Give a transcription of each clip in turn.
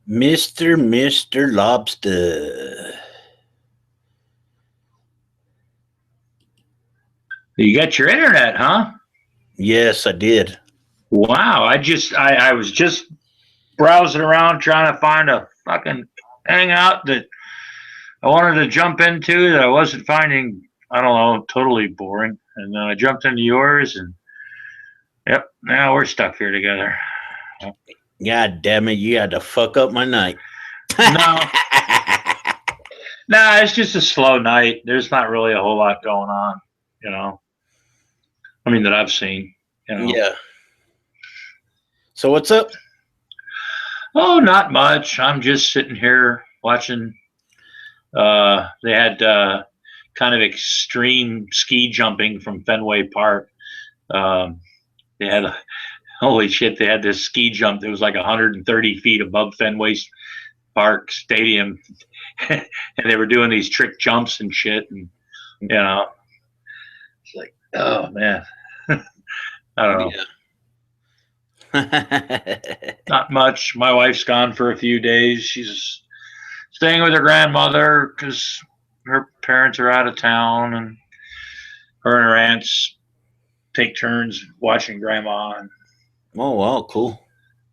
Mr. Lobster. You got your internet, huh? Yes, I did. Wow. I was just browsing around trying to find a fucking hangout that I wanted to jump into that I wasn't finding, I don't know, totally boring. And then I jumped into yours and yep, now we're stuck here together. God damn it, you had to fuck up my night. No, it's just a slow night. There's not really a whole lot going on, you know. I mean, that I've seen, you know. Yeah. So what's up? Oh, not much. I'm just sitting here watching. They had kind of extreme ski jumping from Fenway Park. Um, they had, holy shit, they had this ski jump that was like 130 feet above Fenway Park Stadium. And they were doing these trick jumps and shit. And, you know, it's like, oh, man. I don't know. Yeah. Not much. My wife's gone for a few days. She's staying with her grandmother because her parents are out of town, and her aunts take turns watching grandma. And Oh, wow, cool.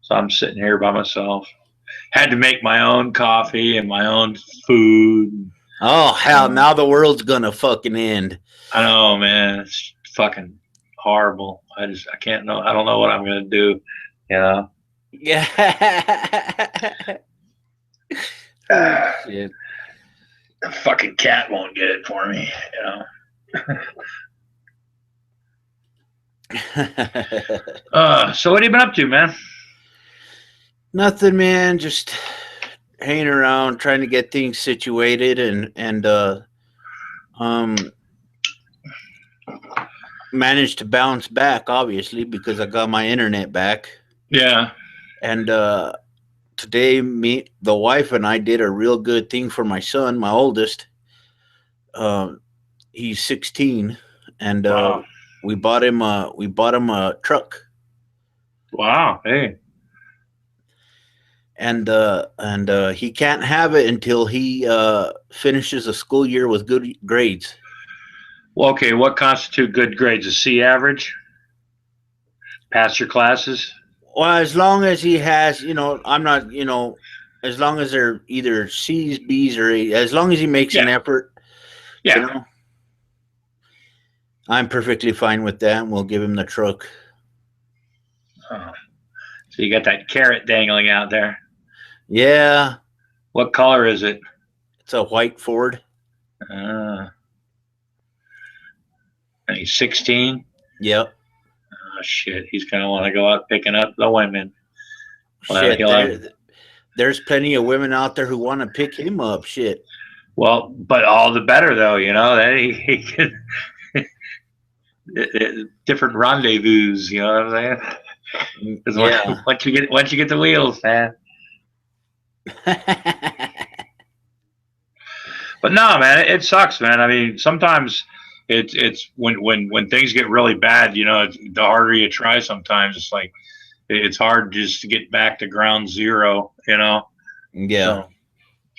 so I'm sitting here by myself. Had to make my own coffee and my own food. Oh, hell, now the world's gonna fucking end. I know, man. It's fucking horrible. I can't know. I don't know what I'm gonna do. You know. Yeah. Oh, shit. The fucking cat won't get it for me. You know. So what have you been up to, man? Nothing, man. Just hanging around, trying to get things situated, and managed to bounce back, obviously, because I got my internet back. Yeah. And today, the wife, and I did a real good thing for my son, my oldest. He's 16, and Wow. we bought him a truck. Wow. Hey. And he can't have it until he finishes a school year with good grades. Well, okay. What constitute good grades? A C average? Pass your classes? Well, as long as he has, I'm not, as long as they're either C's, B's, or A, as long as he makes an Yeah. effort, Yeah. I'm perfectly fine with that. And we'll give him the truck. Oh. So you got that carrot dangling out there. Yeah, What color is it? it's a white Ford. Uh, and he's 16. Yep. Oh shit! He's gonna want to go out picking up the women. Well, Shit, there's plenty of women out there who want to pick him up. Shit. well, but all the better though. You know that he can different rendezvous. You know what I'm saying? Because Yeah. once you get the wheels, man. But no, man, it sucks, man. I mean, sometimes it's when things get really bad, you know, the harder you try, sometimes it's like it's hard just to get back to ground zero, you know. Yeah.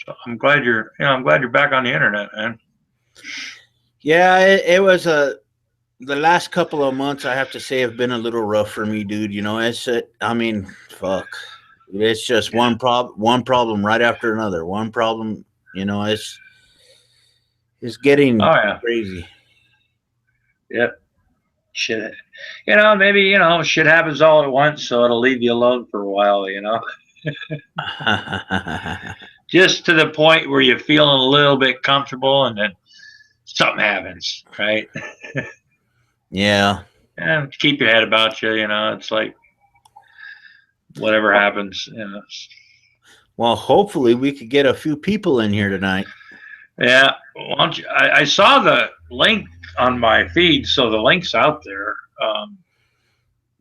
So I'm glad I'm glad you're back on the internet, man. Yeah, it was the last couple of months, I have to say, have been a little rough for me, dude. I mean, fuck. It's just one problem right after another. One problem, it's getting Oh yeah, crazy. yep. Shit, maybe shit happens all at once, so it'll leave you alone for a while, just to the point where you're feeling a little bit comfortable, and then something happens, right? Yeah. And keep your head about you, it's like whatever happens, Well, hopefully we could get a few people in here tonight. Yeah, why don't you, I saw the link on my feed, so the link's out there.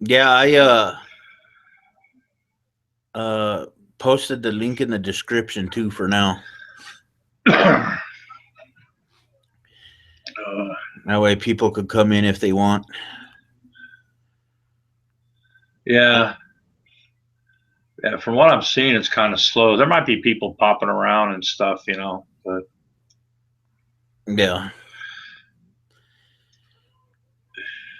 Yeah, I posted the link in the description too for now. That way people could come in if they want. Yeah. Yeah, from what I'm seeing, it's kind of slow. There might be people popping around and stuff, but Yeah.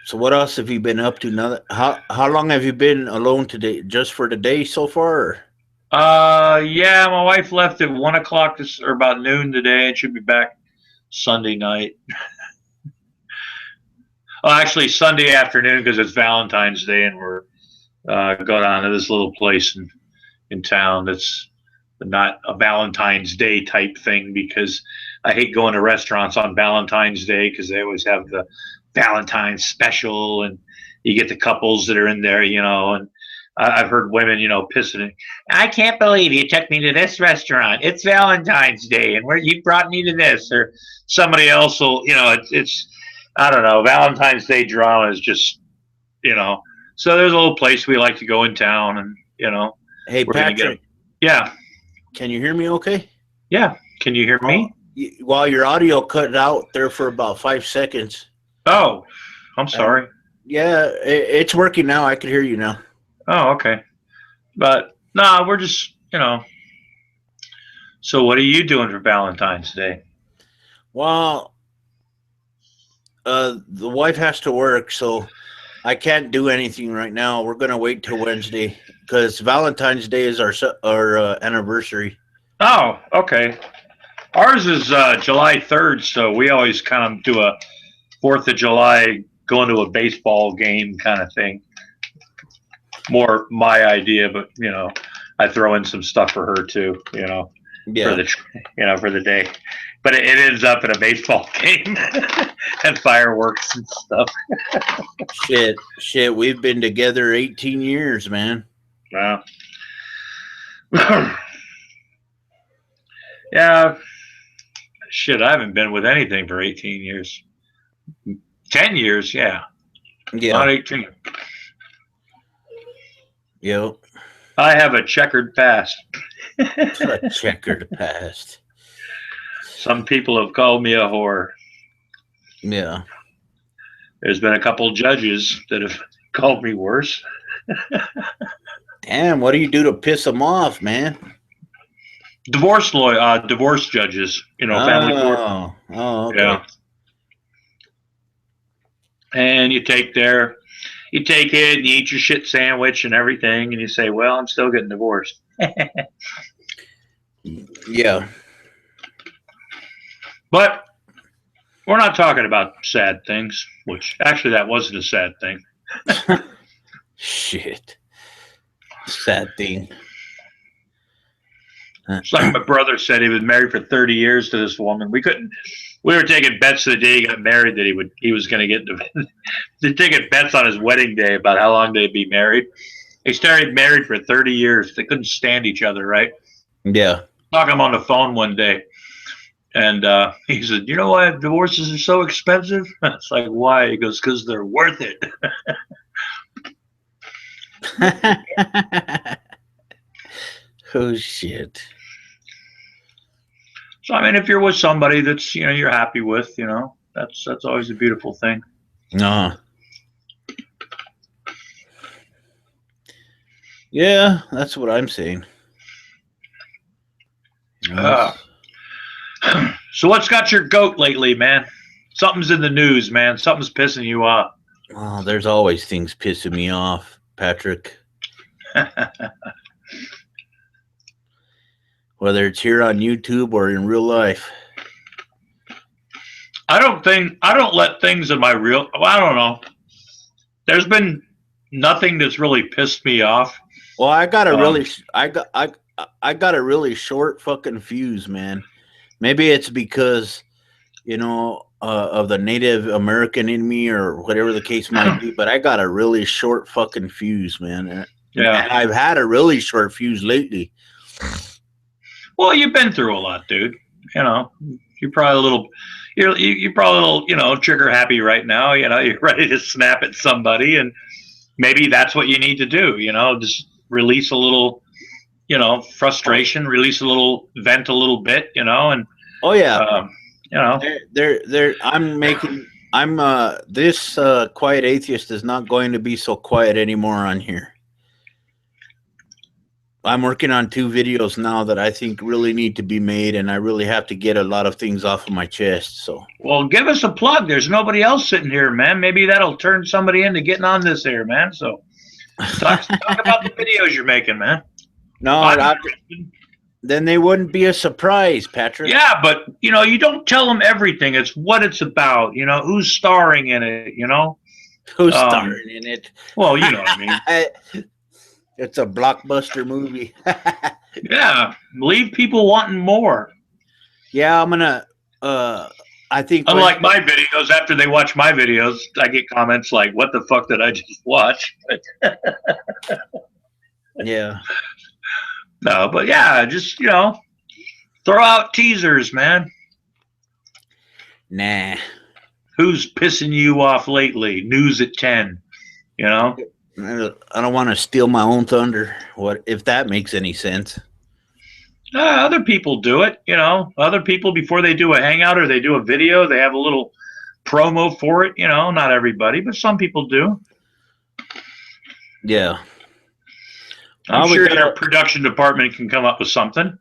So what else have you been up to now? How long have you been alone today? Just for the day so far? Or? Yeah, my wife left at 1 o'clock or about noon today, and she'll be back Sunday night. Oh, actually, Sunday afternoon because it's Valentine's Day, and we're going on to this little place in town that's not a Valentine's Day type thing because I hate going to restaurants on Valentine's Day because they always have the Valentine's special and you get the couples that are in there, and I've heard women, pissing. I can't believe you took me to this restaurant. It's Valentine's Day and where you brought me to this, or somebody else will, it's I don't know. Valentine's Day drama is just, so there's a little place we like to go in town and, Hey, we're going to Patrick. Yeah. Can you hear me okay? Yeah. Can you hear me? Well, your audio cut out there for about 5 seconds. Oh, I'm sorry. Yeah, it's working now. I can hear you now. Oh, okay. But no, we're just, So what are you doing for Valentine's Day? Well, the wife has to work, so I can't do anything right now. We're gonna wait till Wednesday because Valentine's Day is our anniversary. Oh, okay. Ours is July 3rd, so we always kind of do a 4th of July going to a baseball game kind of thing. More my idea, but I throw in some stuff for her too, Yeah. for the day. But it ends up in a baseball game and fireworks and stuff. Shit, we've been together 18 years, man. Wow. Yeah. Shit, I haven't been with anything for 18 years. 10 years, yeah. Yeah. Not 18. Yep. I have a checkered past. A checkered past. Some people have called me a whore. Yeah. There's been a couple judges that have called me worse. Damn, what do you do to piss them off, man? Divorce judges, family court. Oh, okay. Yeah. And you take it and you eat your shit sandwich and everything, and you say, well, I'm still getting divorced. Yeah. But we're not talking about sad things, which actually that wasn't a sad thing. Shit. Sad thing. It's like my brother said, he was married for 30 years to this woman. We were taking bets the day he got married that he was going to get they're taking bets on his wedding day about how long they'd be married. They started married for 30 years. They couldn't stand each other, right? Yeah. Talking on the phone one day, and he said, "You know why divorces are so expensive?" It's like, why? He goes, "Because they're worth it." Oh shit. So I mean, if you're with somebody that's you're happy with, that's always a beautiful thing. No. Yeah, that's what I'm saying. So what's got your goat lately, man? Something's in the news, man. Something's pissing you off. Oh, there's always things pissing me off, Patrick. Whether it's here on YouTube or in real life. I don't let things in my real. Well, I don't know. There's been nothing that's really pissed me off. Well, I got a really short fucking fuse, man. Maybe it's because of the Native American in me or whatever the case might be, but I got a really short fucking fuse, man. Yeah, and I've had a really short fuse lately. Well, you've been through a lot, dude. You're probably a little, trigger happy right now. You're ready to snap at somebody, and maybe that's what you need to do. Just release a little, frustration, release a little, vent a little bit, and oh yeah, this quiet atheist is not going to be so quiet anymore on here. I'm working on 2 videos now that I think really need to be made, and I really have to get a lot of things off of my chest. So, Well, give us a plug. There's nobody else sitting here, man. Maybe that'll turn somebody into getting on this here, man. So talk about the videos you're making, man. no, then they wouldn't be a surprise, Patrick. Yeah, but you don't tell them everything. It's what it's about. Who's starring in it. Who's starring in it? Well, you know what I mean. It's a blockbuster movie. Yeah, leave people wanting more. Yeah, I'm gonna. I think unlike my videos, after they watch my videos, I get comments like, "What the fuck did I just watch?" Yeah. No, but yeah, just throw out teasers, man. Nah. Who's pissing you off lately? News at 10. I don't want to steal my own thunder. What if that makes any sense? Other people do it. Other people, before they do a hangout or they do a video, they have a little promo for it. Not everybody, but some people do. Yeah. I'm sure your production department can come up with something.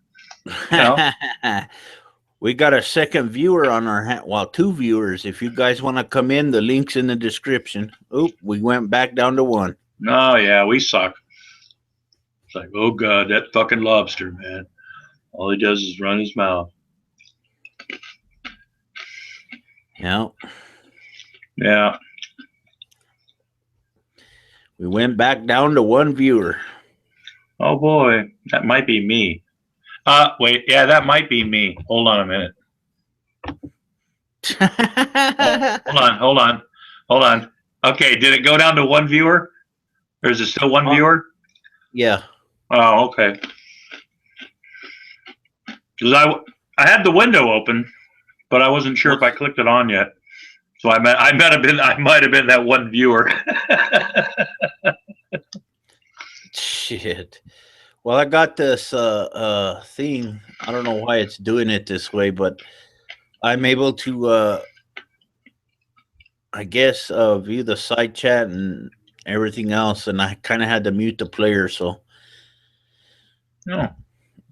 We got a second viewer on our 2 viewers. If you guys want to come in, the link's in the description. Oop, we went back down to 1. Oh yeah, we suck. It's like, oh god, that fucking lobster, man. All he does is run his mouth. Yeah. Yeah. We went back down to 1 viewer. Oh boy, that might be me. Wait, yeah, that might be me. Hold on a minute. Hold on. Okay, did it go down to 1 viewer? Or is it still 1 viewer? Yeah. Oh, okay. Because I had the window open, but I wasn't sure if I clicked it on yet. So I might have been that 1 viewer. Shit. Well, I got this thing. I don't know why it's doing it this way, but I'm able to, I guess, view the side chat and everything else, and I kind of had to mute the player. So, oh,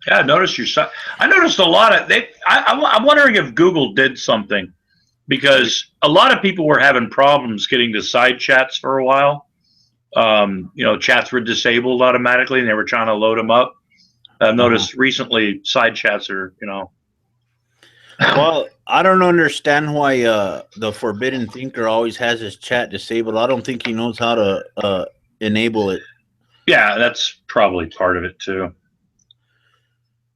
yeah. I noticed I noticed a lot of I'm wondering if Google did something, because a lot of people were having problems getting to side chats for a while. Chats were disabled automatically, and they were trying to load them up. I've noticed recently side chats are, Well, I don't understand why the Forbidden Thinker always has his chat disabled. I don't think he knows how to enable it. Yeah, that's probably part of it too.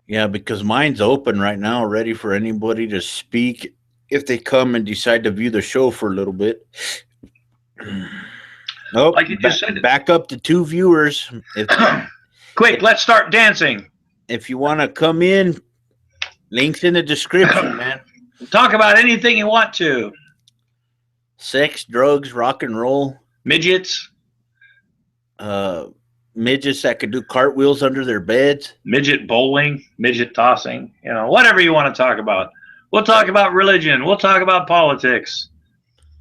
Yeah, because mine's open right now, ready for anybody to speak if they come and decide to view the show for a little bit. Nope. Like you just said, back up to 2 viewers. Quick, let's start dancing. If you want to come in, links in the description, man. Talk about anything you want to. Sex, drugs, rock and roll. Midgets. Midgets that could do cartwheels under their beds. Midget bowling, midget tossing. Whatever you want to talk about. We'll talk about religion. We'll talk about politics.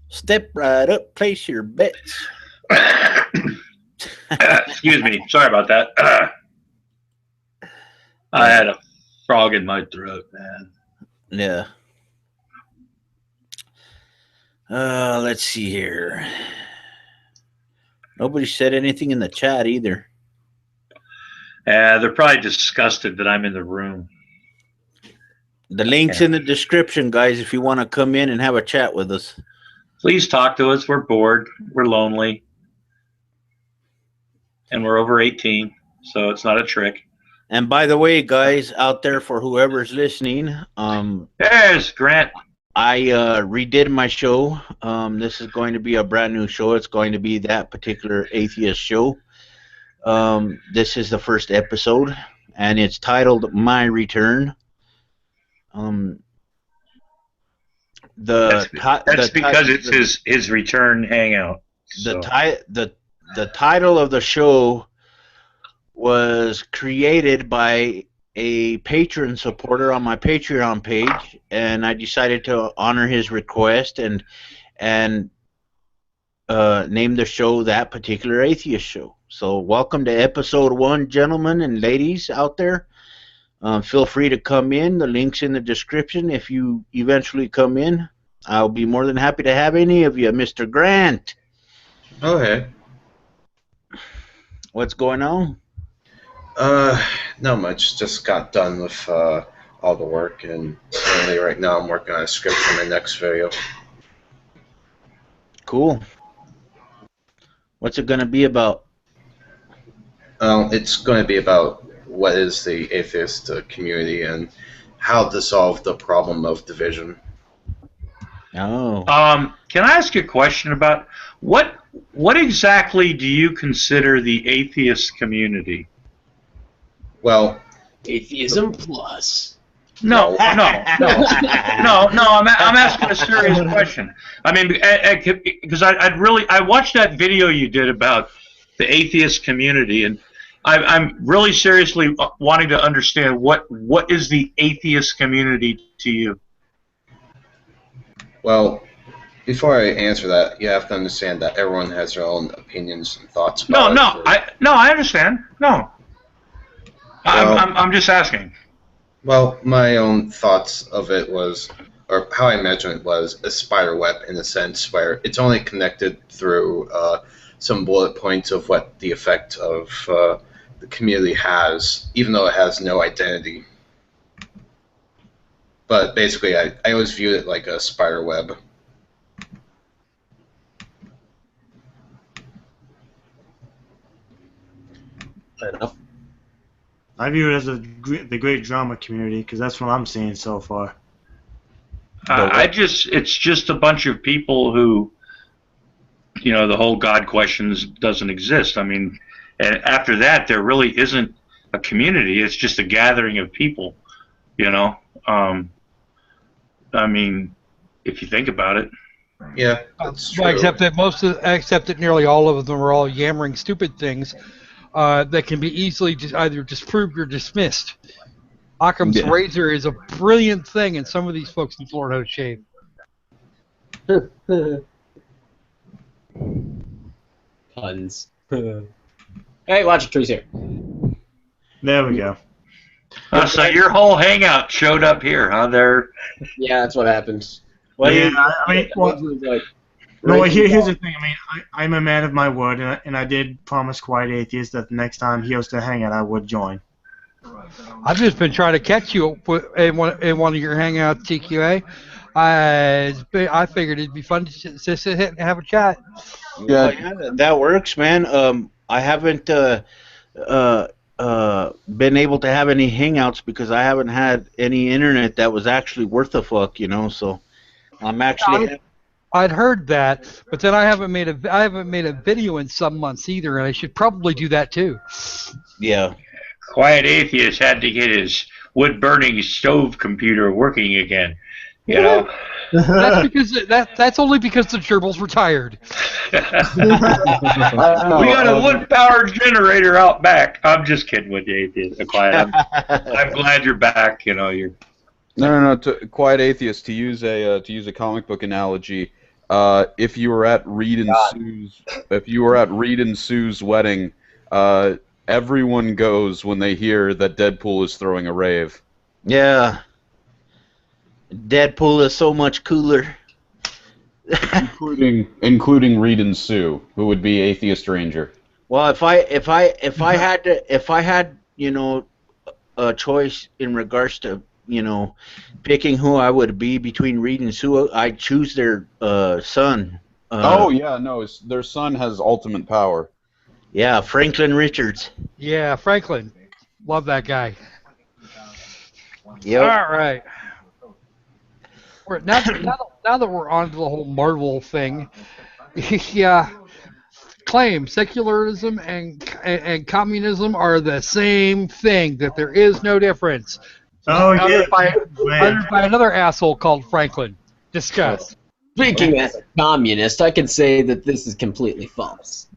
Step right up, place your bets. Excuse me. Sorry about that. I had a frog in my throat, man. Yeah. Let's see here. Nobody said anything in the chat either. They're probably disgusted that I'm in the room. The link's in the description, guys, if you want to come in and have a chat with us. Please talk to us. We're bored. We're lonely. And we're over 18, so it's not a trick. And by the way, guys, out there, for whoever's listening, there's Grant. I redid my show. This is going to be a brand new show. It's going to be that particular atheist show. This is the first episode, and it's titled "My Return." That's because it's his return hangout. So. The title of the show was created by a Patron supporter on my Patreon page, and I decided to honor his request and name the show That Particular Atheist Show. So, welcome to episode 1, gentlemen and ladies out there. Feel free to come in. The link's in the description. If you eventually come in, I'll be more than happy to have any of you. Mr. Grant, Oh, hey. what's going on? Not much. Just got done with all the work, and currently right now I'm working on a script for my next video. Cool. What's it going to be about? It's going to be about what is the atheist community and how to solve the problem of division. Oh. Can I ask you a question about what exactly do you consider the atheist community? Well, Atheism plus. No. I'm asking a serious question. I mean, because I watched that video you did about the atheist community, and I'm really seriously wanting to understand what is the atheist community to you. well, before I answer that, you have to understand that everyone has their own opinions and thoughts No, about it. I understand. No, Well- I'm just asking. Well, my own thoughts of it was, or how I imagine it was, a spider web in a sense where it's only connected through some bullet points of what the effect of the community has, even though it has no identity. But basically, I always viewed it like a spider web. Fair enough. I view it as the great drama community because that's what I'm seeing so far. It's just a bunch of people who, the whole God questions doesn't exist. I mean, and after that, there really isn't a community. It's just a gathering of people, I mean, if you think about it. Yeah, that's true. Well, except that nearly all of them are all yammering stupid things that can be easily either disproved or dismissed. Occam's razor is a brilliant thing, and some of these folks need to learn how to shave. Puns. Hey, watch it, trees here. There we go. So your whole hangout showed up here, huh? There. Yeah, that's what happens. Well, yeah, you- I mean, here's the thing. I mean, I'm a man of my word, and I did promise Quiet Atheist that the next time he hosts a hangout, I would join. I've just been trying to catch you in one of your hangouts, TQA. I figured it'd be fun to sit and have a chat. yeah, that works, man. I haven't been able to have any hangouts because I haven't had any internet that was actually worth a fuck, so I'm actually... I'd heard that, but then I haven't made a video in some months either, and I should probably do that too. Yeah. Quiet Atheist had to get his wood-burning stove computer working again. That's because that's only because the gerbils retired. We got a wood-powered generator out back. I'm just kidding with you, Atheist. Quiet. I'm glad you're back. You're. No. Quiet Atheist. To use a comic book analogy, if you were at Reed and Sue's wedding, everyone goes when they hear that Deadpool is throwing a rave. Yeah. Deadpool is so much cooler. including Reed and Sue, who would be Atheist Ranger. Well, if I had a choice in regards to picking who I would be between Reed and Sue, I'd choose their son. Their son has ultimate power. Yeah, Franklin Richards. Yeah, Franklin, love that guy. Yep. All right. Now that we're on to the whole Marvel thing, yeah, claim secularism and communism are the same thing. That there is no difference. Oh, yeah. Uttered by another asshole called Franklin. Discuss. Speaking as a communist, I can say that this is completely false.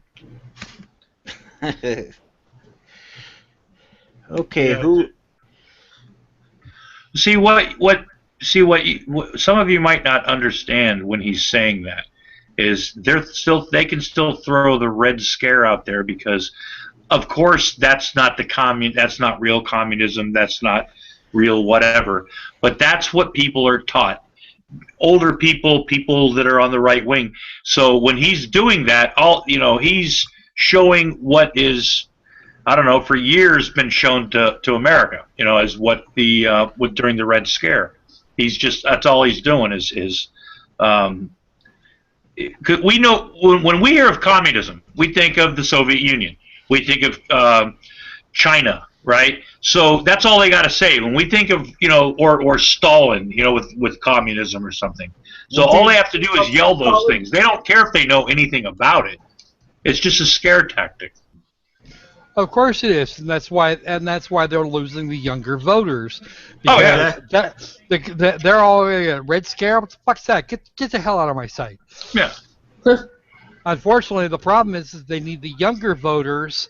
Okay, Yeah. who? See what some of you might not understand when he's saying that is they can still throw the Red Scare out there because, of course, that's not that's not real communism, that's not real whatever, but that's what people are taught. Older people that are on the right wing. So when he's doing that, he's showing what is, I don't know, for years been shown to America, as what during the Red Scare. That's all he's doing is we know when we hear of communism, we think of the Soviet Union, we think of China, right? So that's all they got to say when we think of or Stalin, with communism or something. So all they have to do is yell those things. They don't care if they know anything about it. It's just a scare tactic. Of course it is, and that's why they're losing the younger voters. Because they're all Red Scare. What the fuck's that? Get the hell out of my sight. Yeah. Unfortunately, the problem is they need the younger voters,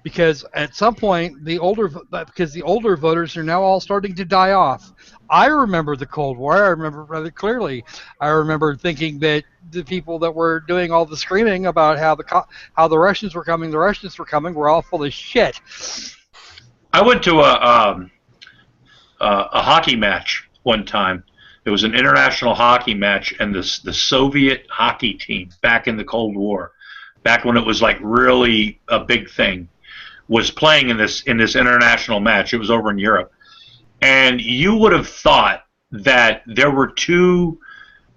because at some point the older voters are now all starting to die off. I remember the Cold War. I remember rather clearly. I remember thinking that the people that were doing all the screaming about how the Russians were coming, were all full of shit. I went to a hockey match one time. It was an international hockey match, and the Soviet hockey team back in the Cold War, back when it was like really a big thing, was playing in this international match. It was over in Europe, and you would have thought that there were two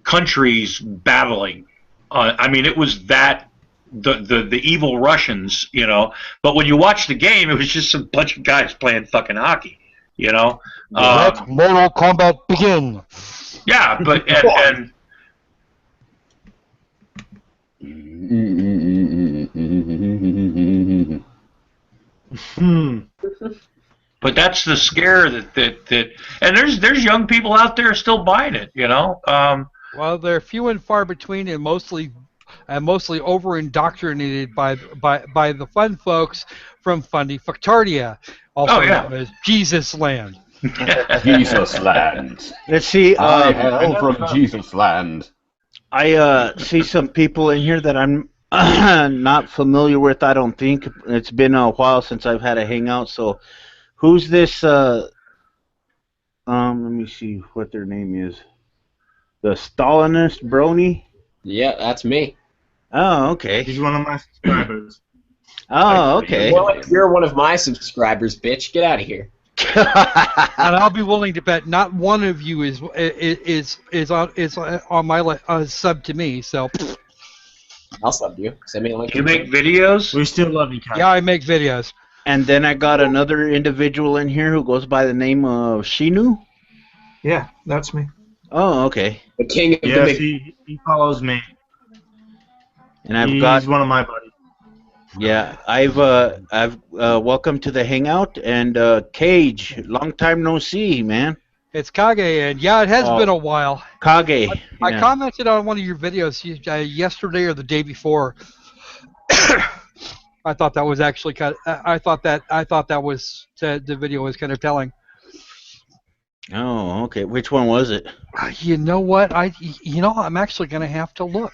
countries battling. I mean, it was that the evil Russians, But when you watch the game, it was just a bunch of guys playing fucking hockey, Let Mortal Kombat begin. Yeah, but but that's the scare that and there's young people out there still buying it, Well, they're few and far between, and mostly over indoctrinated by the fun folks from Fundy Factardia, also known as Jesus Land. Jesus Land. Let's see. I hail from Jesus Land. I see some people in here that I'm not familiar with. I don't think it's been a while since I've had a hangout. So, who's this? Let me see what their name is. The Stalinist Brony. Yeah, that's me. Oh, okay. He's one of my subscribers. Oh, okay. Well, you're one of my subscribers, bitch. Get out of here. And I'll be willing to bet not one of you is on my sub to me. So I'll sub you. Send me a link. You make videos? We still love you, Kai. Yeah, I make videos. And then I got another individual in here who goes by the name of Shinu. Yeah, that's me. Oh, okay. The king of Yes, he follows me. And He's one of my buddies. Yeah, I've welcome to the hangout, and Cage, long time no see, man. It's Kage, and yeah, it has been a while. Kage. I commented on one of your videos yesterday or the day before. I thought that was actually I thought that was the video was kind of telling. Oh, okay. Which one was it? You know what? I'm actually going to have to look.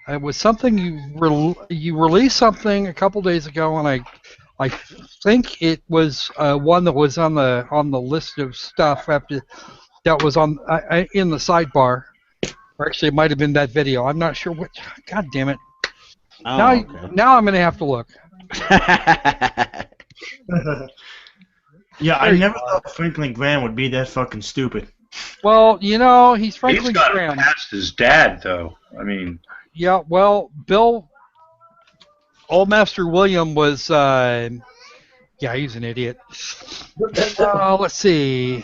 It was something you released something a couple days ago, and I think it was one that was on the list of stuff that was on in the sidebar. Or actually, it might have been that video. I'm not sure which. God damn it! Oh, now I'm going to have to look. Yeah, I never thought Franklin Graham would be that fucking stupid. Well, he's Franklin Graham. He's got past his dad, though. I mean. Yeah, well, Old Master William was, he's an idiot. Let's see.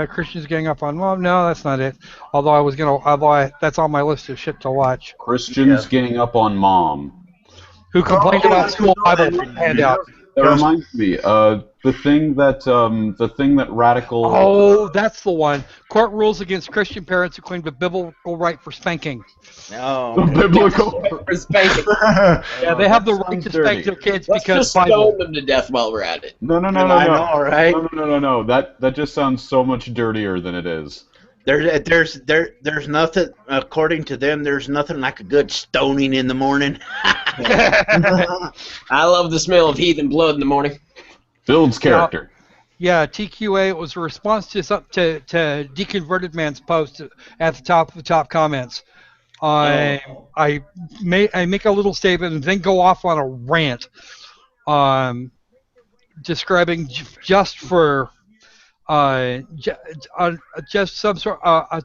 Christians gang up on Mom. No, that's not it. That's on my list of shit to watch. Christians gang up on Mom. Who complained about school Bible handout. That reminds me. The thing that radical. Oh, that's the one. Court rules against Christian parents who claim the biblical right for spanking. No. The biblical. For spanking. Yeah, they have the right to spank their kids Let's because just Bible. stone them to death while we're at it. No. I know, right? No. That just sounds so much dirtier than it is. There's nothing, according to them, there's nothing like a good stoning in the morning. I love the smell of heathen blood in the morning. Builds character. Yeah, TQA was a response to Deconverted Man's post at the top of the top comments. I make a little statement and then go off on a rant, describing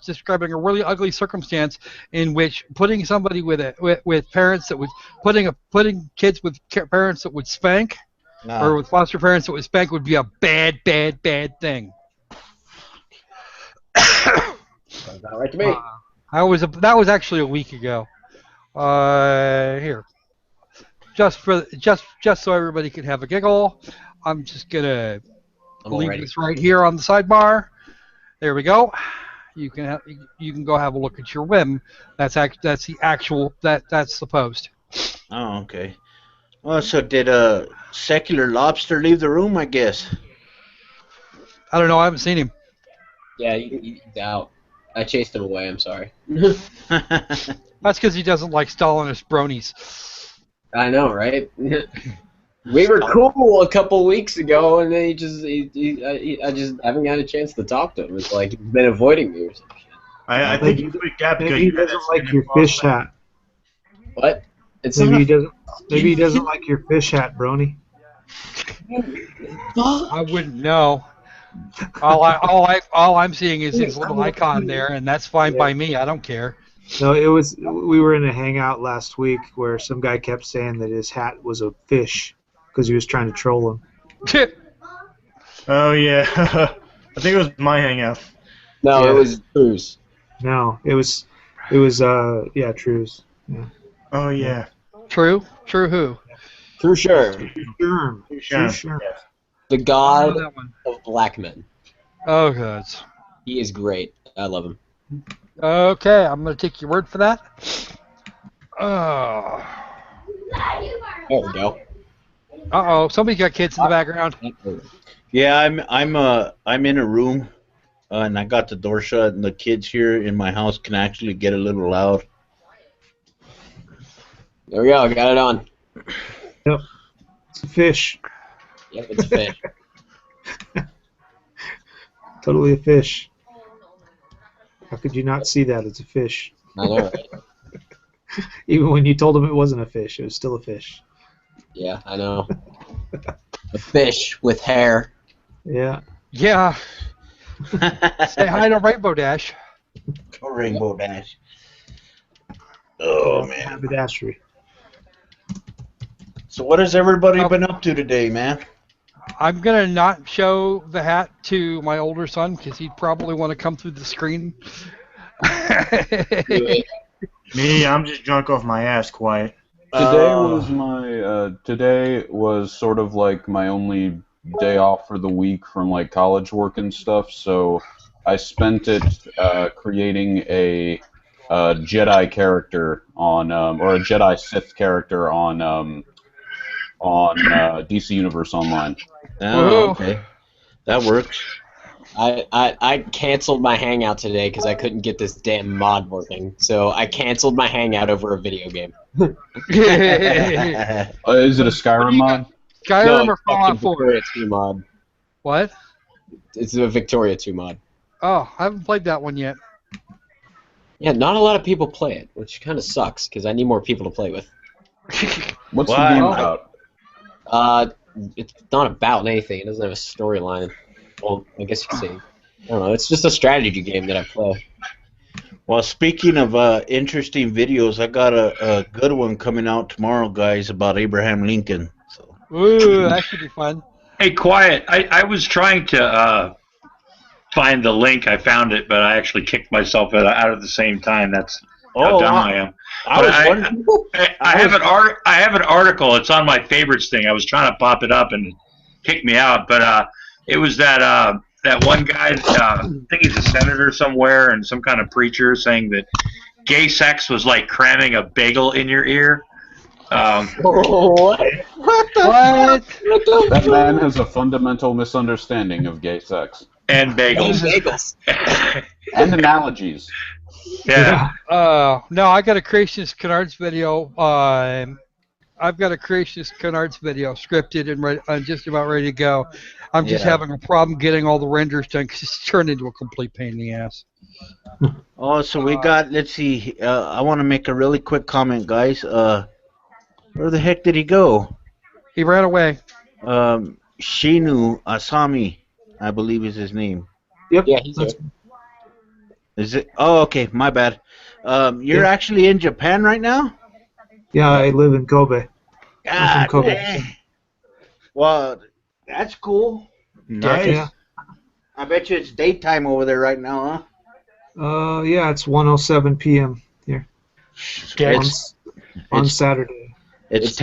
describing a really ugly circumstance in which putting somebody with parents that would putting kids with parents that would spank or with foster parents that would spank would be a bad thing. Sounds not right to me. That was actually a week ago. Here, just so everybody can have a giggle, I'm just gonna leave this right here on the sidebar. There we go. You can go have a look at your whim. That's the post. Oh, okay. Well, so did Secular Lobster leave the room? I guess. I don't know. I haven't seen him. Yeah, he's out. I chased him away. I'm sorry. That's because he doesn't like Stalinist bronies. I know, right? We were cool a couple weeks ago, and then I just haven't had a chance to talk to him. It's like he's been avoiding me or something. I think he's a gap because Maybe he doesn't like your fish hat. What? It's Maybe he doesn't like your fish hat, Brony. I wouldn't know. All I'm seeing is his little icon there, and that's fine by me. I don't care. No, we were in a hangout last week where some guy kept saying that his hat was a fish because he was trying to troll him. Oh yeah, I think it was my hangout. No, Yeah. it was Cruz. No, it was True's. Yeah. Oh yeah. True who? True sure. Sure. The god that one. of black men. Oh, God. He is great. I love him. Okay, I'm going to take your word for that. Oh. There we go. Uh-oh, somebody got kids in the background. Yeah, I'm in a room, and I got the door shut, and the kids here in my house can actually get a little loud. There we go. Got it on. Yep. It's a fish. Yep, it's a fish. Totally a fish. How could you not see that? It's a fish. I know, right? Even when you told him it wasn't a fish, it was still a fish. Yeah, I know. A fish with hair. Yeah. Yeah. Say hi to Rainbow Dash. Go Rainbow Dash. Oh, man. Haberdashery. So what has everybody been up to today, man? I'm going to not show the hat to my older son because he'd probably want to come through the screen. Me, I'm just drunk off my ass, quiet. Today was sort of like my only day off for the week from like college work and stuff. So I spent it creating a Jedi character on or a Jedi Sith character on DC Universe Online. Oh, okay. That works. I canceled my hangout today because I couldn't get this damn mod working. So I canceled my hangout over a video game. Is it a Skyrim mod? Skyrim or Fallout 4? Victoria 2 mod. What? It's a Victoria 2 mod. Oh, I haven't played that one yet. Yeah, not a lot of people play it, which kind of sucks because I need more people to play with. What's the game about? It's not about anything. It doesn't have a storyline. Well, I guess you could say. I don't know. It's just a strategy game that I play. Well, speaking of interesting videos, I got a good one coming out tomorrow, guys, about Abraham Lincoln. So. Ooh, that should be fun. Hey, quiet. I was trying to find the link. I found it, but I actually kicked myself out at the same time. That's how dumb I am. I have an article. It's on my favorites thing. I was trying to pop it up and it kicked me out, but it was that one guy. I think he's a senator somewhere and some kind of preacher saying that gay sex was like cramming a bagel in your ear. What? That man has a fundamental misunderstanding of gay sex. And bagels. And analogies. Yeah. No, I got a Creationist Canards video. I've got a Creationist Canards video scripted and I'm just about ready to go. I'm just having a problem getting all the renders done because it's turned into a complete pain in the ass. Oh, so we got, let's see, I want to make a really quick comment, guys. Where the heck did he go? He ran away. Shinu Asami, I believe is his name. Yep. Yeah, he's here. Is it? Oh, okay, my bad. You're actually in Japan right now? Yeah, I live in Kobe. God, Kobe. dang. Well, that's cool. Nice. Yeah. I bet you it's daytime over there right now, huh? Yeah, it's 1:07 p.m. here on Saturday. It's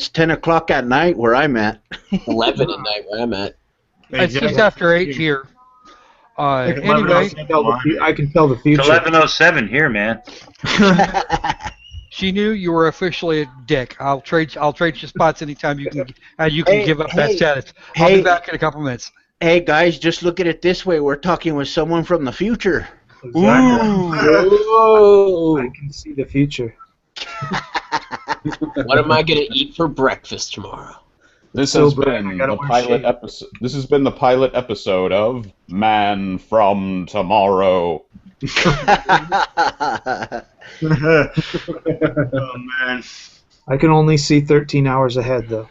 10 o'clock at night where I'm at. 11 at night where I'm at. It's just after 8 here. Anyway, I can tell the future. It's 11:07 here, man. She knew you were officially a dick. I'll trade you spots anytime you can give up that status. I'll be back in a couple minutes. Hey guys, just look at it this way: we're talking with someone from the future. Exactly. Whoa. I can see the future. What am I gonna eat for breakfast tomorrow? This has been the pilot episode. This has been the pilot episode of Man from Tomorrow. Oh man! I can only see 13 hours ahead, though.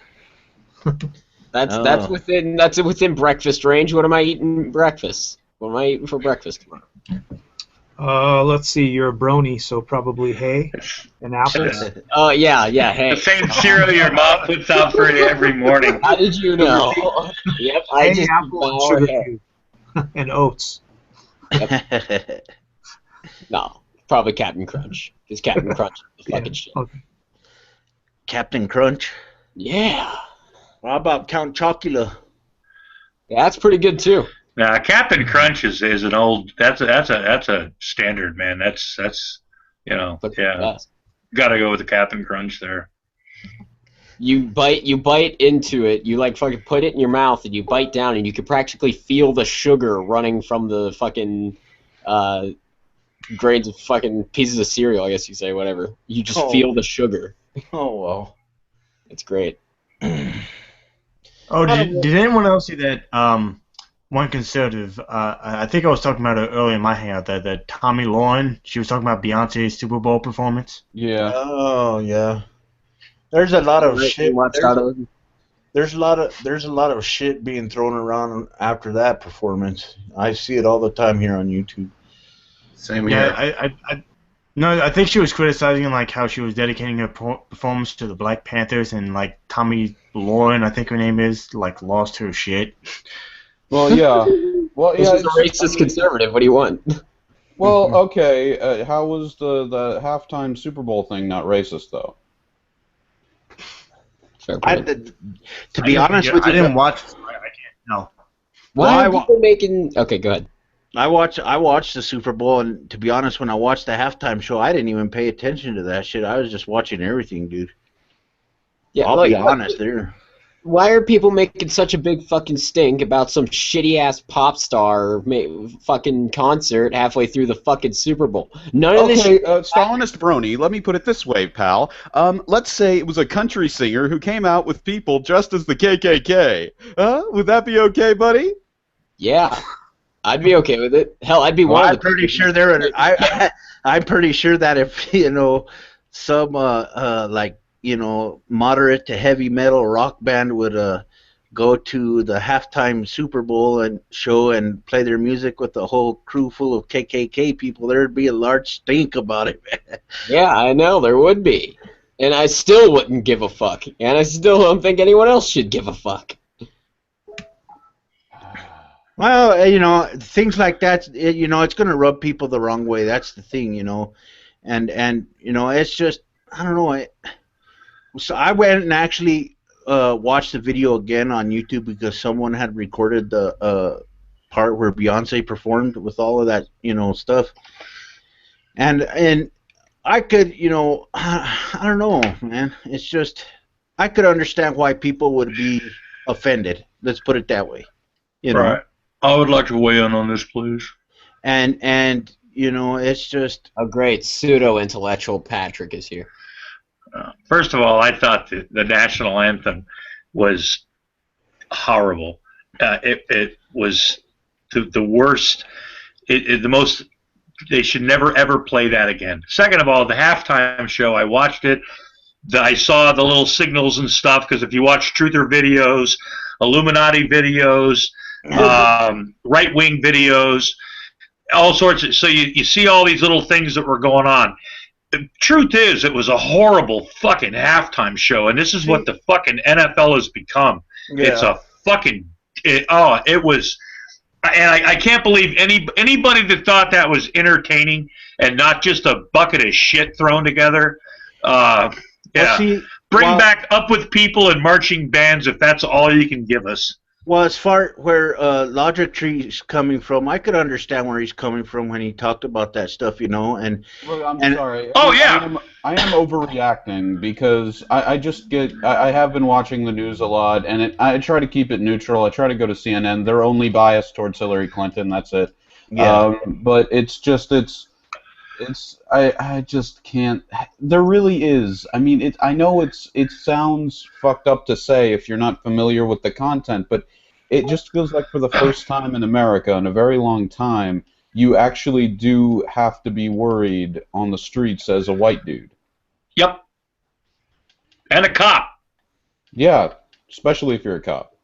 That's within breakfast range. What am I eating breakfast? What am I eating for breakfast tomorrow? Let's see. You're a brony, so probably hay and apples. Yeah, hay. The same cereal your mom puts out for you every morning. How did you know? Yep, I hay, just apple, and sugar cube. And oats. Yep. No, probably Captain Crunch. Because Captain Crunch is the fucking shit. Okay. Captain Crunch. Yeah. How about Count Chocula? Yeah, that's pretty good too. Now, Captain Crunch is an old. That's a standard, man. That's But yeah. Got to go with the Captain Crunch there. You bite into it. You like fucking put it in your mouth and you bite down and you can practically feel the sugar running from the fucking grains of fucking pieces of cereal. I guess you say whatever. You just feel the sugar. Oh well. It's great. Oh, did anyone else see that? One conservative, I think I was talking about it earlier in my hangout, that Tommy Lauren, she was talking about Beyonce's Super Bowl performance. Yeah. Oh yeah. There's a lot of shit. There's a lot of shit being thrown around after that performance. I see it all the time here on YouTube. Same here. I think she was criticizing like how she was dedicating her performance to the Black Panthers, and like Tommy Lauren, I think her name is, like lost her shit. Well, yeah. Well, This yeah. is a racist conservative. What do you want? Well, okay. How was the halftime Super Bowl thing not racist though? To be honest with you, I didn't watch. I can't. No. Why are people making? Okay, go ahead. I watched the Super Bowl, and to be honest, when I watched the halftime show, I didn't even pay attention to that shit. I was just watching everything, dude. Yeah, I'll be honest there. Why are people making such a big fucking stink about some shitty ass pop star fucking concert halfway through the fucking Super Bowl? None of this. Stalinist brony. Let me put it this way, pal. Let's say it was a country singer who came out with people dressed as the KKK. Would that be okay, buddy? Yeah, I'd be okay with it. Hell, I'd be one. I'm pretty sure I'm pretty sure that if some like moderate to heavy metal rock band would go to the halftime Super Bowl and show and play their music with a whole crew full of KKK people, there'd be a large stink about it. Yeah, I know there would be, and I still wouldn't give a fuck, and I still don't think anyone else should give a fuck. Well, things like that, it's going to rub people the wrong way. That's the thing, and you know, it's just I don't know. So I went and actually watched the video again on YouTube because someone had recorded the part where Beyonce performed with all of that, you know, stuff, and I could, you know, I don't know, man. It's just I could understand why people would be offended. Let's put it that way, you know. Right. I would like to weigh in on this, please. And you know, it's just Oh, great. Pseudo-intellectual Patrick is here. First of all, I thought the national anthem was horrible. It was the worst. The most. They should never ever play that again. Second of all, the halftime show, I watched it. I saw the little signals and stuff because if you watch truther videos, Illuminati videos, right-wing videos, all sorts of, so you see all these little things that were going on. The truth is, it was a horrible fucking halftime show, and this is what the fucking NFL has become. Yeah. It's a fucking, it was, and I can't believe anybody that thought that was entertaining and not just a bucket of shit thrown together. Yeah, bring back Up With People and marching bands if that's all you can give us. Well, as far where Logic Tree's coming from, I could understand where he's coming from when he talked about that stuff, you know. And Look, I'm sorry. Oh, yeah. I am overreacting because I just get. I have been watching the news a lot, and I try to keep it neutral. I try to go to CNN. They're only biased towards Hillary Clinton. That's it. Yeah. But it's just I just can't. There really is. I mean, I know it sounds fucked up to say if you're not familiar with the content, but it just feels like for the first time in America in a very long time, you actually do have to be worried on the streets as a white dude. Yep. And a cop. Yeah, especially if you're a cop.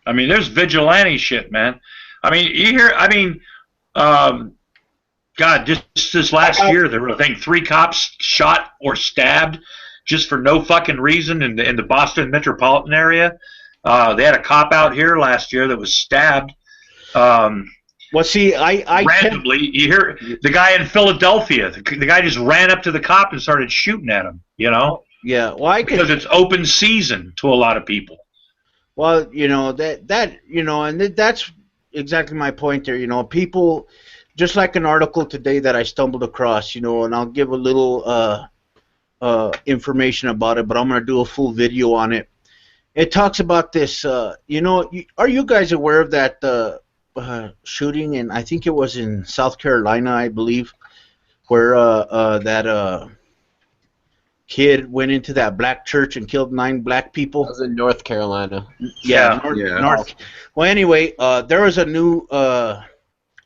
I mean, there's vigilante shit, man. I mean, you hear. I mean. God, just this last year, there were, I think, 3 cops shot or stabbed just for no fucking reason in the Boston metropolitan area. They had a cop out here last year that was stabbed. Well, see, I randomly, you hear the guy in Philadelphia, the guy just ran up to the cop and started shooting at him, you know? Yeah, well, because it's open season to a lot of people. Well, you know, that you know, and that's exactly my point there. You know, people, just like an article today that I stumbled across, you know, and I'll give a little information about it, but I'm going to do a full video on it. It talks about this, you know, are you guys aware of that shooting, and I think it was in South Carolina, I believe, where that kid went into that black church and killed 9 black people? That was in North Carolina. Yeah. North. Well, anyway, there was a new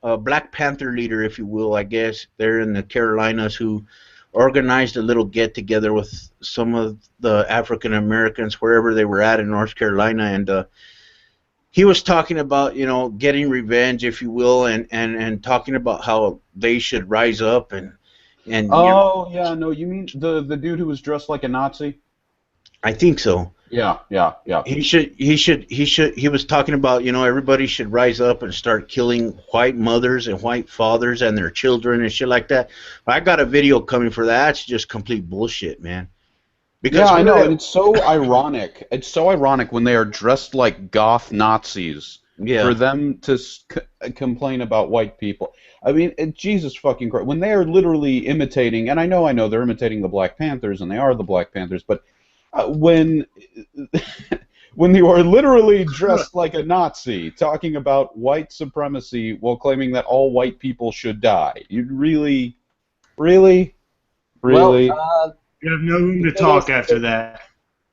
Black Panther leader, if you will, I guess, there in the Carolinas, who organized a little get-together with some of the African Americans wherever they were at in North Carolina, and he was talking about, you know, getting revenge, if you will, and talking about how they should rise up and oh, yeah, no, you mean the dude who was dressed like a Nazi? I think so. Yeah. He was talking about, you know, everybody should rise up and start killing white mothers and white fathers and their children and shit like that. I got a video coming for that. It's just complete bullshit, man. Because yeah, I know, and it's so ironic. It's so ironic when they are dressed like goth Nazis for them to complain about white people. I mean, Jesus fucking Christ. When they are literally imitating, and I know they're imitating the Black Panthers, and they are the Black Panthers, but when you are literally dressed like a Nazi, talking about white supremacy while claiming that all white people should die, you really? You have no room to talk after that.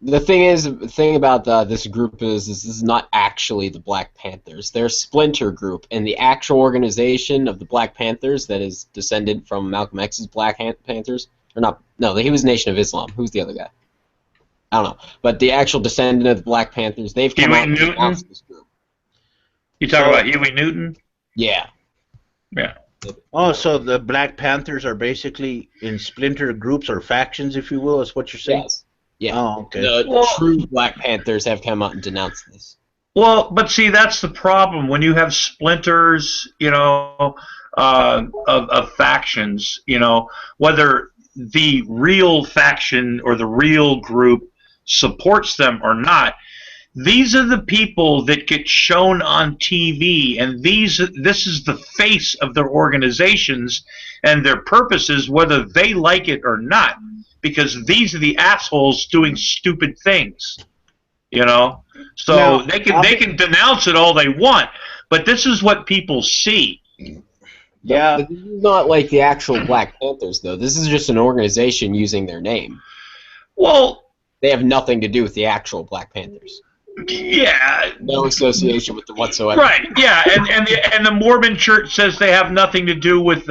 The thing about this group is this is not actually the Black Panthers. They're a splinter group, and the actual organization of the Black Panthers that is descended from Malcolm X's Black Panthers, or not? No, he was Nation of Islam. Who's the other guy? I don't know. But the actual descendant of the Black Panthers, they've come out and announced this group. You talking about Huey Newton? Yeah. Yeah. Oh, so the Black Panthers are basically in splinter groups or factions, if you will, is what you're saying? Yes. Yeah. Oh, okay. The true Black Panthers have come out and denounced this. Well, but see, that's the problem. When you have splinters, you know, of factions, you know, whether the real faction or the real group supports them or not. These are the people that get shown on TV, and this is the face of their organizations and their purposes, whether they like it or not, because these are the assholes doing stupid things, you know. So Now, they can denounce it all they want, but this is what people see. Yeah. But this is not like the actual Black Panthers, though. This is just an organization using their name. Well, they have nothing to do with the actual Black Panthers. Yeah. No association with them whatsoever. Right. Yeah, and the Mormon Church says they have nothing to do with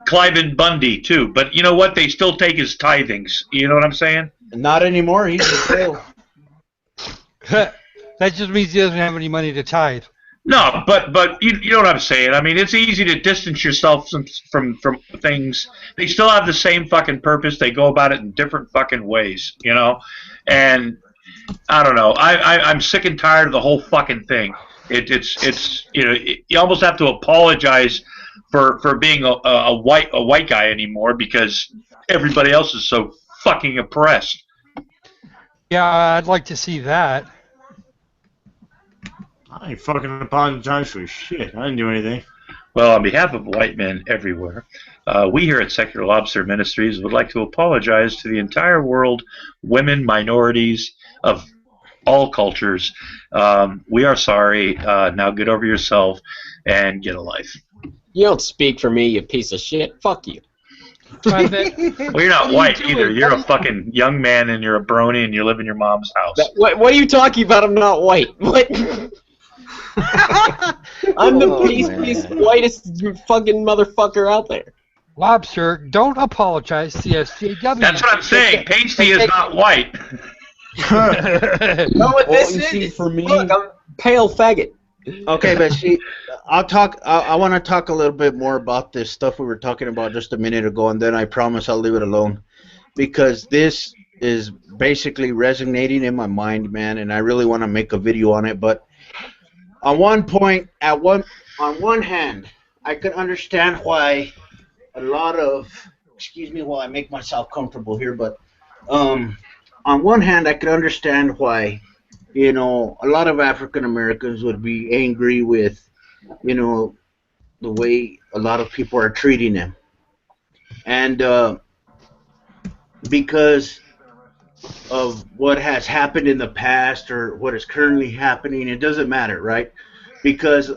Cliven Bundy too. But you know what? They still take his tithings. You know what I'm saying? Not anymore. He's in jail. That just means he doesn't have any money to tithe. No, but you know what I'm saying. I mean, it's easy to distance yourself from things. They still have the same fucking purpose. They go about it in different fucking ways, you know. And I don't know. I'm sick and tired of the whole fucking thing. It's you know, you almost have to apologize for being a white guy anymore because everybody else is so fucking oppressed. Yeah, I'd like to see that. I ain't fucking apologize for shit. I didn't do anything. Well, on behalf of white men everywhere, we here at Secular Lobster Ministries would like to apologize to the entire world, women, minorities of all cultures. We are sorry. Now get over yourself and get a life. You don't speak for me, you piece of shit. Fuck you. Well, you're not white either. You're a fucking young man and you're a brony and you live in your mom's house. What are you talking about? I'm not white. What? I'm the peace, whitest fucking motherfucker out there. Lobster, don't apologize to the SJW. That's what I'm saying. Pasty is not white. No, what this is for me. Look, I'm pale faggot. Okay, but see, I want to talk a little bit more about this stuff we were talking about just a minute ago, and then I promise I'll leave it alone, because this is basically resonating in my mind, man, and I really want to make a video on it. But on one point, on one hand, I could understand why a lot of, excuse me while I make myself comfortable here, but on one hand, I could understand why, you know, a lot of African Americans would be angry with, you know, the way a lot of people are treating them. And because of what has happened in the past or what is currently happening, it doesn't matter, right? Because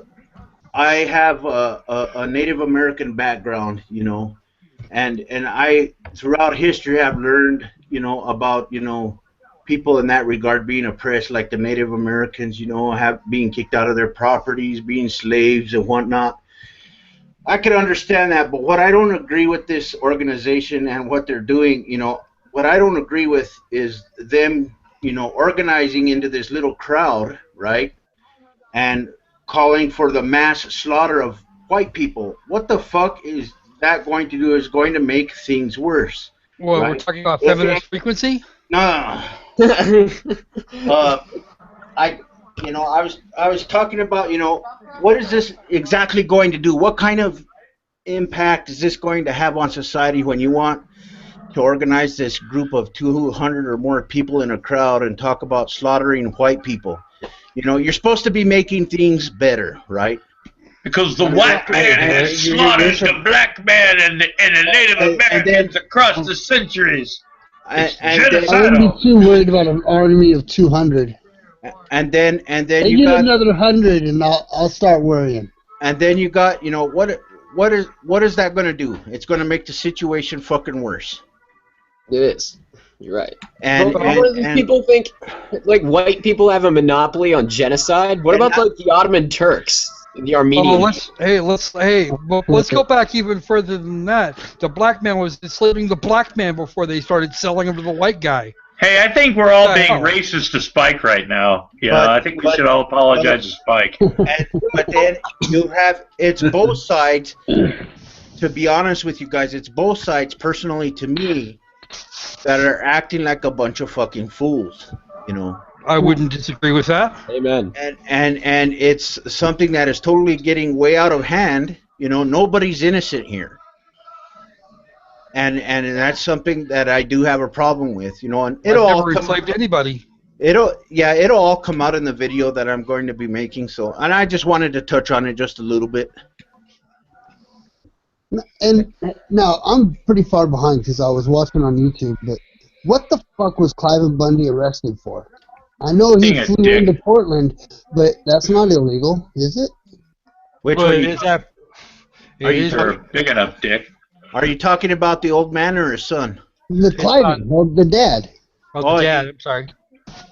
I have a Native American background, you know, and I, throughout history, have learned, you know, about, you know, people in that regard being oppressed, like the Native Americans, you know, being kicked out of their properties, being slaves and whatnot. I can understand that, but what I don't agree with this organization and what they're doing, you know, what I don't agree with is them, you know, organizing into this little crowd, right, and calling for the mass slaughter of white people. What the fuck is that going to do? Is going to make things worse. Well, right? We're talking about feminist frequency? No. I was talking about, you know, what is this exactly going to do? What kind of impact is this going to have on society when you want to organize this group of 200 or more people in a crowd and talk about slaughtering white people? You know, you're supposed to be making things better, right? Because the white man has slaughtered the black man and the Native Americans across the centuries. I wouldn't be too worried about an army of 200. And then you get got another 100, and I'll start worrying. And then you got, you know, what is that going to do? It's going to make the situation fucking worse. It is. You're right. And what do these people think? Like, white people have a monopoly on genocide? What about like the Ottoman Turks? The Armenian. Let's go back even further than that. The black man was enslaving the black man before they started selling him to the white guy. Hey, I think we're all being racist to Spike right now. Yeah, I think we should all apologize to Spike. But then you have, it's both sides. To be honest with you guys, it's both sides, personally to me, that are acting like a bunch of fucking fools, you know. I wouldn't disagree with that. Amen. And it's something that is totally getting way out of hand, You know, nobody's innocent here. And that's something that I do have a problem with, you know, and it'll I've all never come, enslaved anybody. it'll all come out in the video that I'm going to be making. So, and I just wanted to touch on it just a little bit. And now I'm pretty far behind because I was watching on YouTube. But what the fuck was Cliven Bundy arrested for? I know he Being a flew dick. into Portland, but that's not illegal, is it? Which Well, one it is that. Are you It is- You're a big enough dick. are you talking about the old man or his son? The Cliven, well, the dad. Oh, the dad. I'm sorry.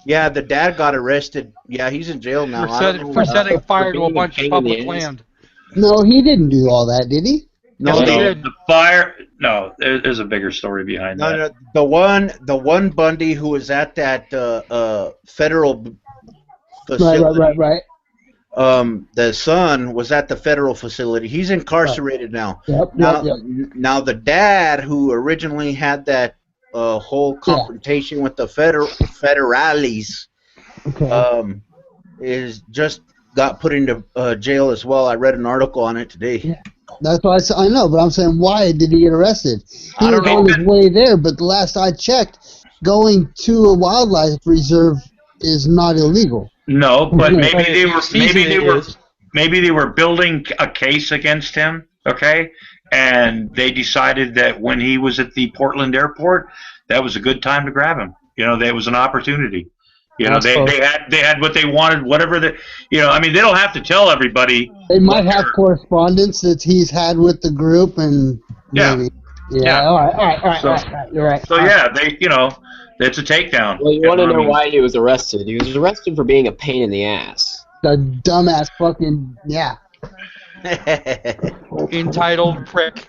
Yeah, the dad got arrested. Yeah, he's in jail now. For, I don't know. for setting fire to a being a bunch pain of in the public ass. land. No, he didn't do all that, did he? No, Yes, they- he No, did. the fire. No, there's a bigger story behind no, that. no, the one Bundy who was at that federal facility. Right. The son was at the federal facility. He's incarcerated now. Yep. Now the dad who originally had that whole confrontation with the federales Okay. is just got put into jail as well. I read an article on it today. Yeah. That's why I know, but I'm saying, why did he get arrested? He I was don't know. on his way there, but the last I checked, going to a wildlife reserve is not illegal. No, but Yeah. maybe they were building a case against him. Okay, and they decided that when he was at the Portland airport, that was a good time to grab him. You know, there was an opportunity. You know, they had what they wanted, whatever the, you know. I mean, they don't have to tell everybody. They might have correspondence that he's had with the group, and Yeah. maybe. Yeah. All right. So- You're right. So yeah, they, you know, it's a takedown. Well, you want to know know what I mean? why he was arrested? He was arrested for being a pain in the ass. The dumbass fucking Entitled prick.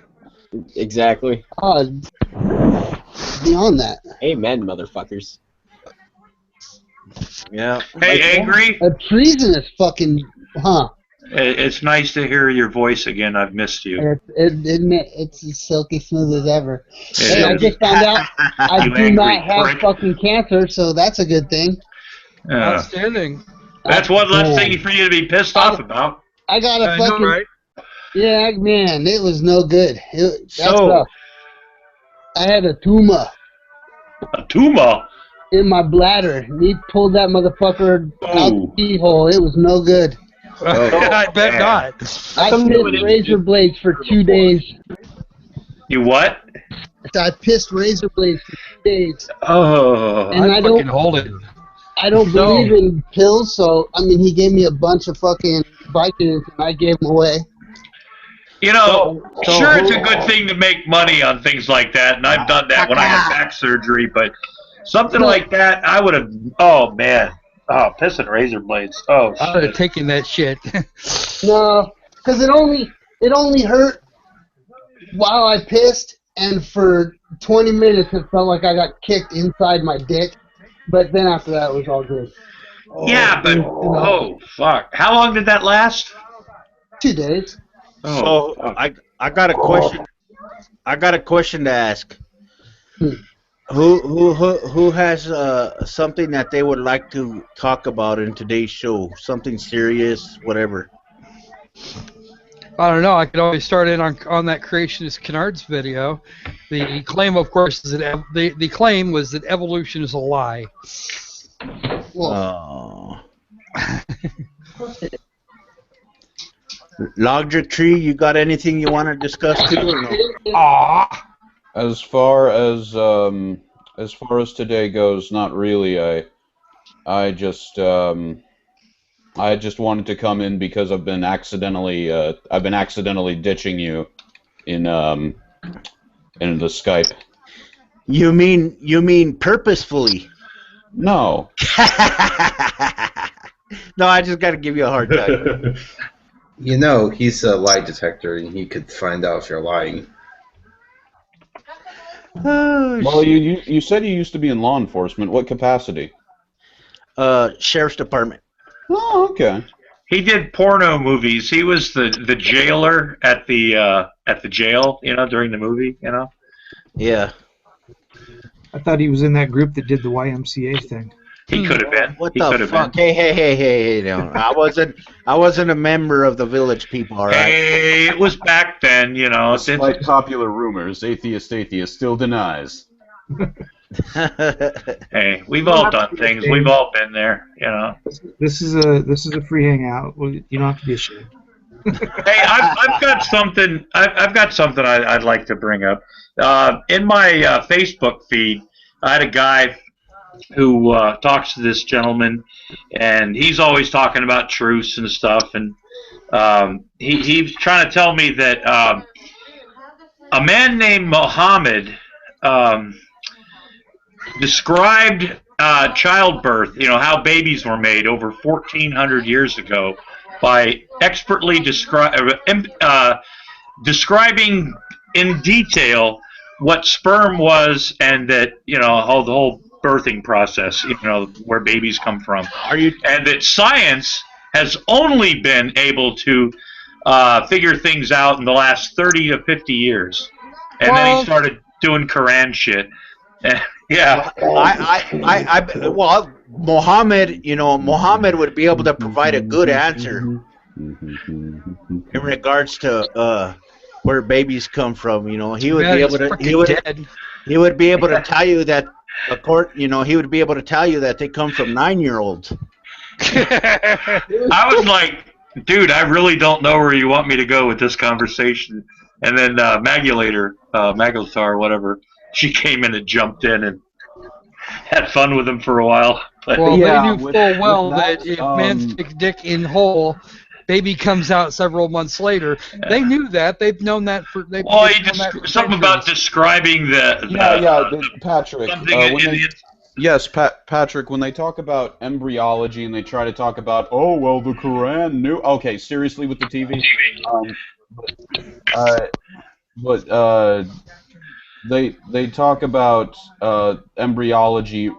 Exactly. Beyond that, Amen, motherfuckers. Yeah. Hey, Angry, a treasonous fucking it's nice to hear your voice again. I've missed you. It's as silky smooth as ever. It Hey, I is. just found out I You do angry not have prick. fucking cancer, so that's a good thing. Outstanding. That's one less Yeah. thing for you to be pissed off about. I got a I know, fucking right? yeah, man. It was no good. That's So- rough. I had a tumor A tumor. in my bladder. And he pulled that motherfucker out the Oh. keyhole. It was no good. I bet man. not. I come pissed doing it? razor blades for 2 days. You what? I pissed razor blades for 2 days. Oh. And I fucking don't hold it. I don't believe in pills, so I mean, he gave me a bunch of fucking Vicodins, and I gave them away. You know, sure, it's a good thing to make money on things like that, and I've done that when I had back surgery, but something like that, I would have, oh, man. Oh, pissing razor blades. Oh, I would have shit. taken that shit. No, because it only hurt while I pissed, and for 20 minutes it felt like I got kicked inside my dick. But then after that, it was all good. Yeah, but, oh, fuck. How long did that last? 2 days. Oh, So I got a question. I got a question to ask. Who has something that they would like to talk about in today's show? Something serious, whatever. I don't know. I could always start in on that creationist Kennard's video. The claim, of course, is that the claim was that evolution is a lie. Oh. Logic Tree, you got anything you want to discuss too? Or no? Ah. As far as today goes, not really. I just wanted to come in because I've been accidentally ditching you in the Skype. You mean purposefully? No. No, I just got to give you a hard time. You know, he's a lie detector, and he could find out if you're lying. Oh, Well, you said you used to be in law enforcement. What capacity? Sheriff's Department. Oh, okay. He did porno movies. He was the jailer at the jail, you know, during the movie, you know. Yeah. I thought he was in that group that did the YMCA thing. He could have been. What He the could have fuck? been. Hey! No, I wasn't a member of the Village People. All right. Hey, it was back then, you know. Despite popular rumors, Atheist still denies. Hey, we've all done things. We've all been there, you know. This is a free hangout. You don't have to be ashamed. Hey, I've got something. I've got something I'd like to bring up. In my Facebook feed, I had a guy who talks to this gentleman, and he's always talking about truths and stuff. And he's trying to tell me that a man named Muhammad described childbirth, you know, how babies were made over 1,400 years ago by expertly describing in detail what sperm was, and that, you know, how the whole birthing process, you know, where babies come from. And that science has only been able to figure things out in the last 30 to 50 years. And then he started doing Quran shit. Yeah. Well, Muhammad would be able to provide a good answer in regards to where babies come from. You know, he would be able to. He would be able to tell you that. He would be able to tell you that they come from 9-year-olds. I was like, dude, I really don't know where you want me to go with this conversation. And then Magulatar, whatever, she came in and jumped in and had fun with him for a while. But well, they knew full well that if man sticks dick in hole, baby comes out several months later. Yeah. They knew that. They've known that for. Something about describing Patrick. Yes, Patrick. When they talk about embryology and they try to talk about, oh well, the Quran knew. Okay, seriously with the TV. They talk about embryology.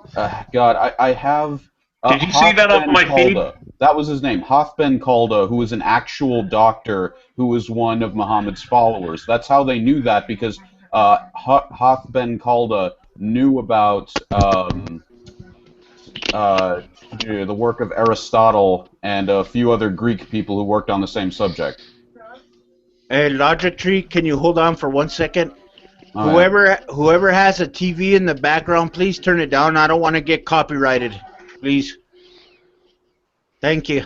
God, I have. Did you see that on my feed? That was his name, Hoth Ben Kalda, who was an actual doctor who was one of Muhammad's followers. That's how they knew that, because Hoth Ben Kalda knew about the work of Aristotle and a few other Greek people who worked on the same subject. Hey, Logic Tree, can you hold on for 1 second? Whoever has a TV in the background, please turn it down. I don't want to get copyrighted. Please. Thank you.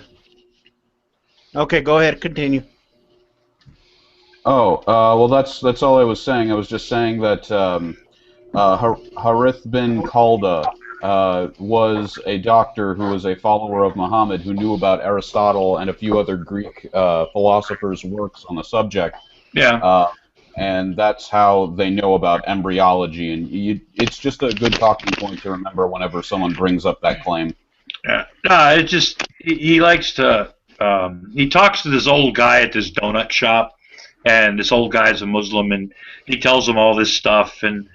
Okay, go ahead. Continue. Oh, well, that's all I was saying. I was just saying that Harith bin Kalda was a doctor who was a follower of Muhammad who knew about Aristotle and a few other Greek philosophers' works on the subject. Yeah. And that's how they know about embryology, and it's just a good talking point to remember whenever someone brings up that claim. Yeah, it just he likes to he talks to this old guy at this donut shop, and this old guy's a Muslim, and he tells him all this stuff, and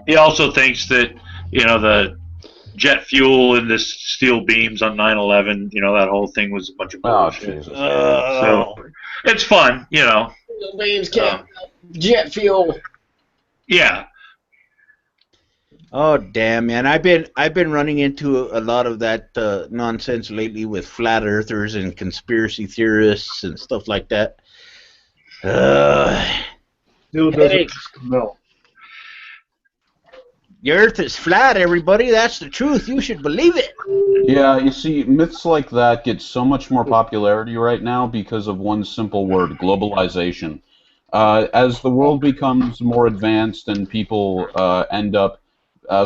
he also thinks that, you know, the jet fuel and this steel beams on 9/11, you know, that whole thing was a bunch of bullshit. So it's fun, you know. The beams can't jet fuel. Yeah. Oh damn, man! I've been running into a lot of that nonsense lately with flat earthers and conspiracy theorists and stuff like that. Still doesn't smell. The Earth is flat, everybody. That's the truth. You should believe it. Yeah, you see, myths like that get so much more popularity right now because of one simple word: globalization. As the world becomes more advanced and people end up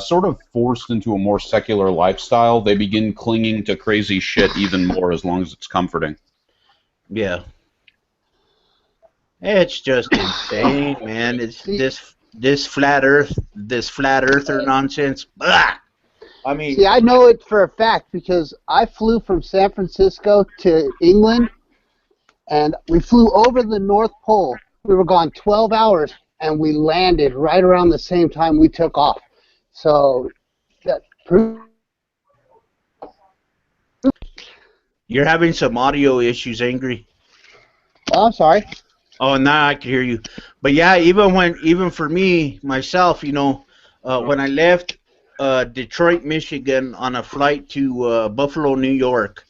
sort of forced into a more secular lifestyle, they begin clinging to crazy shit even more, as long as it's comforting. Yeah. It's just insane, man. It's this flat earther nonsense. Blah! I mean, see, I know it for a fact because I flew from San Francisco to England, and we flew over the North Pole. We were gone 12 hours, and we landed right around the same time we took off. So that proves. You're having some audio issues, Angry. Oh, I'm sorry. Oh, now I can hear you. But yeah, even for me, myself, you know, when I left Detroit, Michigan, on a flight to Buffalo, New York.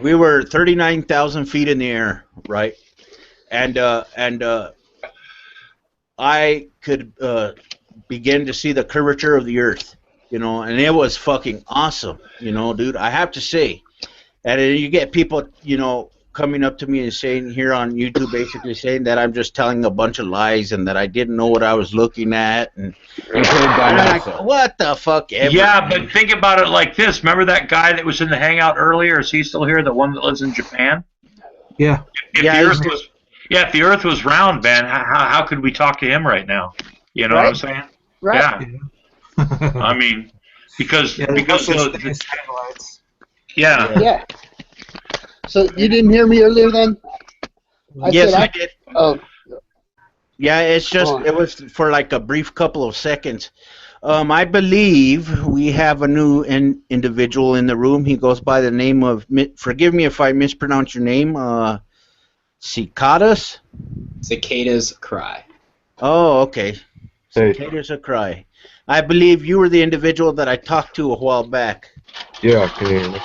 We were 39,000 feet in the air, right? And I could begin to see the curvature of the Earth, and it was fucking awesome, dude. I have to say. And then you get people, coming up to me and saying here on YouTube, basically saying that I'm just telling a bunch of lies and that I didn't know what I was looking at. And I'm like, what the fuck ever? Yeah, but think about it like this. Remember that guy that was in the hangout earlier? Is he still here? The one that lives in Japan? Yeah. If the Earth was round, man, how could we talk to him right now? You know what I'm saying? Right. Yeah. I mean, because satellites. Yeah. Yeah. So you didn't hear me earlier then? Yes, I did. Oh. Yeah, it's just, it was for like a brief couple of seconds. I believe we have a new individual in the room. He goes by the name of, forgive me if I mispronounce your name, Cicadas? Cicadas cry. Oh, okay. Cicadas cry. I believe you were the individual that I talked to a while back. Yeah, can you hear me?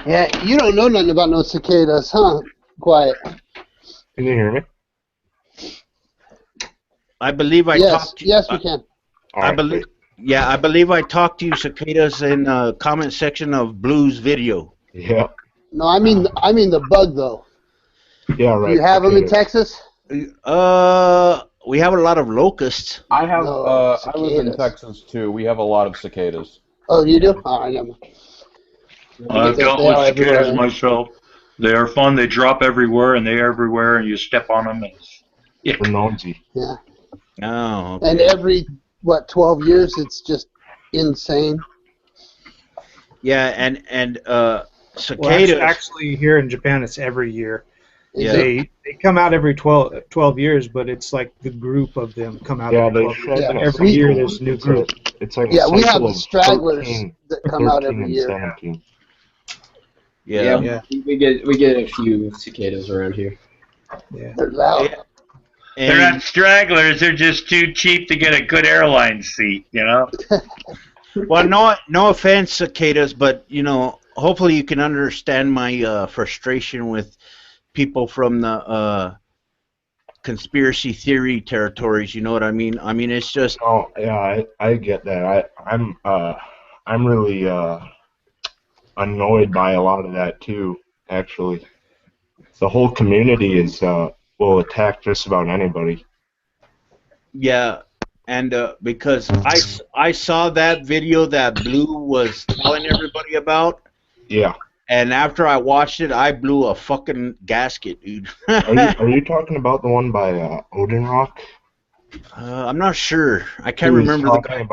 Yeah, you don't know nothing about no cicadas, huh? Quiet. Can you hear me? I believe I talked to you. Yes, we can. I believe. Yeah, I believe I talked to you, Cicadas, in the comment section of Blue's video. Yeah. No, I mean the bug though. Yeah, right. Do you have them in Texas? We have a lot of locusts. I have. I live in Texas too. We have a lot of cicadas. Oh, you do? Oh, I know. I've dealt with cicadas myself. They are fun. They drop everywhere, and they're everywhere, and you step on them. And they're nosy. Yeah. Oh. Okay. And every 12 years, it's just insane. Yeah, and cicadas. Well, actually, here in Japan, it's every year. Yeah. They come out every 12 years, but it's like the group of them come out every 12 years. Yeah. Every year there's a new group. It's like we have the stragglers that come out every year. 17. Yeah. We get a few cicadas around here. Yeah. They're loud. Yeah. They're not stragglers. They're just too cheap to get a good airline seat, Well, no offense, cicadas, but hopefully you can understand my frustration with people from the conspiracy theory territories. You know what I mean? I mean, it's just. Oh yeah, I get that. I'm really annoyed by a lot of that too. Actually, the whole community will attack just about anybody. Yeah, and because I saw that video that Blue was telling everybody about. Yeah. And after I watched it, I blew a fucking gasket, dude. Are you talking about the one by Odin Rock? I'm not sure. I can't remember the guy.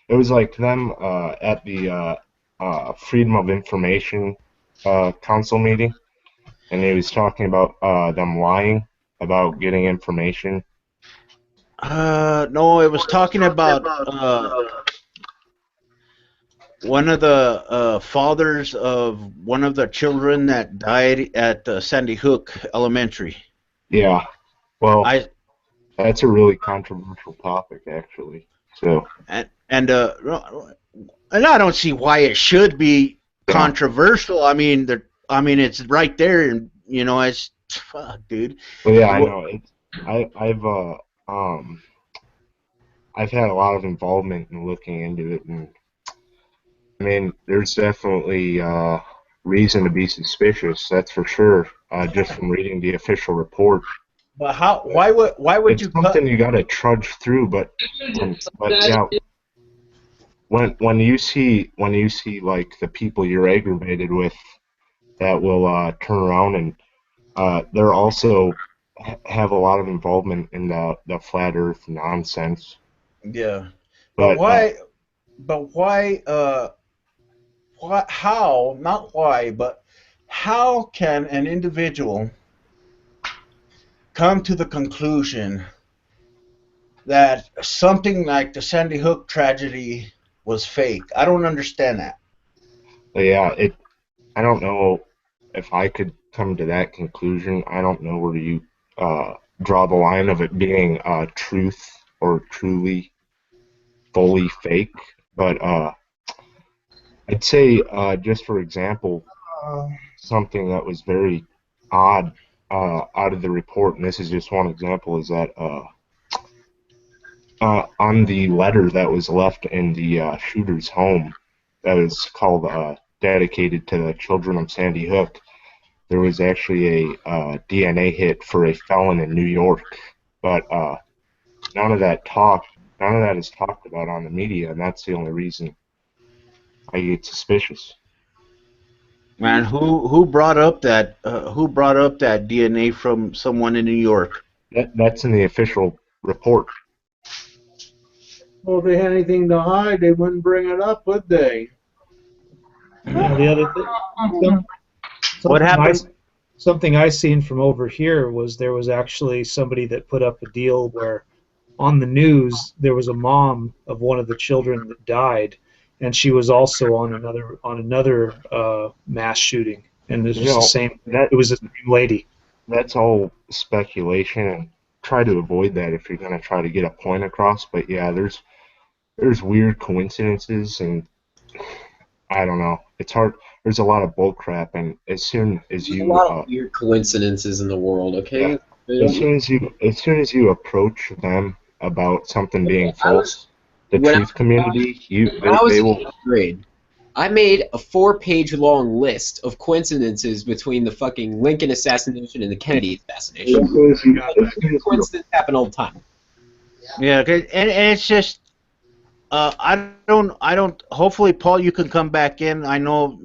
It was like them at the Freedom of Information Council meeting, and he was talking about them lying about getting information. No, it was talking about one of the fathers of one of the children that died at Sandy Hook Elementary. Yeah, well, that's a really controversial topic, actually. So and I don't see why it should be controversial. I mean, it's right there, and it's fuck, dude. Well, yeah, I know. I've had a lot of involvement in looking into it, and I mean, there's definitely reason to be suspicious. That's for sure. Just from reading the official report. But why would you? It's something you got to trudge through. But yeah, when you see like the people you're aggravated with, that will turn around and they're also have a lot of involvement in the flat Earth nonsense. Yeah, but why? But why? How? Not why, but how can an individual come to the conclusion that something like the Sandy Hook tragedy was fake? I don't understand that. Yeah, I don't know if I could come to that conclusion. I don't know where you draw the line of it being truth or truly. fully fake, but I'd say just for example, something that was very odd out of the report, and this is just one example, is that on the letter that was left in the shooter's home, that was called dedicated to the children of Sandy Hook, there was actually a DNA hit for a felon in New York, but none of that is talked about on the media, and that's the only reason I get suspicious. Man, who brought up that DNA from someone in New York? That's in the official report. Well, if they had anything to hide, they wouldn't bring it up, would they? The other thing, What happened? Something I seen from over here was there was actually somebody that put up a deal where on the news there was a mom of one of the children that died, and she was also on another mass shooting, and it was the same. It was the same lady. That's all speculation, and try to avoid that if you're going to try to get a point across. But yeah, there's weird coincidences, and I don't know. It's hard. There's a lot of bull crap, and as soon as you a lot of weird coincidences in the world. Okay. Yeah. As soon as you approach them about something being false, the truth community, they will. In 8th grade, I made a 4-page long list of coincidences between the fucking Lincoln assassination and the Kennedy assassination. Coincidences happen all the time. Yeah, and it's just I don't. Hopefully, Paul, you can come back in. I know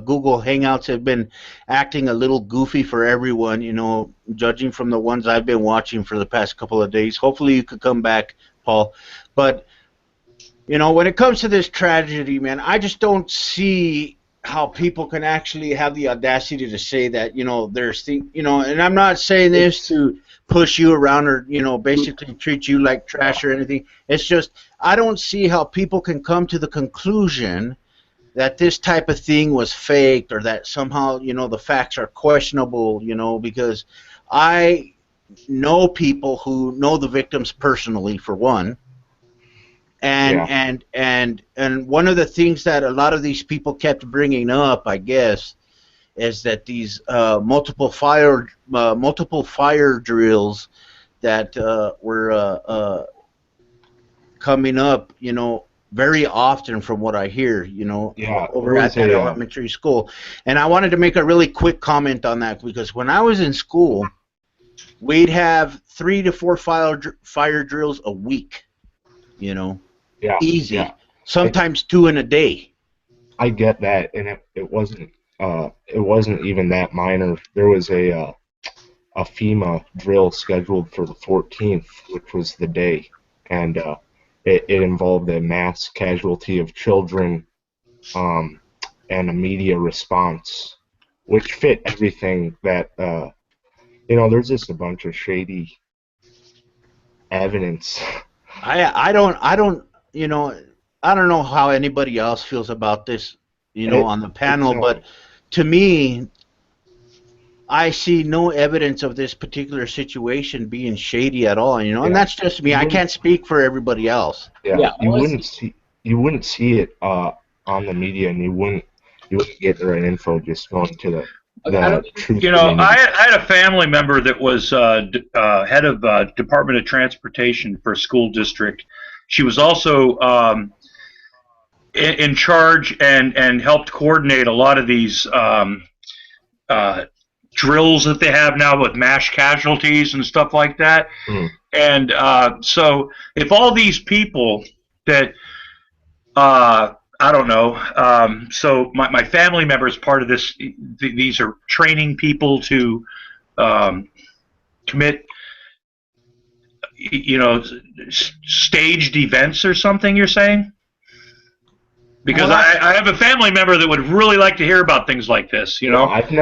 Google Hangouts have been acting a little goofy for everyone. You know, judging from the ones I've been watching for the past couple of days. Hopefully, you could come back, Paul. But you know, when it comes to this tragedy, man, I just don't see how people can actually have the audacity to say that. You know, and I'm not saying this to push you around or, you know, basically treat you like trash or anything. It's just I don't see how people can come to the conclusion that this type of thing was faked or that somehow, you know, the facts are questionable, you know, because I know people who know the victims personally, for one. And one of the things that a lot of these people kept bringing up, I guess, is that these multiple fire drills that were coming up, you know, very often from what I hear, you know, over at that elementary school. And I wanted to make a really quick comment on that because when I was in school, we'd have 3 to 4 fire drills a week, you know. Yeah, easy. Yeah. Sometimes 2 in a day. I get that, and it wasn't even that minor. There was a FEMA drill scheduled for the 14th, which was the day, and it involved a mass casualty of children, and a media response, which fit everything that you know. There's just a bunch of shady evidence. I don't. You know, I don't know how anybody else feels about this, you know, on the panel, but to me, I see no evidence of this particular situation being shady at all, you know, and that's just me. I can't speak for everybody else. Yeah, you wouldn't see it on the media, and you wouldn't get the right info just going to the truth. You know, I had a family member that was head of Department of Transportation for a school district. She was also in charge and helped coordinate a lot of these drills that they have now with mass casualties and stuff like that. And so if all these people that, I don't know, so my family member is part of this, these are training people to commit, you know, staged events or something, you're saying? Because I have a family member that would really like to hear about things like this, you know. I've been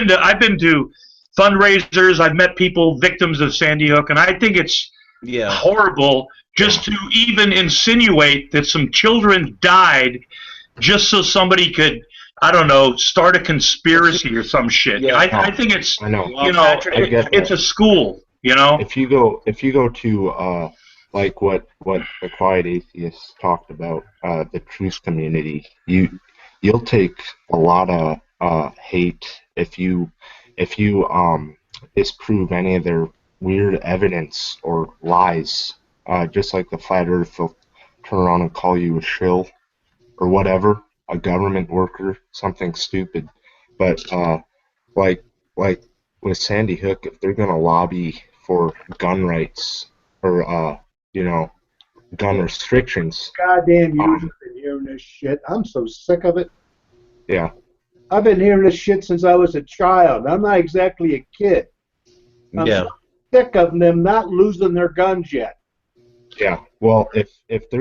to fundraisers. I've met people, victims of Sandy Hook, and I think it's horrible just to even insinuate that some children died just so somebody could, I don't know, start a conspiracy or some shit. I think it's, you know, it's a school. You know, if you go to like what the Quiet Atheists talked about, the truth community. You'll take a lot of hate if you disprove any of their weird evidence or lies. Just like the flat Earth will turn around and call you a shill or whatever, a government worker, something stupid. But like like with Sandy Hook, if they're gonna lobby for gun rights or gun restrictions, Goddamn you have been hearing this shit. I'm so sick of it. yeah, I've been hearing this shit since I was a child. I'm not exactly a kid. I'm Yeah. so sick of them not losing their guns yet. yeah. Well, if this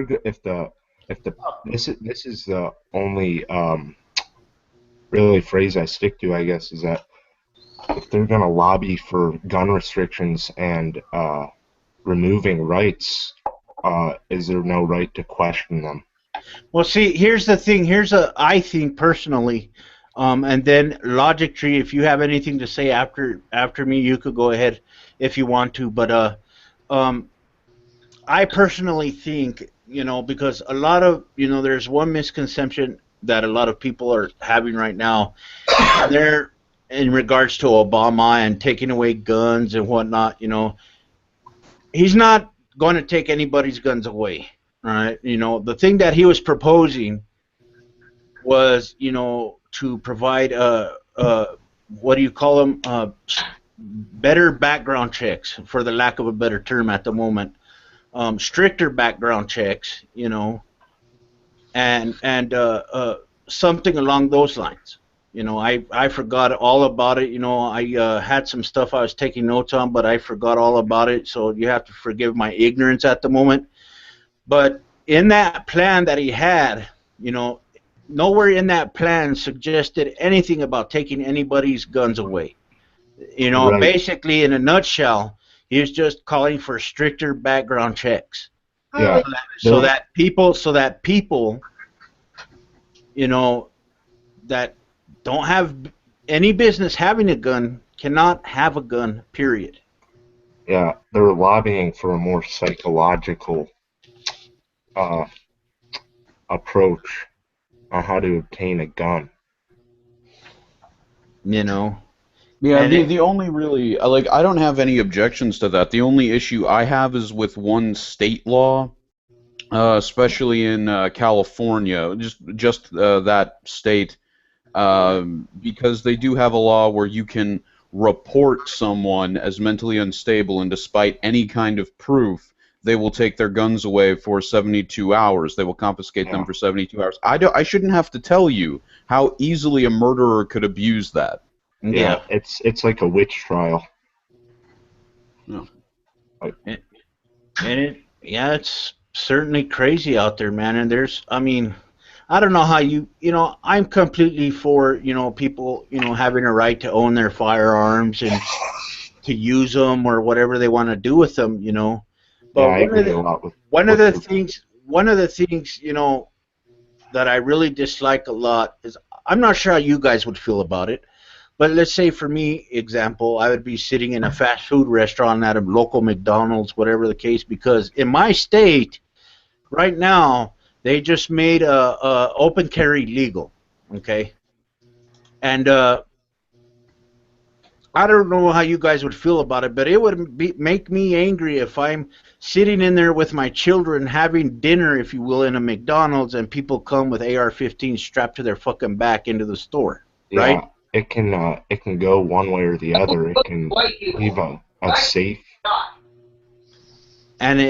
is the only really phrase I stick to, I guess, is that if they're gonna lobby for gun restrictions and removing rights, is there no right to question them? Well, see, here's the thing. I think personally, and then Logic Tree, if you have anything to say after me, you could go ahead if you want to. But I personally think, because a lot of, there's one misconception that a lot of people are having right now. They're in regards to Obama and taking away guns and whatnot. He's not going to take anybody's guns away. Right? The thing that he was proposing was, to provide what do you call them? Better background checks, for the lack of a better term at the moment. Stricter background checks, and something along those lines. I forgot all about it. I had some stuff I was taking notes on, but I forgot all about it. So you have to forgive my ignorance at the moment. But in that plan that he had, nowhere in that plan suggested anything about taking anybody's guns away. Right. Basically, in a nutshell, he was just calling for stricter background checks. Yeah. So that people, that don't have any business having a gun cannot have a gun, period. Yeah, they're lobbying for a more psychological approach on how to obtain a gun. Yeah, And the only really, I don't have any objections to that. The only issue I have is with one state law, especially in California, just that state, because they do have a law where you can report someone as mentally unstable, and despite any kind of proof, they will take their guns away for 72 hours. They will confiscate them for 72 hours. I shouldn't have to tell you how easily a murderer could abuse that. Yeah, it's like a witch trial. No. It's certainly crazy out there, man. And I don't know how I'm completely for, people, having a right to own their firearms and to use them or whatever they want to do with them, But yeah, I agree a lot with one of the things, that I really dislike a lot is, I'm not sure how you guys would feel about it, but let's say for me, example, I would be sitting in a fast food restaurant at a local McDonald's, whatever the case, because in my state, right now, they just made open carry legal, okay? And I don't know how you guys would feel about it, but it would make me angry if I'm sitting in there with my children having dinner, if you will, in a McDonald's, and people come with AR-15 strapped to their fucking back into the store, right? Yeah, it can go one way or the other. It can leave a safe. And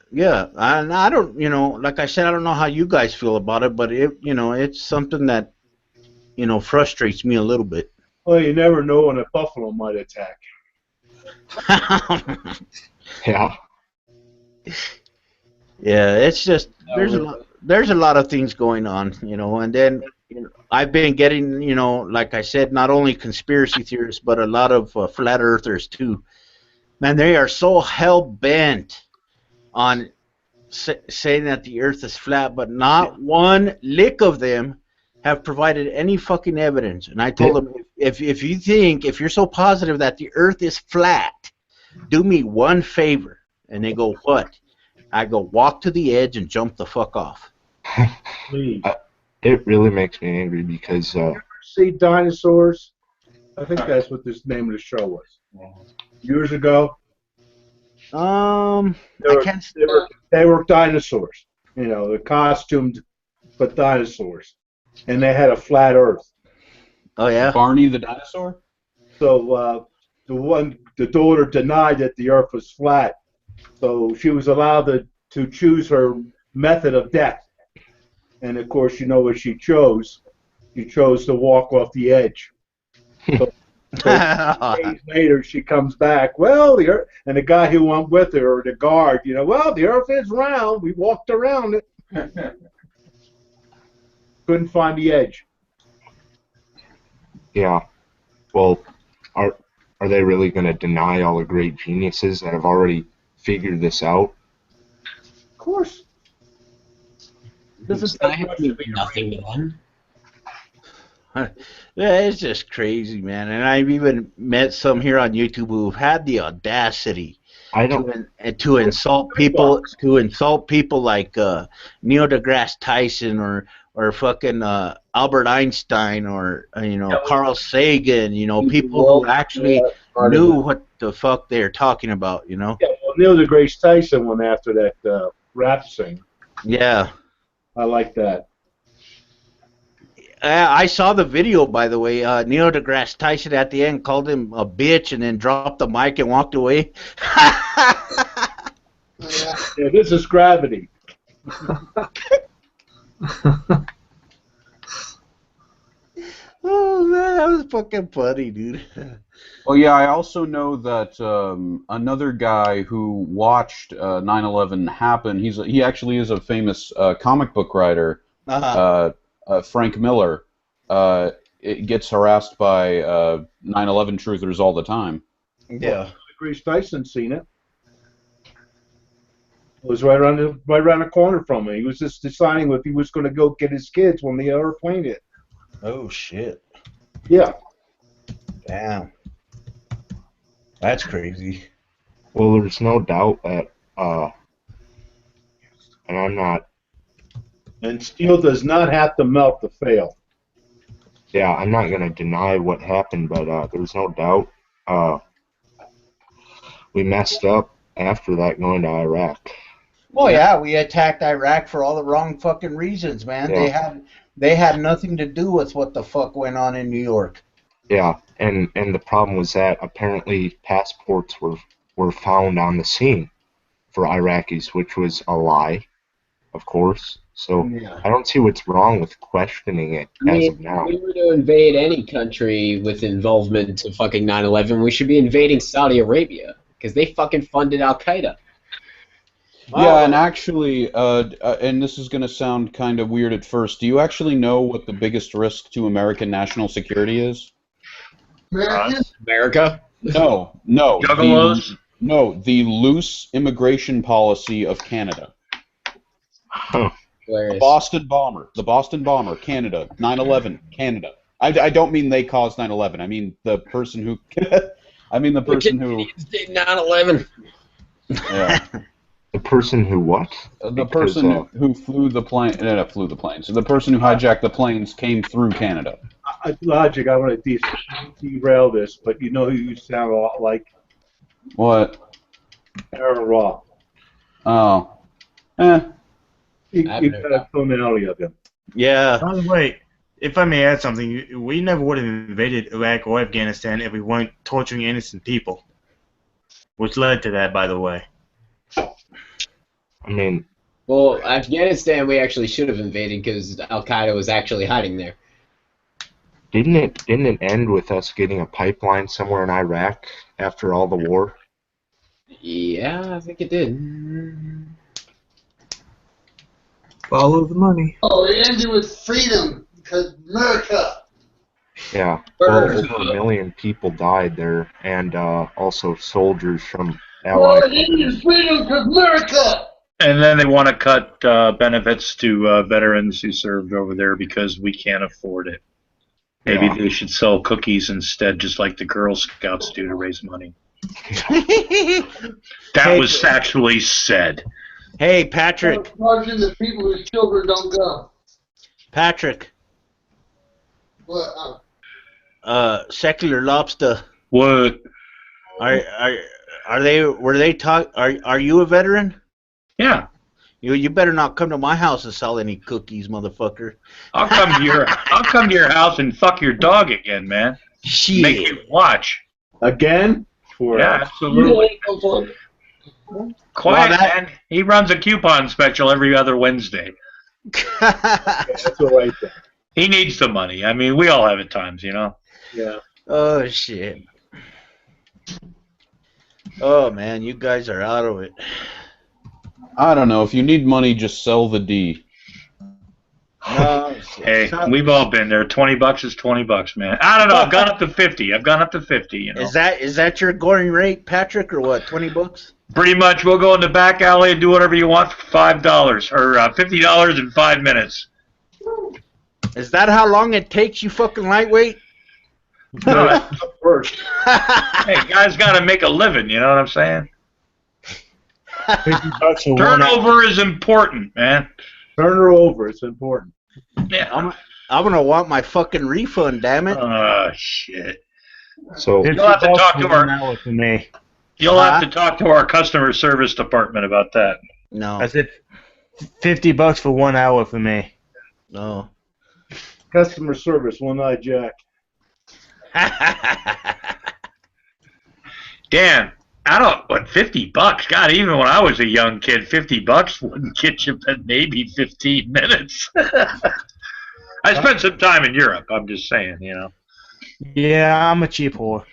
yeah, and I don't, like I said, I don't know how you guys feel about it, but it's something that, frustrates me a little bit. Well, you never know when a buffalo might attack. Yeah. Yeah, it's just there's a lot of things going on, and then I've been getting, like I said, not only conspiracy theorists but a lot of flat earthers too. Man, they are so hell bent on saying that the Earth is flat, but not one lick of them have provided any fucking evidence. And I told them, if you're so positive that the Earth is flat, do me one favor. And they go, what? I go, walk to the edge and jump the fuck off. Please. It really makes me angry because See Dinosaurs? I think that's what this name of the show was. Years ago, I can't. they were dinosaurs. You know, they're costumed, but dinosaurs, and they had a flat Earth. Oh yeah. Barney the dinosaur? So the daughter denied that the Earth was flat, so she was allowed to choose her method of death. And of course, you know what she chose. She chose to walk off the edge. So days later, she comes back. Well, the Earth, and the guy who went with her, or the guard, you know, well, the Earth is round. We walked around it. Couldn't find the edge. yeah. Well, are they really going to deny all the great geniuses that have already figured this out? Of course. Doesn't I take have much to to do be nothing to them. Yeah, it's just crazy, man. And I've even met some here on YouTube who've had the audacity to insult people, like Neil deGrasse Tyson or fucking Albert Einstein or Carl Sagan. People who actually knew what the fuck they're talking about. Yeah, well, Neil deGrasse Tyson went after that rap singer. Yeah. I like that. I saw the video, by the way. Neil deGrasse Tyson at the end called him a bitch and then dropped the mic and walked away. Yeah, this is gravity. Oh, man, that was fucking funny, dude. Well, yeah, I also know that another guy who watched 9/11 happen, he actually is a famous comic book writer, Frank Miller. It gets harassed by 9/11 truthers all the time. Yeah. Grace Tyson seen it. It was right around the corner from him. He was just deciding if he was going to go get his kids when the airplane hit. Oh, shit. Yeah. Damn. That's crazy. Well, there's no doubt that, and I'm not. And steel does not have to melt to fail. Yeah, I'm not going to deny what happened, but there's no doubt we messed up after that going to Iraq. Well, yeah, we attacked Iraq for all the wrong fucking reasons, man. Yeah. They had nothing to do with what the fuck went on in New York. Yeah, and the problem was that apparently passports were found on the scene for Iraqis, which was a lie, of course. So Yeah. I don't see what's wrong with questioning it as of now. If we were to invade any country with involvement to fucking 9/11, we should be invading Saudi Arabia because they fucking funded Al Qaeda. Yeah, and actually, and this is going to sound kind of weird at first, do you actually know what the biggest risk to American national security is? America? No. Juggalos? The loose immigration policy of Canada. Hilarious. The Boston bomber, Canada. 9/11, Canada. I don't mean they caused 9/11. I mean the person who. I mean the person who. did 9/11. Yeah. The person who what? The person who flew the plane. No, flew the planes. The person who hijacked the planes came through Canada. Logic, I want to derail this, but you know who you sound a lot like? What? Aaron Roth. Oh. You got a tonality of him. Yeah. By the way, if I may add something, we never would have invaded Iraq or Afghanistan if we weren't torturing innocent people. Which led to that, by the way. I mean, Well, Afghanistan we actually should have invaded because Al Qaeda was actually hiding there. didn't it end with us getting a pipeline somewhere in Iraq after all the war? Yeah, I think it did. Follow the money. Oh, it ended with freedom because America. Yeah. Well, over 1 million people died there, and also soldiers from Oh, Allied. it ended with freedom because America. And then they want to cut benefits to veterans who served over there because we can't afford it. Maybe Yeah. they should sell cookies instead, just like the Girl Scouts do to raise money. That was actually said. Hey, Patrick. Charging the people whose children don't go. Patrick. What? Secular Lobster. What? Are they? Were they talk? Are you a veteran? Yeah. You better not come to my house and sell any cookies, motherfucker. I'll come to your house and fuck your dog again, man. Shit. Make you watch. Again? Yeah, absolutely. Quiet, Well, man. He runs a coupon special every other Wednesday. That's all right then. He needs the money. I mean, we all have at times, you know. Yeah. Oh shit. Oh man, you guys are out of it. I don't know. If you need money, just sell the D. No, Hey, we've all been there. $20 is $20, man. I don't know. I've gone up to 50. I've gone up to 50. You know. Is that your going rate, Patrick, or what? $20? Pretty much. We'll go in the back alley and do whatever you want for $5 or $50 in 5 minutes. Is that how long it takes, you fucking lightweight? No, First. hey, guys got to make a living. You know what I'm saying? $50 for 1 hour. Turnover is important, man. Turn her over. It's important. Yeah. I'm gonna want my fucking refund, damn it. Oh shit. So You'll have to talk to our. Hour for me. You'll have to talk to our customer service department about that. No. I said $50 for 1 hour for me. No. Customer service, one-eyed Jack. Dan, I don't. What, $50? God, even when I was a young kid, $50 wouldn't get you but maybe 15 minutes. I spent some time in Europe. I'm just saying, you know. Yeah, I'm a cheap whore.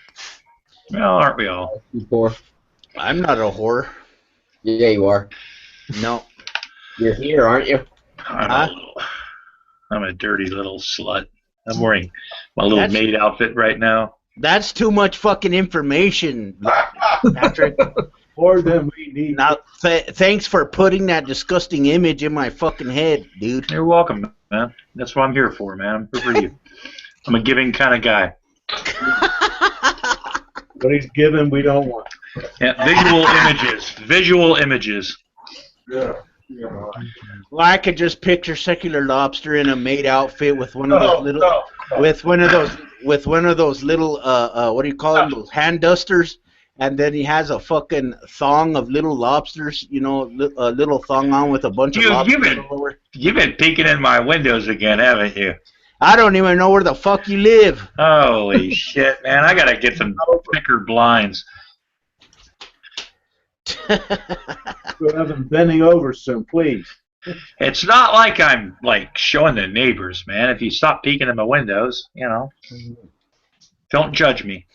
Well, aren't we all? Before. I'm not a whore. Yeah, you are. No. You're here, aren't you? I'm a dirty little slut. I'm wearing my little That's- maid outfit right now. That's too much fucking information, Patrick. More than we need. Now, thanks for putting that disgusting image in my fucking head, dude. You're welcome, man. That's what I'm here for, man. I'm here for you. I'm a giving kind of guy. What he's given, we don't want. Yeah, visual images. Visual images. Yeah. Well, I could just picture Secular Lobster in a maid outfit with one of those little, with one of those little, what do you call them? Those hand dusters, and then he has a fucking thong of little lobsters, you know, a little thong on with a bunch of lobsters all over. You've been peeking in my windows again, haven't you? I don't even know where the fuck you live. Holy shit, man! I gotta get some thicker blinds. We'll have him bending over soon, please. It's not like I'm like showing the neighbors, man. If you stop peeking in my windows, you know, don't judge me.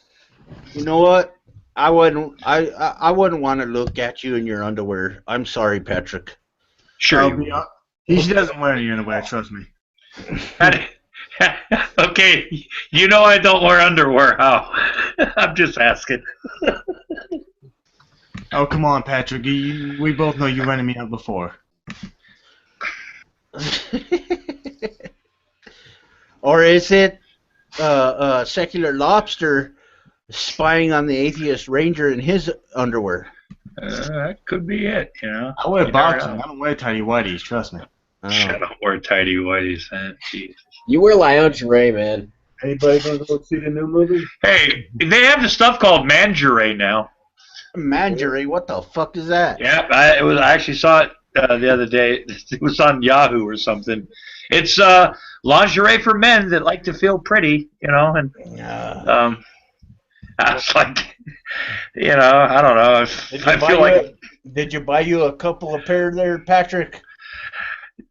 You know what? I wouldn't want to look at you in your underwear. I'm sorry, Patrick. Sure. He doesn't wear any underwear, trust me. Okay, you know I don't wear underwear. How? I'm just asking. Oh, come on, Patrick. We both know you rented me out before. Or is it Secular Lobster spying on the Atheist Ranger in his underwear? That could be it, you know. I wear boxing. I don't wear tidy whities, trust me. I don't wear tidy whities, man. Jeez. You wear lingerie, man. Anybody gonna go see the new movie? Hey, they have the stuff called Mangerie now. Mangerie? What the fuck is that? Yeah, I actually saw it the other day. It was on Yahoo or something. It's lingerie for men that like to feel pretty, you know. And I was like, you know, I don't know. Did you buy you a couple of pair there, Patrick?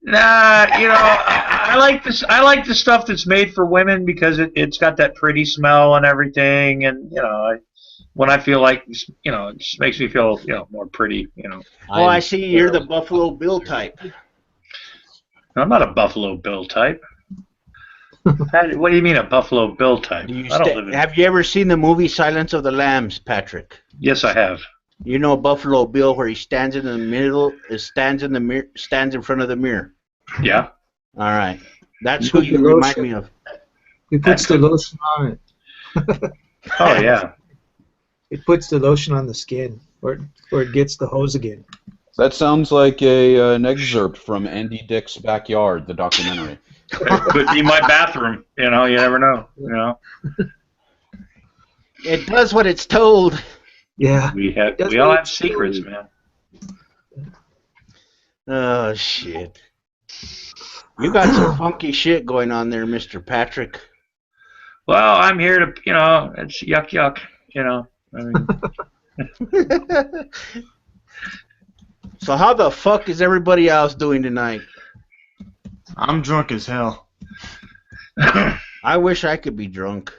Nah, you know, I like this. I like the stuff that's made for women because it's got that pretty smell and everything, and you know, when I feel like, you know, it just makes me feel, you know, more pretty, you know. Oh, I see. You're the Buffalo Bill type. I'm not a Buffalo Bill type. What do you mean a Buffalo Bill type? Have you ever seen the movie Silence of the Lambs, Patrick? Yes, I have. You know Buffalo Bill, where he stands in the middle, stands in front of the mirror. Yeah. All right, that's who you remind me of. He puts the lotion on it. Oh yeah. It puts the lotion on the skin, or it gets the hose again. That sounds like an excerpt from Andy Dick's Backyard, the documentary. Could be my bathroom. You know, you never know. You know. It does what it's told. Yeah. We all have secrets, man. Oh shit! You got some funky shit going on there, Mr. Patrick. Well, I'm here to, you know, it's yuck yuck. You know. I mean, So how the fuck is everybody else doing tonight? I'm drunk as hell. I wish I could be drunk.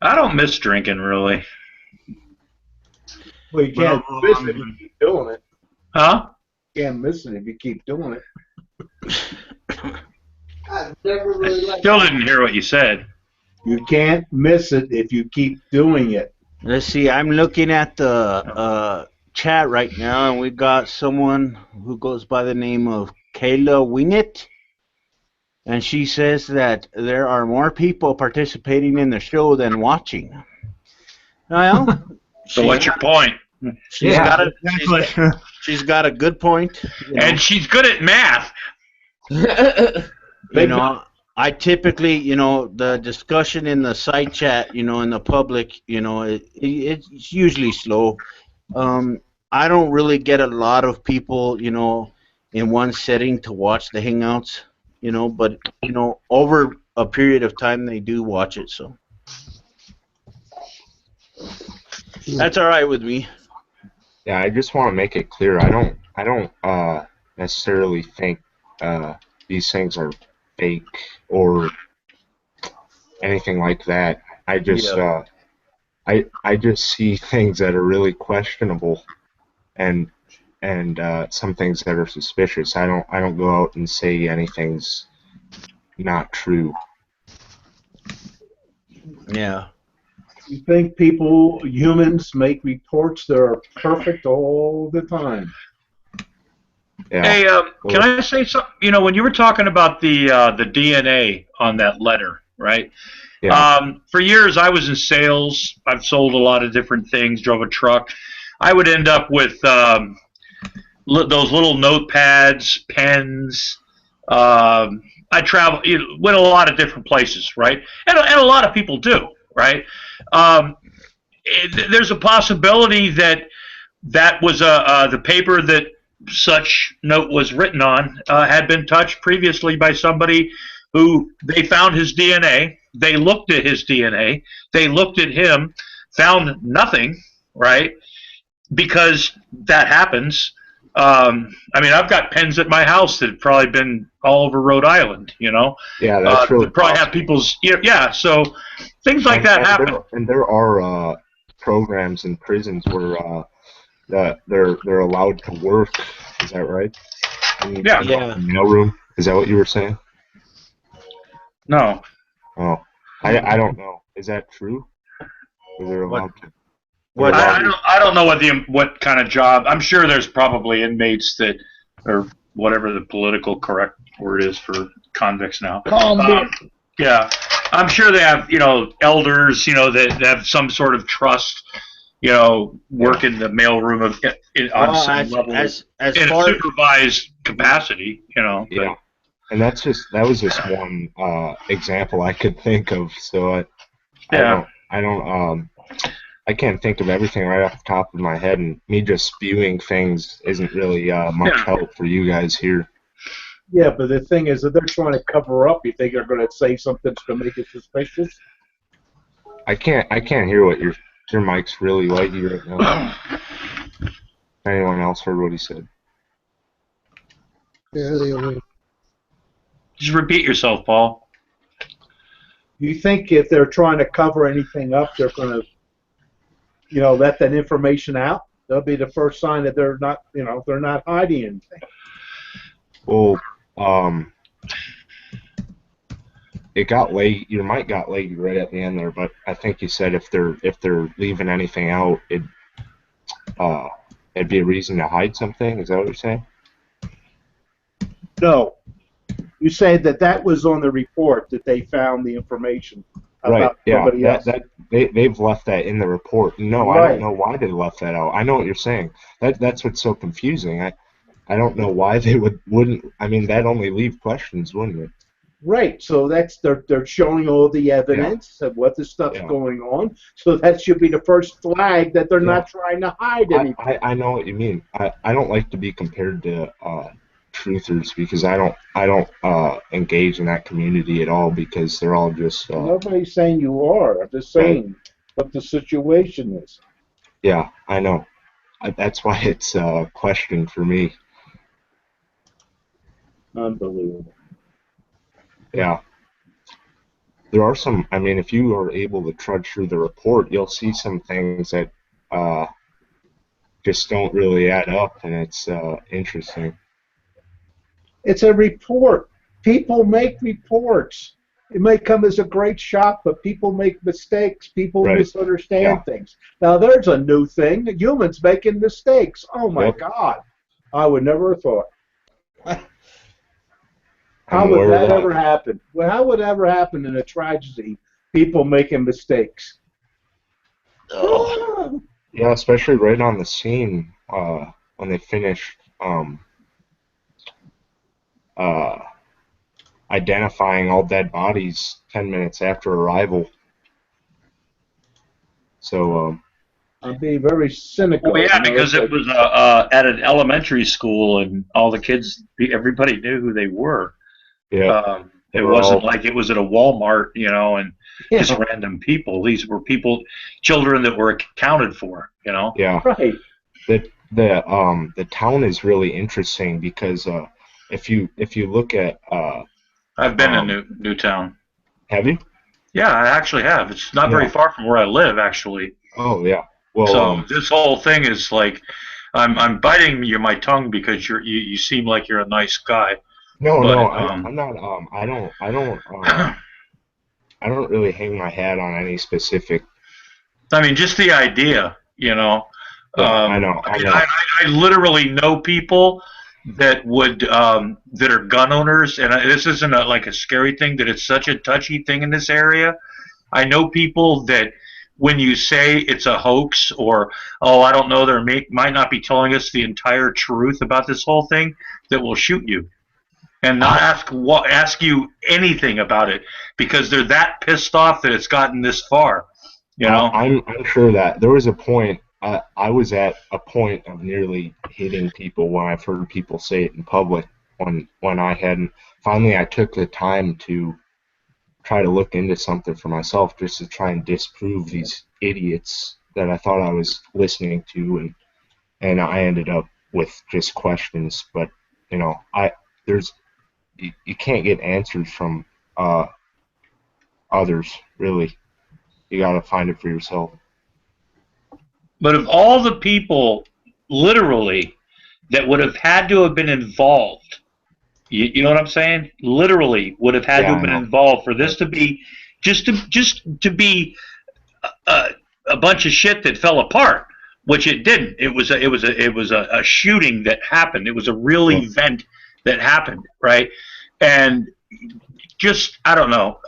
I don't miss drinking really. Well, you can't miss it if you keep doing it. Huh? You can't miss it if you keep doing it. I've never really liked Still didn't hear what you said. You can't miss it if you keep doing it. Let's see. I'm looking at the chat right now, and we got someone who goes by the name of Kayla Winget, and she says that there are more people participating in the show than watching. Well, So what's your point? she's got a good point. You know. And she's good at math. You know, I typically, you know, the discussion in the side chat, you know, in the public, you know, it's usually slow. I don't really get a lot of people, you know, in one setting to watch the Hangouts, you know, but, you know, over a period of time they do watch it, so. That's all right with me. Yeah, I just want to make it clear. I don't necessarily think these things are fake or anything like that. I just I just see things that are really questionable, and some things that are suspicious. I don't go out and say anything's not true. Yeah. You think humans make reports that are perfect all the time. Yeah. Hey, can I say something? You know, when you were talking about the DNA on that letter, right? Yeah. For years, I was in sales. I've sold a lot of different things, drove a truck. I would end up with those little notepads, pens. I went a lot of different places, right? And a lot of people do, right? There's a possibility that was the paper that such note was written on had been touched previously by somebody who they found his DNA. They looked at his DNA. They looked at him, found nothing, right? Because that happens. I mean, I've got pens at my house that have probably been all over Rhode Island, you know? Yeah, that's really probably possible. have people's, yeah, so things like that happen. There are programs in prisons where that they're allowed to work. Is that right? Yeah. Mailroom. Is that what you were saying? No. Oh, I don't know. Is that true? Or they're allowed to? I don't know what kind of job. I'm sure there's probably inmates that, or whatever the political correct word is for convicts now. Yeah, I'm sure they have, you know, elders, you know, that have some sort of trust, you know, work in the mailroom on some level in a supervised capacity, you know. Yeah, and that was just one example I could think of. So I can't think of everything right off the top of my head, and me just spewing things isn't really much help for you guys here. Yeah, but the thing is that they're trying to cover up. You think they're going to say something that's going to make it suspicious? I can't hear what your mic's really laggy right now. Anyone else heard what he said? Yeah, just repeat yourself, Paul. You think if they're trying to cover anything up, they're going to, you know, let that information out? That'll be the first sign that they're not, you know, they're not hiding anything. Well, it got late. Your mic got late right at the end there, but I think you said if they're leaving anything out, it'd be a reason to hide something. Is that what you're saying? No, you said that was on the report that they found the information Right. about Yeah. somebody else. They've left that in the report. No, I don't know why they left that out. I know what you're saying. That's what's so confusing. I don't know why they wouldn't. I mean, that'd only leave questions, wouldn't it? Right. So they're showing all the evidence of what the stuff's going on. So that should be the first flag that they're not trying to hide anything. I know what you mean. I don't like to be compared to truthers because I don't engage in that community at all because they're all just. Nobody's saying you are. I'm just saying what the situation is. Yeah, I know. That's why it's a question for me. Unbelievable. Yeah. There are some, I mean, if you are able to trudge through the report, you'll see some things that just don't really add up, and it's interesting. It's a report. People make reports. It may come as a great shock, but people make mistakes. People misunderstand things. Now, there's a new thing. Humans making mistakes. Oh, my God. I would never have thought. How would that ever happen? Well, how would it ever happen in a tragedy? People making mistakes. Oh. Yeah, especially right on the scene when they finished identifying all dead bodies 10 minutes after arrival. So I'm being very cynical. Well, yeah, because it was at an elementary school, and all the kids, everybody knew who they were. Yeah. It wasn't like it was at a Walmart, you know, and just random people. These were children that were accounted for, you know. Yeah. Right. The town is really interesting because if you look at I've been in Newtown. Have you? Yeah, I actually have. It's not very far from where I live, actually. Oh yeah. Well, so this whole thing is like, I'm biting my tongue because you seem like you're a nice guy. No, I'm not. I don't really hang my hat on any specific. I mean, just the idea, you know. I know. I literally know people that would that are gun owners, and this isn't like a scary thing. That it's such a touchy thing in this area. I know people that when you say it's a hoax or I don't know, they might not be telling us the entire truth about this whole thing, that will shoot you. And not ask you anything about it because they're that pissed off that it's gotten this far. You know, I'm sure that there was a point. I was at a point of nearly hitting people when I've heard people say it in public. When I hadn't, finally, I took the time to try to look into something for myself, just to try and disprove these idiots that I thought I was listening to, and I ended up with just questions. But you know, you can't get answers from others, really. You got to find it for yourself. But of all the people, literally, that would have had to have been involved, you know what I'm saying? Literally would have had to have been involved for this to be just to be a bunch of shit that fell apart, which it didn't. It was a shooting that happened. It was a real event that happened, right? And just, I don't know.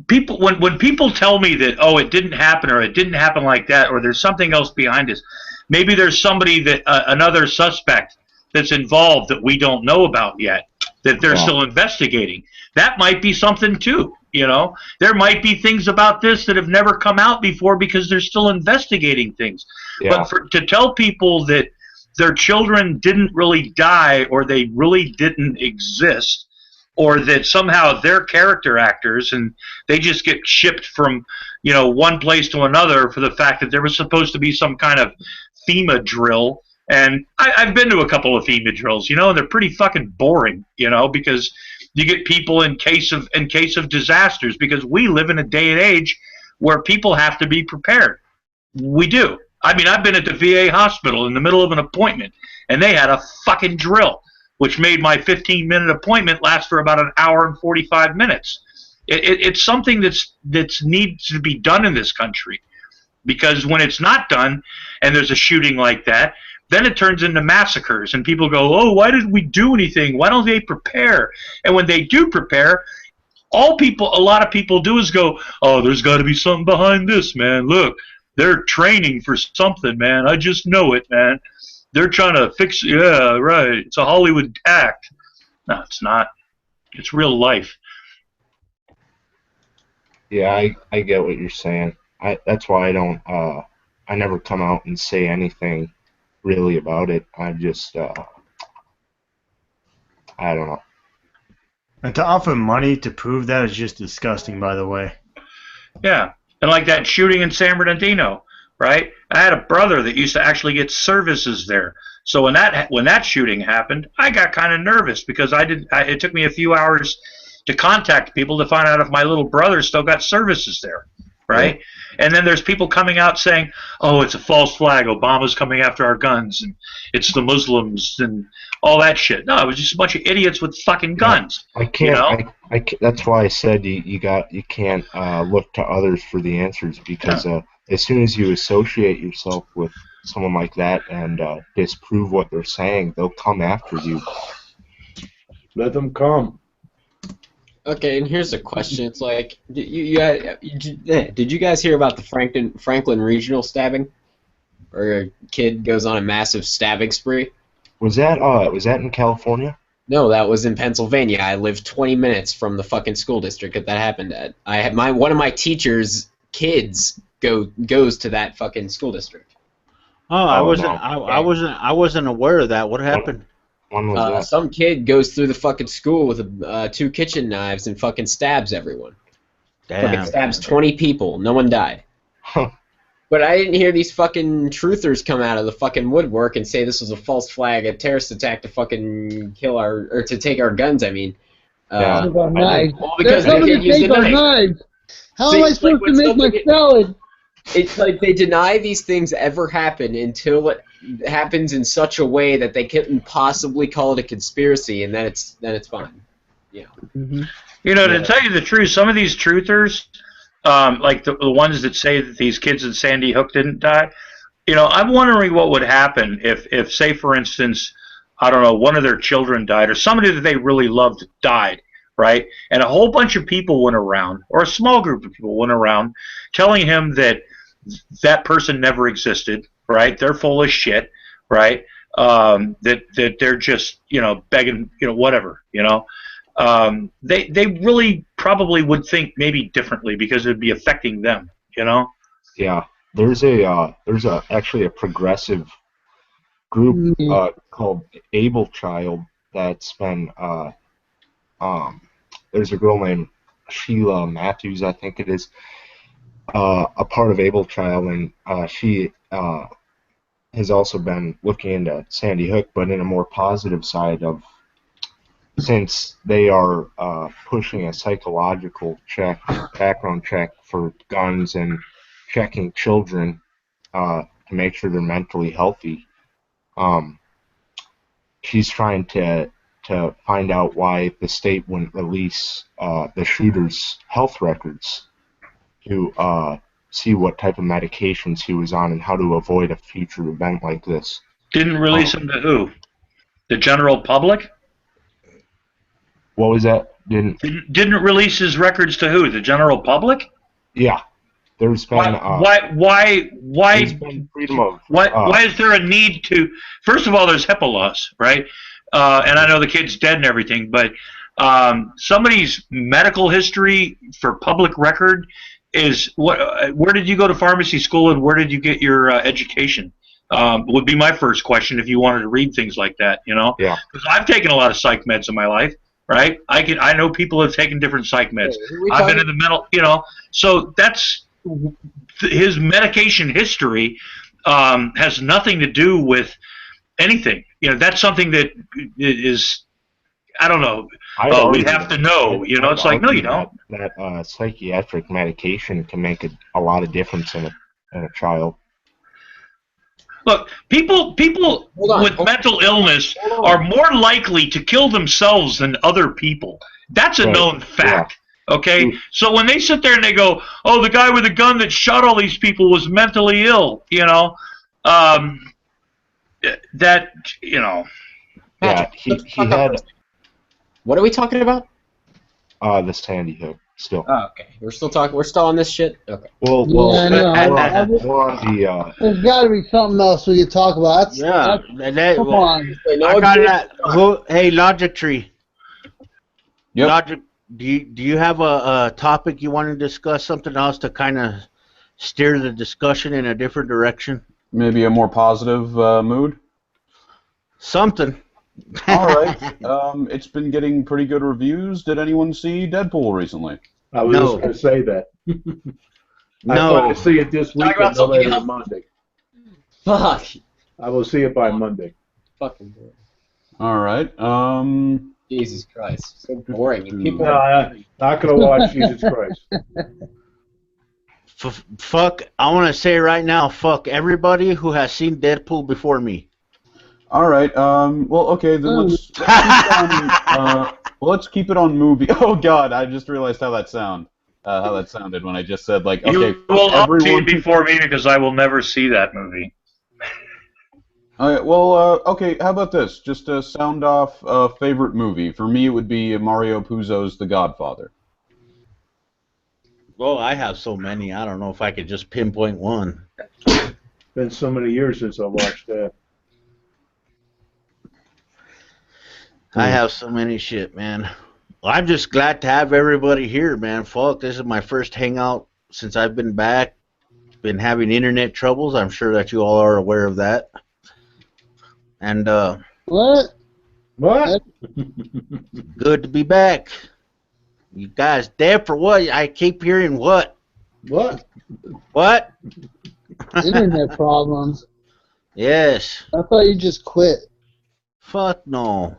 People, when people tell me that, it didn't happen, or it didn't happen like that, or there's something else behind this, maybe there's somebody that another suspect that's involved that we don't know about yet, that they're still investigating. That might be something too. You know, there might be things about this that have never come out before because they're still investigating things. But to tell people that their children didn't really die, or they really didn't exist, or that somehow they're character actors and they just get shipped from, you know, one place to another for the fact that there was supposed to be some kind of FEMA drill. And I've been to a couple of FEMA drills, you know, and they're pretty fucking boring, you know, because you get people in case of disasters, because we live in a day and age where people have to be prepared. We do. I mean, I've been at the VA hospital in the middle of an appointment, and they had a fucking drill, which made my 15-minute appointment last for about an hour and 45 minutes. It's something that's needs to be done in this country, because when it's not done and there's a shooting like that, then it turns into massacres, and people go, why didn't we do anything? Why don't they prepare? And when they do prepare, a lot of people do is go, oh, there's got to be something behind this, man. Look, they're training for something, man. I just know it, man. They're trying to fix, yeah, right. It's a Hollywood act. No, it's not. It's real life. Yeah, I get what you're saying. That's why I never come out and say anything really about it. I just I don't know. And to offer money to prove that is just disgusting, by the way. Yeah, and like that shooting in San Bernardino, right? I had a brother that used to actually get services there. So when that shooting happened, I got kind of nervous because it took me a few hours to contact people to find out if my little brother still got services there, right? Yeah. And then there's people coming out saying, "Oh, it's a false flag. Obama's coming after our guns, and it's the Muslims and all that shit." No, it was just a bunch of idiots with fucking guns. I can't. You know? That's why I said you can't look to others for the answers because as soon as you associate yourself with someone like that and disprove what they're saying, they'll come after you. Let them come. Okay, and here's a question. It's like, did you guys hear about the Franklin Regional stabbing? Where a kid goes on a massive stabbing spree? Was that in California? No, that was in Pennsylvania. I lived 20 minutes from the fucking school district that happened at. I had one of my teacher's kids goes to that fucking school district. Oh, I wasn't aware of that. What happened? When was that? Some kid goes through the fucking school with 2 kitchen knives and fucking stabs everyone. Damn. Fucking stabs 20 people. No one died. Huh. But I didn't hear these fucking truthers come out of the fucking woodwork and say this was a false flag, a terrorist attack to fucking to take our guns. I mean, Knives. Well, because they're they coming to take our knives. How am I supposed to make my salad? It's like they deny these things ever happen until it happens in such a way that they couldn't possibly call it a conspiracy, and then it's fine. Yeah. Mm-hmm. You know, to tell you the truth, some of these truthers, like the ones that say that these kids in Sandy Hook didn't die, you know, I'm wondering what would happen if say, for instance, I don't know, one of their children died or somebody that they really loved died, right? And a whole bunch of people went around, or a small group of people went around, telling him that that person never existed, right? They're full of shit, right? That they're just, you know, begging, you know, whatever, you know. They really probably would think maybe differently because it'd be affecting them, you know. Yeah, there's actually a progressive group called Able Child that's been there's a girl named Sheila Matthews, I think it is, a part of Able Child, and she has also been looking into Sandy Hook, but in a more positive side of, since they are pushing a psychological background check for guns and checking children to make sure they're mentally healthy. She's trying to find out why the state wouldn't release the shooter's health records to see what type of medications he was on and how to avoid a future event like this. Didn't release them to who? The general public? What was that? Didn't release his records to who? The general public? Yeah. There's been why there's been freedom of why is there a need to? First of all, there's HIPAA laws, right? And I know the kid's dead and everything, but somebody's medical history for public record is what? Where did you go to pharmacy school and where did you get your education? Would be my first question if you wanted to read things like that, you know? Yeah. Because I've taken a lot of psych meds in my life, right? I know people have taken different psych meds. I've been in the mental, you know. So that's his medication history has nothing to do with anything. You know, that's something that is, I don't know. We have to know. You know, it's like, no, you don't. That psychiatric medication can make a lot of difference in a child. Look, people with mental illness are more likely to kill themselves than other people. That's a known fact. Yeah. Okay? So when they sit there and they go, oh, the guy with the gun that shot all these people was mentally ill, you know, that, you know. Yeah, he had... What are we talking about? The Sandy Hook still. Oh, okay. We're still talking. We're still on this shit. Okay. Well, Yeah, no, more on the. there's got to be something else we could talk about. Come on. I got that. Hey, Logic Tree. Yep. Logic, do you have a topic you want to discuss? Something else to kind of steer the discussion in a different direction? Maybe a more positive mood? Something. All right. It's been getting pretty good reviews. Did anyone see Deadpool recently? I was just going to say that. I plan to see it this week or no later than Monday. Fuck. I will see it by Monday. Fucking boring. All right. Jesus Christ. So boring. And people No, I'm not going to watch Jesus Christ. Fuck, I want to say right now, fuck everybody who has seen Deadpool before me. All right. Well, okay. Then let's keep it on movie. Oh God, I just realized how that sounded when I just said like, okay. You will not see everyone it before me because I will never see that movie. All right. Well, okay. How about this? Just a sound off favorite movie. For me, it would be Mario Puzo's The Godfather. Well, I have so many. I don't know if I could just pinpoint one. Been so many years since I watched that. I have so many shit, man. Well, I'm just glad to have everybody here, man. Fuck, this is my first hangout since I've been back. Been having internet troubles. I'm sure that you all are aware of that. And What? Good to be back. You guys dead for what? I keep hearing what? What? Internet problems. Yes. I thought you just quit. Fuck no.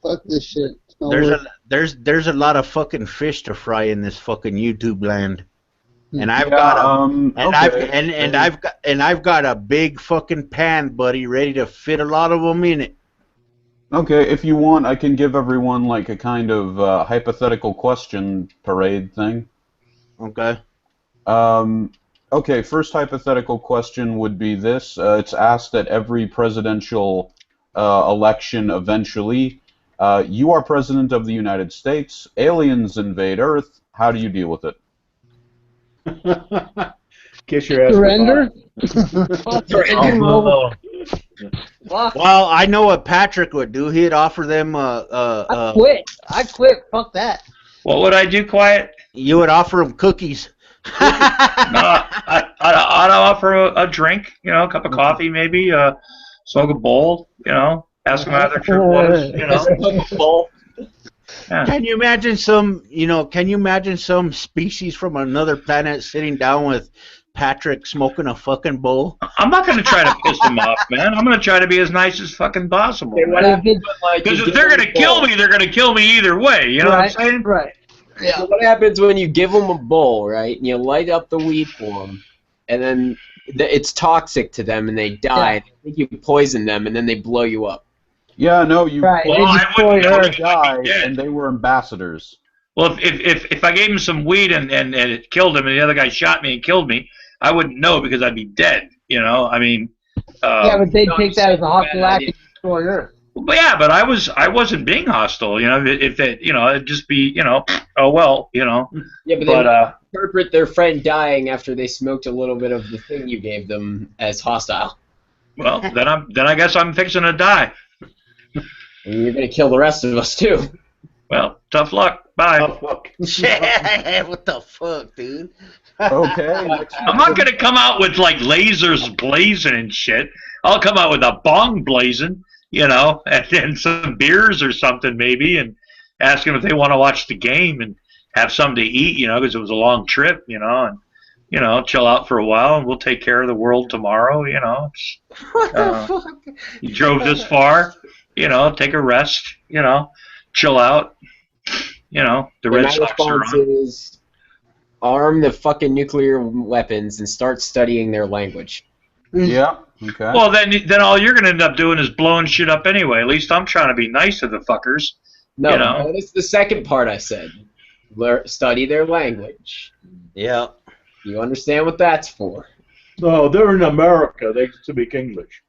Fuck this shit. It's There's a lot of fucking fish to fry in this fucking YouTube land. And I've got a big fucking pan, buddy, ready to fit a lot of them in it. Okay, if you want, I can give everyone like a kind of hypothetical question parade thing. Okay. Okay, first hypothetical question would be this. It's asked at every presidential election eventually. You are president of the United States. Aliens invade Earth. How do you deal with it? Kiss your ass. Surrender? Well, I know what Patrick would do. He'd offer them. I quit. Fuck that. What would I do, Quiet? You would offer them cookies. No, I'd offer a drink, a cup of coffee maybe, smoke a bowl, ask them how their trip was, Yeah. Can you imagine some species from another planet sitting down with Patrick smoking a fucking bowl? I'm not going to try to piss them off, man. I'm going to try to be as nice as fucking possible. Because if they're going to kill me, they're going to kill me either way. You know what I'm saying? Right. Yeah. So what happens when you give them a bowl, right? And you light up the weed for them, and then it's toxic to them, and they die. Yeah. I think you poison them, and then they blow you up. Yeah, no, you. Right. Well, I wouldn't die, and they were ambassadors. Well, if I gave him some weed and it killed him, and the other guy shot me and killed me, I wouldn't know because I'd be dead. I mean. Yeah, but they'd take that as a hostile act and destroy Earth. But yeah, but I wasn't being hostile. If it, it'd just be, oh well, Yeah, but they interpret their friend dying after they smoked a little bit of the thing you gave them as hostile. Well, then I guess I'm fixing to die. And you're gonna kill the rest of us too. Well, tough luck. Bye. What the fuck, dude? Okay. I'm not gonna come out with like lasers blazing and shit. I'll come out with a bong blazing, and some beers or something maybe, and ask them if they want to watch the game and have something to eat, because it was a long trip, and chill out for a while, and we'll take care of the world tomorrow, What the fuck? You drove this far, take a rest, chill out, the Red Sox are on. Is arm the fucking nuclear weapons and start studying their language. Yeah. Okay. Well, then all you're going to end up doing is blowing shit up anyway. At least I'm trying to be nice to the fuckers. No, that's the second part I said. Study their language. Yeah. You understand what that's for? No, they're in America. They speak English.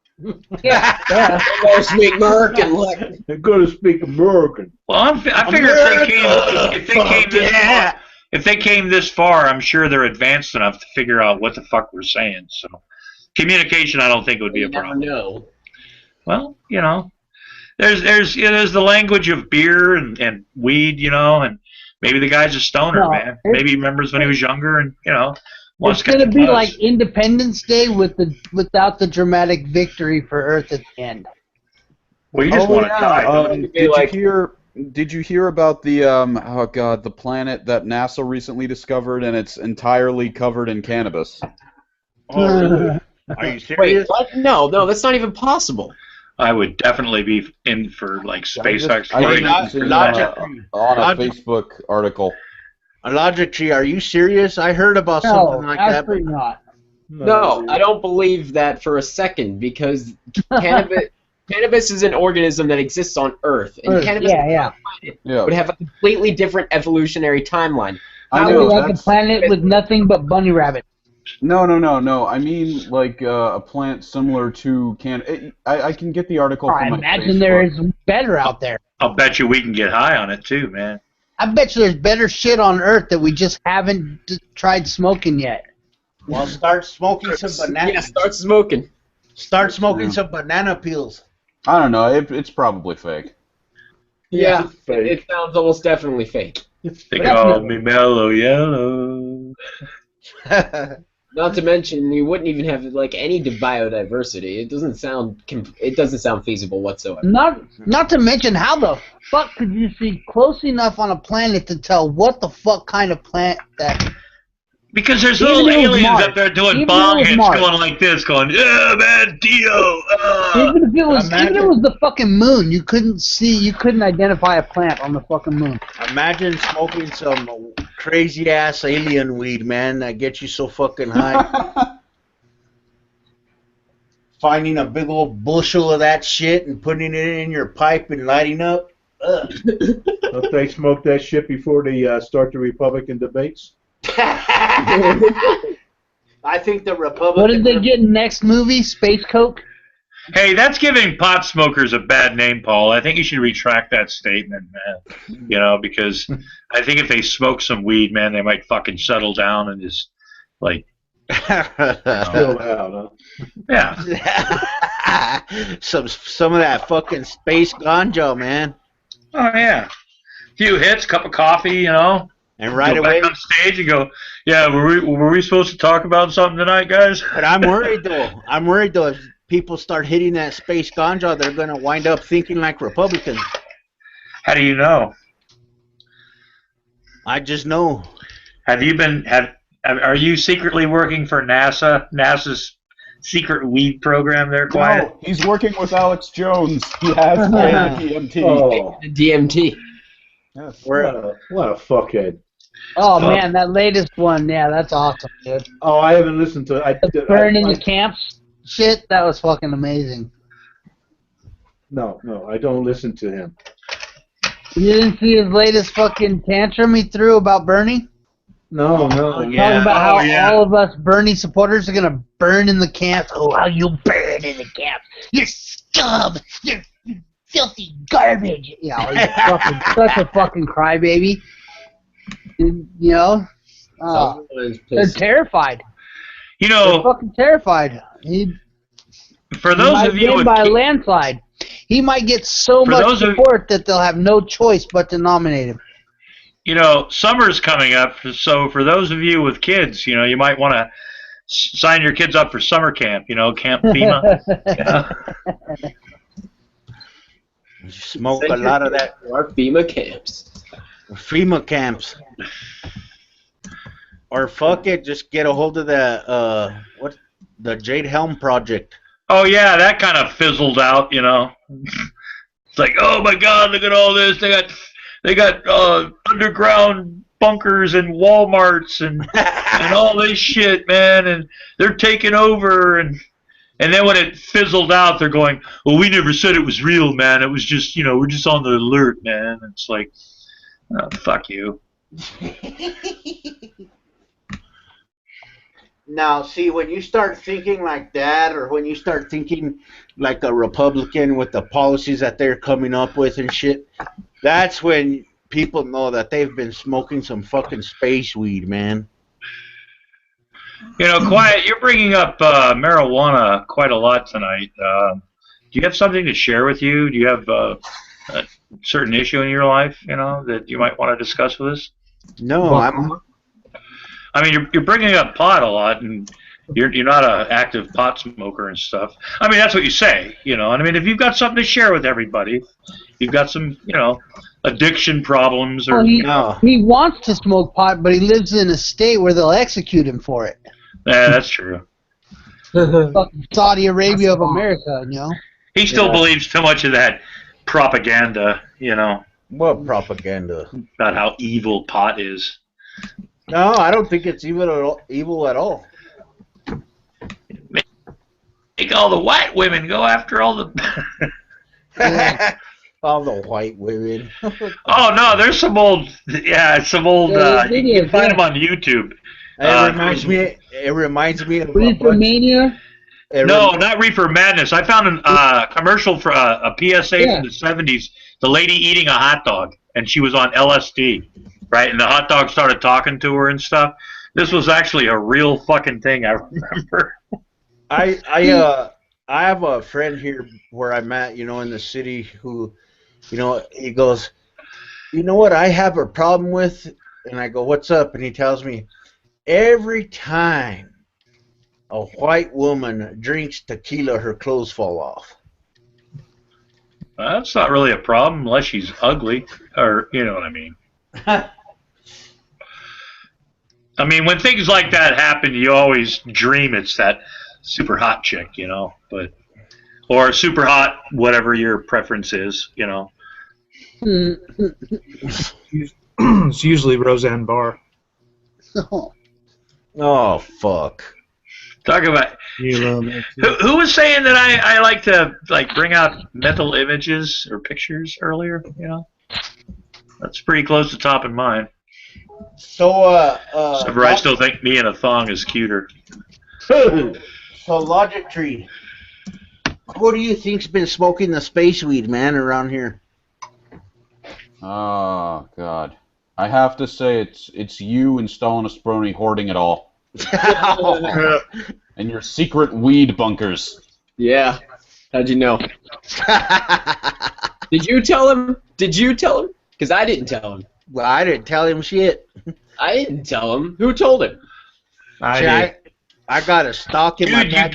Yeah. Go speak American. Look. They're going to speak American. Well, I figure if they came this far, I'm sure they're advanced enough to figure out what the fuck we're saying. So, communication, I don't think would be a problem. No. Well, there's the language of beer and weed, and maybe the guy's a stoner, man. Maybe he remembers when he was younger, and it's gonna be like Independence Day without the dramatic victory for Earth at the end. Well, you just want to die. Did you hear about the the planet that NASA recently discovered, and it's entirely covered in cannabis? Oh, really? Are you serious? Wait, what? No, that's not even possible. I would definitely be in for like space exploration. On a Facebook article. Logic Tree, are you serious? I heard about something like that. Absolutely not. No, I don't believe that for a second, because cannabis is an organism that exists on Earth, and cannabis would have a completely different evolutionary timeline. I would like a planet with nothing but bunny rabbits. No. I mean, like a plant similar to I can get the article from my imagine Facebook. there is better out there. I'll bet you we can get high on it too, man. I bet you there's better shit on Earth that we just haven't tried smoking yet. Well, start smoking some bananas. Yeah, start smoking. Start smoking some banana peels. I don't know. It's probably fake. Yeah, it sounds almost definitely fake. They call me Mellow Yellow. Not to mention, you wouldn't even have like any biodiversity. It doesn't sound feasible whatsoever. Not to mention, how the fuck could you see close enough on a planet to tell what the fuck kind of plant that? Because there's little aliens up there doing bong hits, going like this, going, "Yeah, man, Dio." Even if it was the fucking moon, you couldn't identify a plant on the fucking moon. Imagine smoking some crazy ass alien weed, man, that gets you so fucking high. Finding a big old bushel of that shit and putting it in your pipe and lighting up. Don't they smoke that shit before they start the Republican debates? I think the Republican. What did they get in next movie? Space Coke? Hey, that's giving pot smokers a bad name, Paul. I think you should retract that statement, man. Because I think if they smoke some weed, man, they might fucking settle down and just, like... Chill out, huh? Yeah. Some of that fucking space ganja, man. Oh, yeah. A few hits, cup of coffee, And right go away back on stage and go, yeah, were we supposed to talk about something tonight, guys? But I'm worried though. If people start hitting that space ganja, they're gonna wind up thinking like Republicans. How do you know? I just know. Are you secretly working for NASA's secret weed program there, Quiet? No, he's working with Alex Jones. He has DMT. Oh. DMT. What a fuckhead. Oh man, that latest one, yeah, that's awesome, dude. Oh, I haven't listened to it. The burn in the camps shit, that was fucking amazing. No, I don't listen to him. You didn't see his latest fucking tantrum he threw about Bernie? No. Talking about how all of us Bernie supporters are gonna burn in the camps. Oh, how you burn in the camps. You're scum. You're filthy garbage. He's such a fucking crybaby. They're terrified. They're fucking terrified. For those of you with by a landslide, he might get so much support that they'll have no choice but to nominate him. Summer's coming up, so for those of you with kids, you might want to sign your kids up for summer camp. Camp FEMA. You smoke a lot of that. Or FEMA camps. FEMA camps. Or fuck it, just get a hold of the Jade Helm project. Oh yeah, that kind of fizzled out. It's like, oh my God, look at all this. They got underground bunkers and Walmarts and all this shit, man, and they're taking over and then when it fizzled out, they're going, well, we never said it was real, man. It was just, we're just on the alert, man. And it's like, oh, fuck you. Now, see, when you start thinking like that, or when you start thinking like a Republican with the policies that they're coming up with and shit, that's when people know that they've been smoking some fucking space weed, man. You know, Quiet, you're bringing up marijuana quite a lot tonight. Do you have something to share with you? Do you have a certain issue in your life, you know, that you might want to discuss with us? No, I mean, you're bringing up pot a lot, and you're not an active pot smoker and stuff. I mean, that's what you say, you know. And I mean, if you've got something to share with everybody, you've got some, you know, addiction problems or. Well, he wants to smoke pot, but he lives in a state where they'll execute him for it. Yeah, that's true. Fucking Saudi Arabia of America, you know. He still believes too much of that propaganda, you know. What propaganda? About how evil pot is. No, I don't think it's evil at all. Make all the white women go after all the. All the white women. Oh no, there's some old. Yeah, some old. You can find them on YouTube. It reminds me of Reefer Mania. No, not Reefer Madness. I found a commercial for a PSA from the 70s. The lady eating a hot dog, and she was on LSD, right? And the hot dog started talking to her and stuff. This was actually a real fucking thing. I remember. I have a friend here where I'm at, you know, in the city who, you know, he goes, you know what I have a problem with? And I go, what's up? And he tells me, every time a white woman drinks tequila, her clothes fall off. That's not really a problem unless she's ugly, or you know what I mean. I mean, when things like that happen, you always dream it's that super hot chick, you know, or super hot, whatever your preference is, you know. It's usually Roseanne Barr. Oh, fuck. Talk about who was saying that I like to bring out mental images or pictures earlier, you know? That's pretty close to top in mind. So Except I still think me in a thong is cuter. So Logic Tree, who do you think's been smoking the space weed, man, around here? Oh God, I have to say it's you and Stalin Asproni hoarding it all. And your secret weed bunkers. Yeah. How'd you know? Did you tell him? Did you tell him? Because I didn't tell him. Well, I didn't tell him shit. I didn't tell him. Who told him? I got a stock in my pack.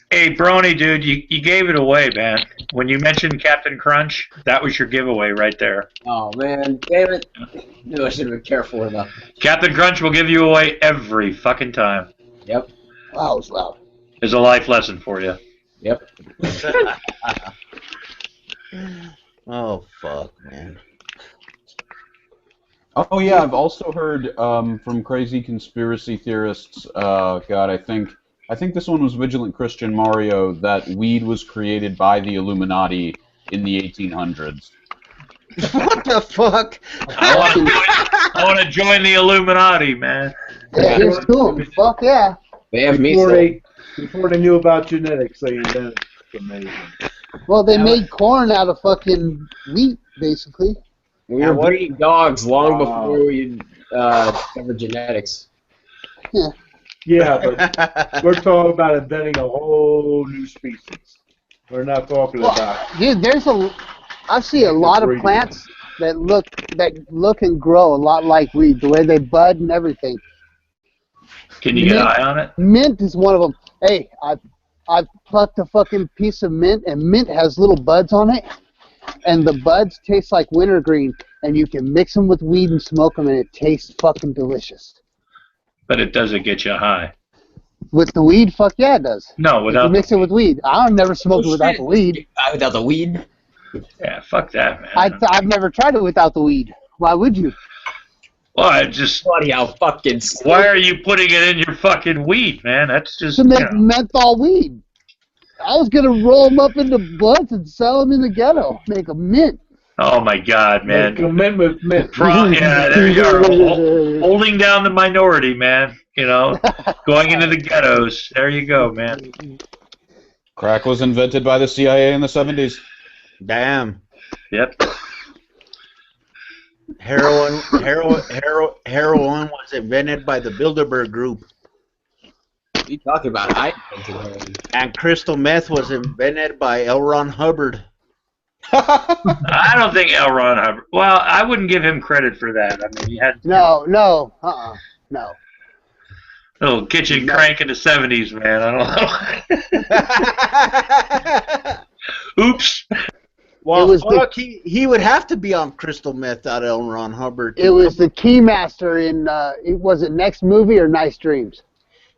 Hey, Brony, dude, you gave it away, man. When you mentioned Captain Crunch, that was your giveaway right there. Oh, man. Damn it. No, I should have been careful enough. Captain Crunch will give you away every fucking time. Yep. Wow, it's loud. There's a life lesson for you. Yep. Oh, fuck, man. Oh yeah, I've also heard from crazy conspiracy theorists. God, I think this one was Vigilant Christian Mario, that weed was created by the Illuminati in the 1800s. What the fuck? I want to join the Illuminati, man. Yeah, here's to 'em. Fuck yeah. They have before they knew about genetics, they invented it. It's amazing. Well, they made corn out of fucking wheat, basically. We were breeding dogs long before we discovered genetics. Yeah. Yeah, but we're talking about inventing a whole new species. We're not talking about. Dude, I see a lot of plants that look and grow a lot like weed, the way they bud and everything. Can you get an eye on it? Mint is one of them. Hey, I've plucked a fucking piece of mint, and mint has little buds on it, and the buds taste like wintergreen, and you can mix them with weed and smoke them, and it tastes fucking delicious. But it doesn't get you high. With the weed, fuck yeah, it does. No, without. You mix it with weed. I've never smoked it without the weed. Without the weed? Yeah, fuck that, man. I've never tried it without the weed. Why would you? Well, I just. Bloody how fucking. Why are you putting it in your fucking weed, man? That's just. To make menthol weed. I was gonna roll them up into blunts and sell them in the ghetto. Make a mint. Oh my God, man! Mint with mint. Yeah, there you are, holding down the minority, man. You know, going into the ghettos. There you go, man. Crack was invented by the CIA in the 70s. Damn. Yep. Heroin was invented by the Bilderberg Group. What are you talking about? I invented heroin. And crystal meth was invented by L. Ron Hubbard. I don't think L. Ron Hubbard. Well, I wouldn't give him credit for that. I mean, he had No. No. little kitchen crank in the 70s, man. I don't know. Oops. Well, fuck, he would have to be on crystal meth out of L. Ron Hubbard. It was the Keymaster in, was it Next Movie or Nice Dreams?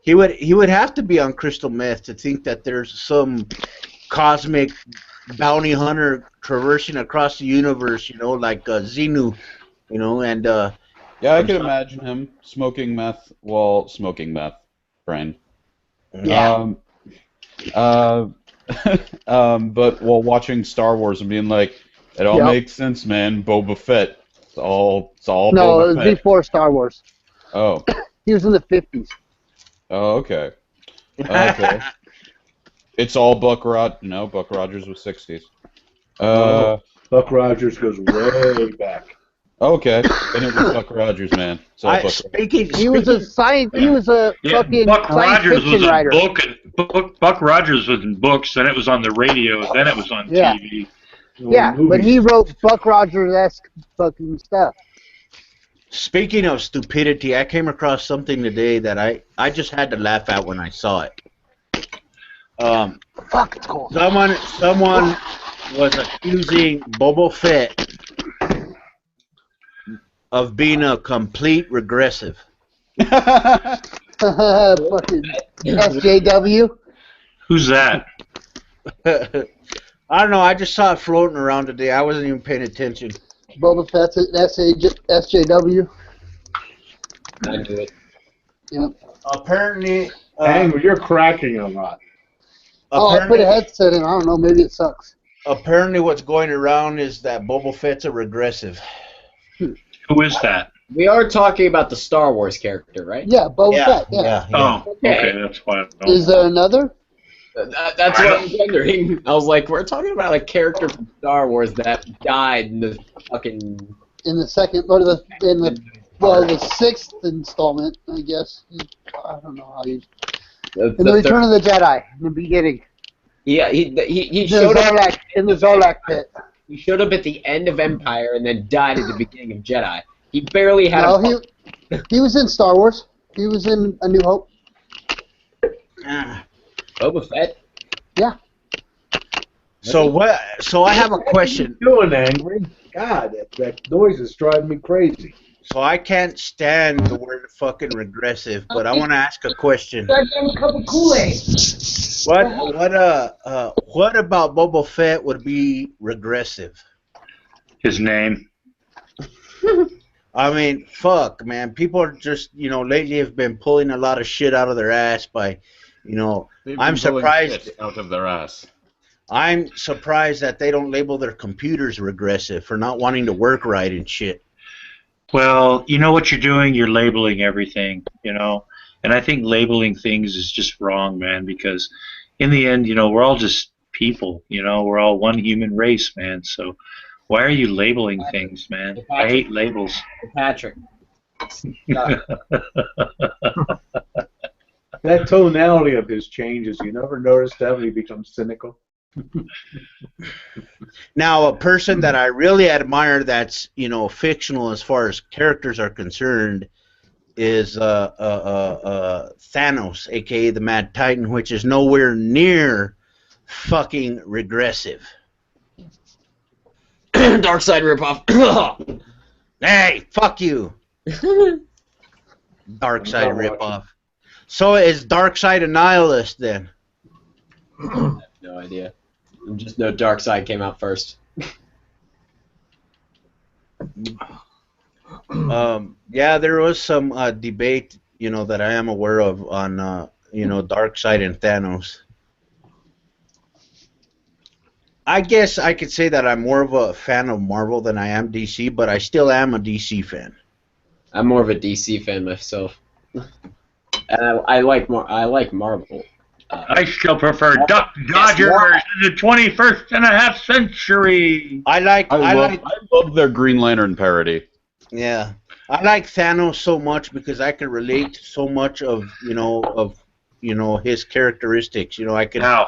He would have to be on crystal meth to think that there's some cosmic bounty hunter traversing across the universe, like Xenu, and Yeah, I could imagine him smoking meth while smoking meth, Brian. Yeah. But while watching Star Wars and being like, it all makes sense, man. Boba Fett. It's all No, Boba it was Fett. before Star Wars. Oh. He was in the 50s. Oh, okay. Okay. It's all Buck Rogers. No, Buck Rogers was 60s. Buck Rogers goes way back. Okay. Then it was Buck Rogers, man. It's all Buck Rogers. He was a science. He was a fucking Buck science Rogers fiction was writer. a book. Buck Rogers was in books, then it was on the radio, then it was on TV. Yeah, but he wrote Buck Rogers-esque fucking stuff. Speaking of stupidity, I came across something today that I just had to laugh at when I saw it. Fuck, it's cold. Someone was accusing Boba Fett of being a complete regressive. Fucking SJW. Who's that? I don't know. I just saw it floating around today. I wasn't even paying attention. Boba Fett's an SJW. I knew it. Yep. Apparently, Angry, you're cracking a lot. Oh, I put a headset in. I don't know. Maybe it sucks. Apparently, what's going around is that Boba Fett's a regressive. Who is that? We are talking about the Star Wars character, right? Yeah, Boba Fett. Yeah. Oh, okay, that's why I don't know. Is there another? That's what I was wondering. I was like, we're talking about a character from Star Wars that died in the fucking... In the second, or the sixth installment, I guess. I don't know how you... In the Return of the Jedi, in the beginning. Yeah, he showed up in the Zolak pit. He showed up at the end of Empire and then died at the beginning of Jedi. He barely had he was in Star Wars. He was in A New Hope. Boba Fett? Yeah. So I have a question. What are you doing, Angry? God, that noise is driving me crazy. So I can't stand the word fucking regressive, but I want to ask a question. Goddamn cup of Kool-Aid. What about Boba Fett would be regressive? His name. I mean, fuck, man. People are just, lately have been pulling a lot of shit out of their ass by, I'm surprised out of their ass. I'm surprised that they don't label their computers regressive for not wanting to work right and shit. Well, you know what you're doing? You're labeling everything, And I think labeling things is just wrong, man, because in the end, we're all just people, We're all one human race, man. So why are you labeling things, man? I hate labels. Patrick. That tonality of his changes, you never noticed that when he becomes cynical? Now, a person that I really admire that's, fictional as far as characters are concerned is Thanos, a.k.a. the Mad Titan, which is nowhere near fucking regressive. Dark side ripoff. Hey, fuck you. Dark side ripoff. So is Dark Side a nihilist then? I have no idea. I just know Dark Side came out first. Yeah, there was some debate, that I am aware of on, Dark Side and Thanos. I guess I could say that I'm more of a fan of Marvel than I am DC, but I still am a DC fan. I'm more of a DC fan myself. And I like Marvel. I still prefer Duck Dodgers in the 21st and a half century. I love their Green Lantern parody. Yeah, I like Thanos so much because I can relate to so much of his characteristics. I can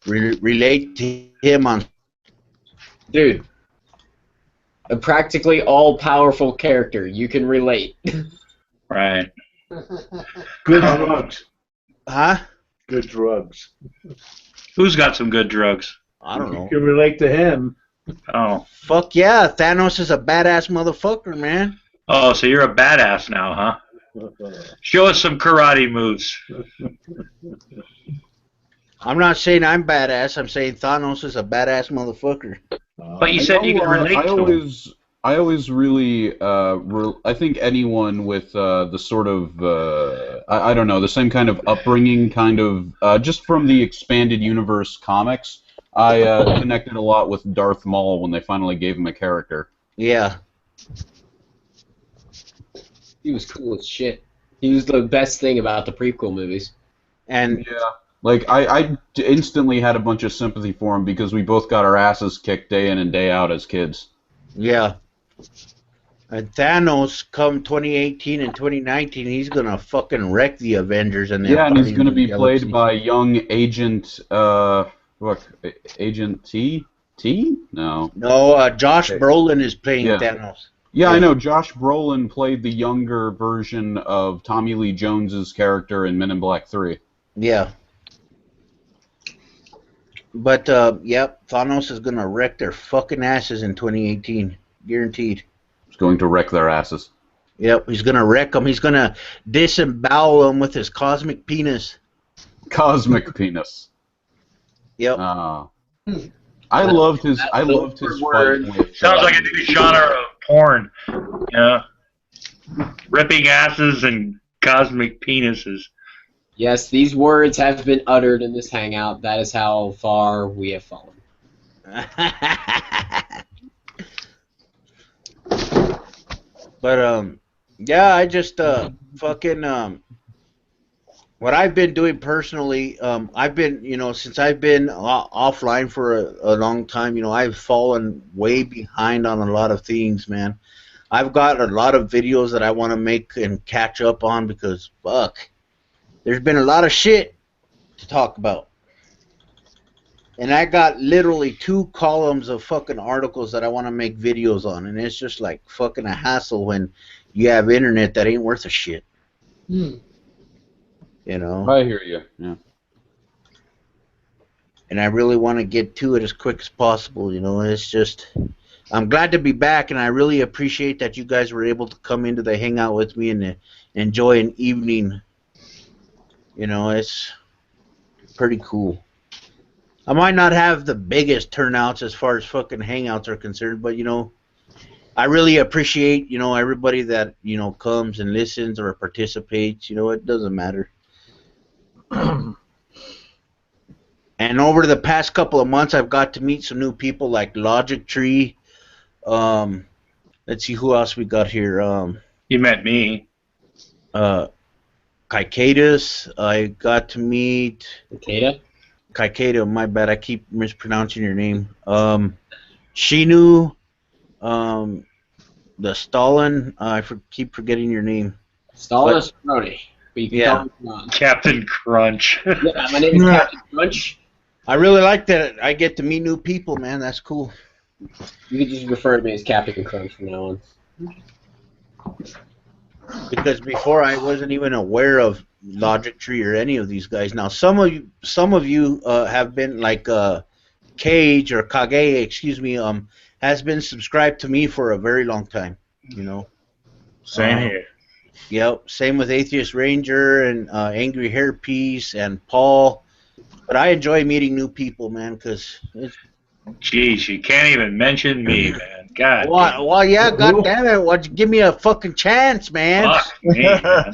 relate to him on. Dude, a practically all-powerful character. You can relate. Right. Good drugs. Huh? Good drugs. Who's got some good drugs? I don't know. You can relate to him. Oh. Fuck yeah, Thanos is a badass motherfucker, man. Oh, so you're a badass now, huh? Show us some karate moves. I'm not saying I'm badass. I'm saying Thanos is a badass motherfucker. But you said you can relate to him. I always really, I think anyone with the sort of, I don't know, the same kind of upbringing, kind of, just from the expanded universe comics, I connected a lot with Darth Maul when they finally gave him a character. Yeah. He was cool as shit. He was the best thing about the prequel movies. And yeah, like I instantly had a bunch of sympathy for him because we both got our asses kicked day in and day out as kids. Yeah. And Thanos, come 2018 and 2019, he's gonna fucking wreck the Avengers and and he's gonna be played by young Agent Agent T? No. No, Josh Brolin is playing Thanos. Yeah, I know. Josh Brolin played the younger version of Tommy Lee Jones's character in Men in Black 3. Yeah. But, yep, Thanos is going to wreck their fucking asses in 2018. Guaranteed. He's going to wreck their asses. Yep, he's going to wreck them. He's going to disembowel them with his cosmic penis. Cosmic penis. Yep. I loved his fight with... Sounds like a new genre of porn. Yeah. Ripping asses and cosmic penises. Yes, these words have been uttered in this hangout. That is how far we have fallen. But, yeah, I just, fucking, what I've been doing personally, I've been, since I've been offline for a long time, I've fallen way behind on a lot of things, man. I've got a lot of videos that I want to make and catch up on because, fuck, there's been a lot of shit to talk about. And I got literally 2 columns of fucking articles that I want to make videos on, and it's just like fucking a hassle when you have internet that ain't worth a shit. I hear you. Yeah. And I really want to get to it as quick as possible. It's just, I'm glad to be back, and I really appreciate that you guys were able to come into the hangout with me and enjoy an evening. It's pretty cool. I might not have the biggest turnouts as far as fucking hangouts are concerned, but I really appreciate everybody that comes and listens or participates. It doesn't matter. And over the past couple of months, I've got to meet some new people like Logic Tree. Let's see who else we got here. You met me. Kaikadus. I got to meet. Kaikada, my bad. I keep mispronouncing your name. Shinu. The Stalin. I keep forgetting your name. Stalin Brody. Yeah. Captain Crunch. Yeah, my name is Captain Crunch. I really like that I get to meet new people, man. That's cool. You can just refer to me as Captain Crunch from now on. Because before I wasn't even aware of Logic Tree or any of these guys. Now some of you have been like Cage or Kage, excuse me, has been subscribed to me for a very long time. Same here. Yep. Same with Atheist Ranger and Angry Hairpiece and Paul. But I enjoy meeting new people, man, because it's... Jeez, you can't even mention me, man. God. Well, yeah, God damn it. Give me a fucking chance, man. Fuck me, man.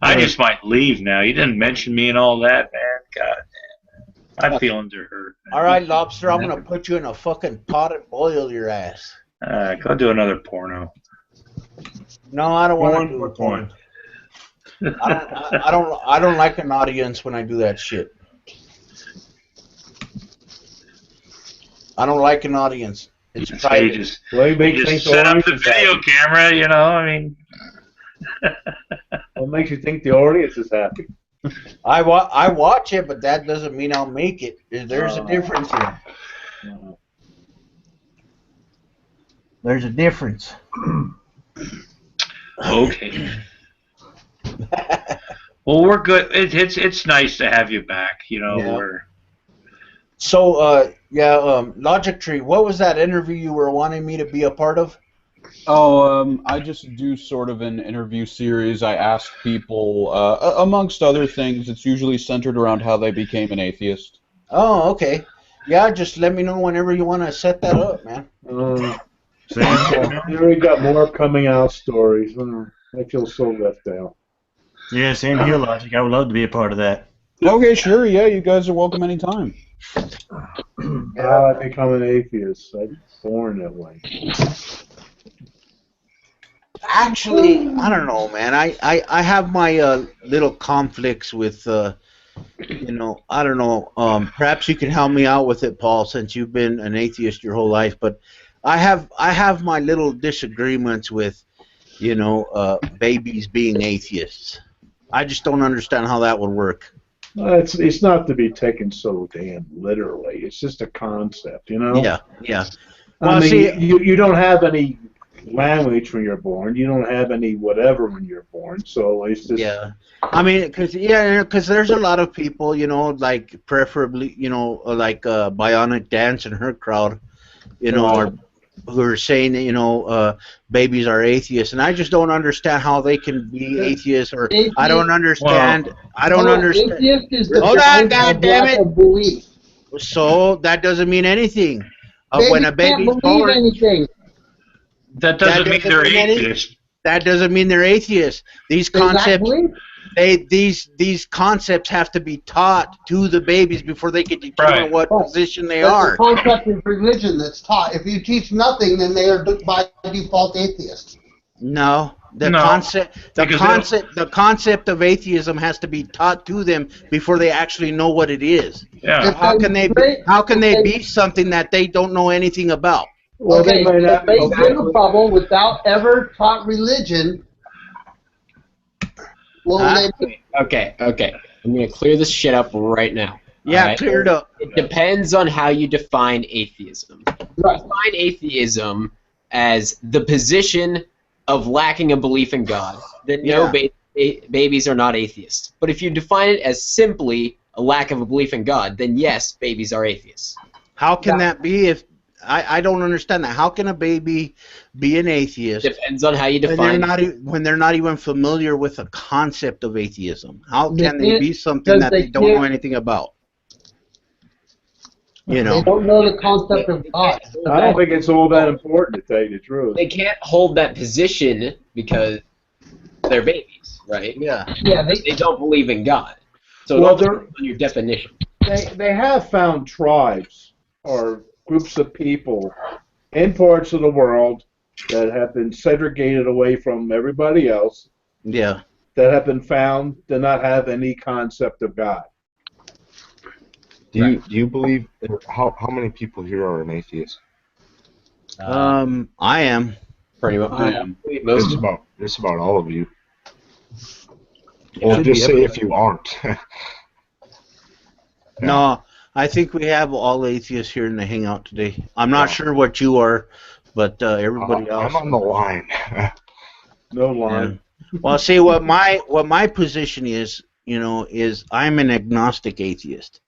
I just might leave now. You didn't mention me and all that, man. God damn. My feelings are hurt. Man. All right, Lobster, I'm going to put you in a fucking pot and boil your ass. Go do another porno. No, I don't want to do a porno. I don't like an audience when I do that shit. I don't like an audience. It's So private. Well, you just set up the video camera, you know. I mean, what makes you think the audience is happy? I watch it, but that doesn't mean I'll make it. There's a difference here. There's a difference. Okay. Well, we're good. It's nice to have you back. You know, Yeah. So, Logic Tree, what was that interview you were wanting me to be a part of? Oh, I just do sort of an interview series. I ask people, amongst other things, it's usually centered around how they became an atheist. Oh, okay. Yeah, just let me know whenever you want to set that up, man. We got more coming out stories. I feel so left out. Yeah, same here, Logic. I would love to be a part of that. Okay, sure. Yeah, you guys are welcome anytime. How I become an atheist. I was born that way. Actually, I don't know, man. I have my little conflicts with, you know, I don't know. Perhaps you can help me out with it, Paul, since you've been an atheist your whole life. But I have my little disagreements with, you know, babies being atheists. I just don't understand how that would work. It's not to be taken so damn literally. It's just a concept, you know? Yeah, yeah. Well, I mean, you don't have any language when you're born. You don't have any whatever when you're born. So it's just... Yeah. I mean, because there's a lot of people, you know, like preferably, you know, like Bionic Dance and her crowd, you know, who are saying that, you know, babies are atheists, and I just don't understand how they can be atheists, or I don't understand. Atheist is the Hold on, lack goddammit. of belief. So that doesn't mean anything. When a baby's can't believe born, anything. That doesn't mean they're atheists. That doesn't mean they're atheists. These concepts, these concepts have to be taught to the babies before they can determine what position they are. The concept of religion that's taught. If you teach nothing, then they are by default atheists. No, the concept of atheism has to be taught to them before they actually know what it is. Yeah. How can they be something that they don't know anything about? Well, okay, if they get in a bubble without ever taught religion, Okay. I'm going to clear this shit up right now. Yeah, clear it up. It depends on how you define atheism. Right. Define atheism as the position of lacking a belief in God, then no, babies are not atheists. But if you define it as simply a lack of a belief in God, then yes, babies are atheists. How can that be if... I don't understand that. How can a baby be an atheist? Depends on how you define it. When they're not even familiar with the concept of atheism. How can they be something that they don't know anything about? You know. They don't know the concept of God. I don't think it's all that important, to tell you the truth. They can't hold that position because they're babies, right? Yeah. Yeah. They don't believe in God. So Well, it all depends on your definition. They have found tribes or groups of people in parts of the world that have been segregated away from everybody else. Yeah. That have been found to not have any concept of God. Do you believe how many people here are an atheist? I am. Pretty much. I am. It's about all of you. Well, just say if you aren't. No, I think we have all atheists here in the hangout today. I'm not sure what you are, but everybody else. I'm on the line. No line. Yeah. Well, see what my position is, you know, is I'm an agnostic atheist.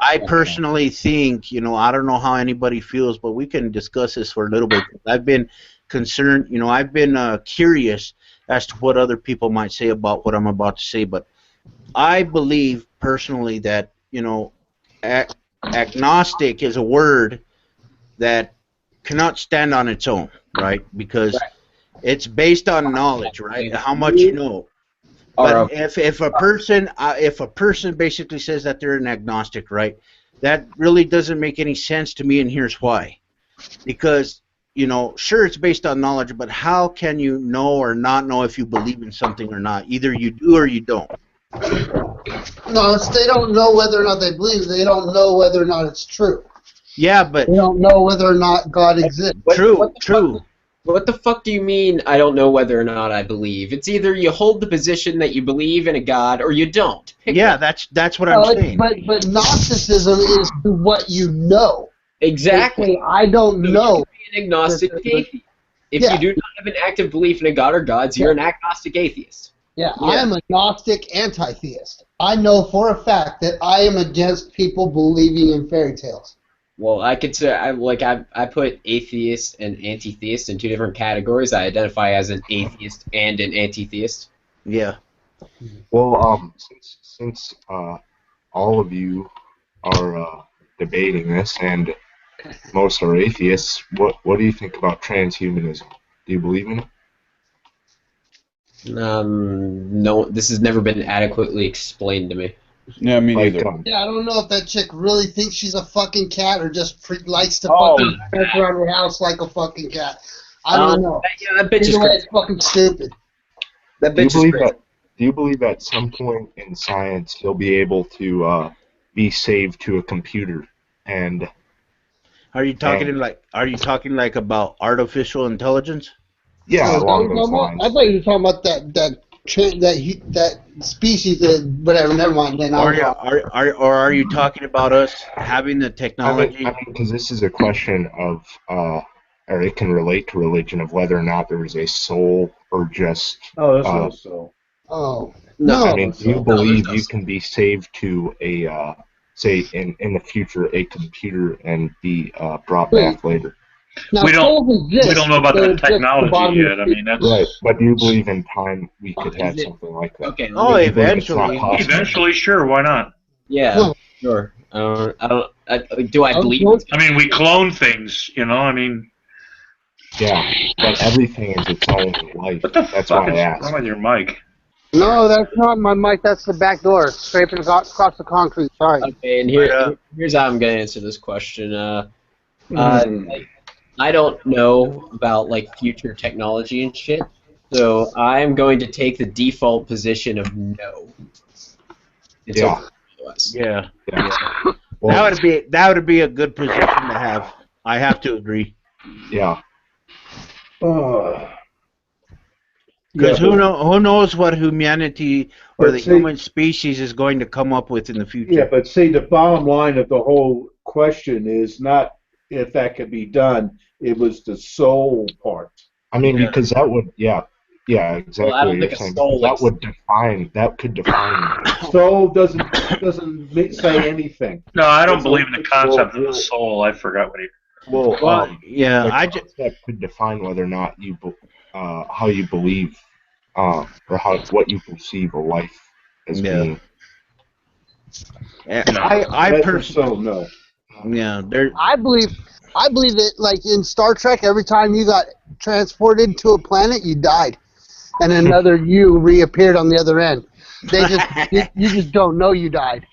I personally think, you know, I don't know how anybody feels, but we can discuss this for a little bit. I've been concerned, you know, I've been curious as to what other people might say about what I'm about to say, but I believe personally that, you know, agnostic is a word that cannot stand on its own, right? Because it's based on knowledge, right? How much you know. But if a person basically says that they're an agnostic, right, that really doesn't make any sense to me, and here's why. Because, you know, sure, it's based on knowledge, but how can you know or not know if you believe in something or not? Either you do or you don't. No, they don't know whether or not they believe. They don't know whether or not it's true. Yeah, but We don't know whether or not God exists. true. What the fuck do you mean? I don't know whether or not I believe. It's either you hold the position that you believe in a God or you don't. Pick Yeah, one. that's what I'm saying. But Gnosticism is to what you know. Exactly. I don't know. You can be an agnostic atheist. If Yeah. you do not have an active belief in a God or gods, you're an agnostic atheist. Yeah, I am a Gnostic anti-theist. I know for a fact that I am against people believing in fairy tales. Well, I could say I put atheist and anti-theist in two different categories. I identify as an atheist and an anti-theist. Yeah. Well, since all of you are debating this, and most are atheists, what do you think about transhumanism? Do you believe in it? No, this has never been adequately explained to me. Yeah, me Like, neither. Yeah, I don't know if that chick really thinks she's a fucking cat or just likes to fucking dance around her house like a fucking cat. I don't know. Yeah, that bitch is Either way, crazy. it's fucking stupid. That Do you bitch is believe crazy. do you believe at some point in science you'll be able to be saved to a computer? And Are you talking like about artificial intelligence? yeah, Oh, along that those was lines. I thought you were talking about that species, whatever. Never mind. Then Are you talking about us having the technology? I mean, because this is a question of, or it can relate to religion, of whether or not there is a soul or just. Oh, that's no so. Oh No, I mean, do you believe there's you can be saved to a, say, in the future, a computer and be brought back later? now, We don't- souls exist. We don't know about They're that just the technology bottom of yet. the I mean, that's Right, but do you believe in time we could Is have it- something like that? Okay. Oh, Do you believe it's not eventually. possible? eventually, sure. Why not? Yeah, Huh. sure. Do I believe? I mean, we clone things. I mean, Yeah, but everything is its own life. what the That's fuck why I is asked. wrong with your mic? No, that's not my mic. That's the back door, scraping across the concrete. Sorry. Okay, and here's how I'm gonna answer this question. Hmm. I don't know about like future technology and shit, so I'm going to take the default position of no. It's Yeah. open to us. Yeah. Yeah. Well, That would be a good position to have. I have to agree. yeah. Because Yeah, who knows what humanity or But the see- human species is going to come up with in the future. Yeah, but see, the bottom line of the whole question is not if that could be done. It was the soul part. I mean, Yeah. because that would, yeah, exactly Well, I don't what you're think a saying. soul That is- could define. Soul doesn't say anything. No, I don't It's believe in the a- concept of well- the soul. I forgot what he. Well, Well, yeah, the I just concept could define whether or not how you believe, or what you perceive a life as Yeah. being. I That's personally, no. yeah, there. I believe that, like in Star Trek, every time you got transported to a planet, you died, and another you reappeared on the other end. They just you just don't know you died.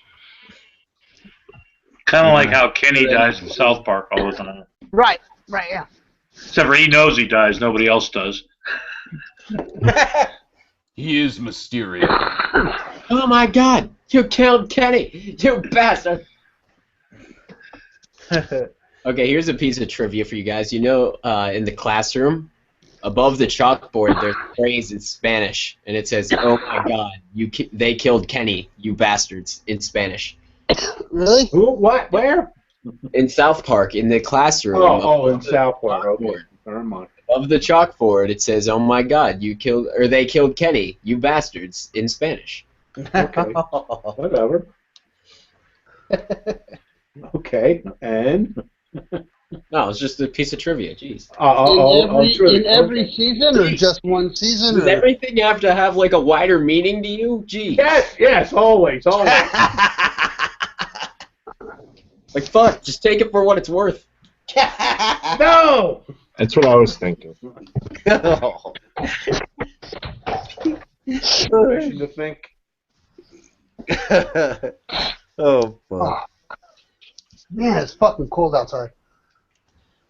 Kind of like how Kenny dies in South Park all the time. Right, yeah. Except for he knows he dies, nobody else does. He is mysterious. Oh my God! You killed Kenny! You bastard! Okay, here's a piece of trivia for you guys. You know, in the classroom, above the chalkboard, there's a phrase in Spanish, and it says, "Oh my God, they killed Kenny, you bastards," in Spanish. Really? Who? What? Where? In South Park, in the classroom. Oh, in above the South Park. Okay. chalkboard. Never mind. Above the chalkboard, it says, "Oh my God, they killed Kenny, you bastards," in Spanish. Okay. Whatever. Okay. And No, it's just a piece of trivia. Jeez. In every season, or just one season? Does Or? everything have to have like a wider meaning to you? Jeez. Yes, always. Like fuck, just take it for what it's worth. No. That's what I was thinking. Permission to think. Oh, fuck. Man, it's fucking cold outside.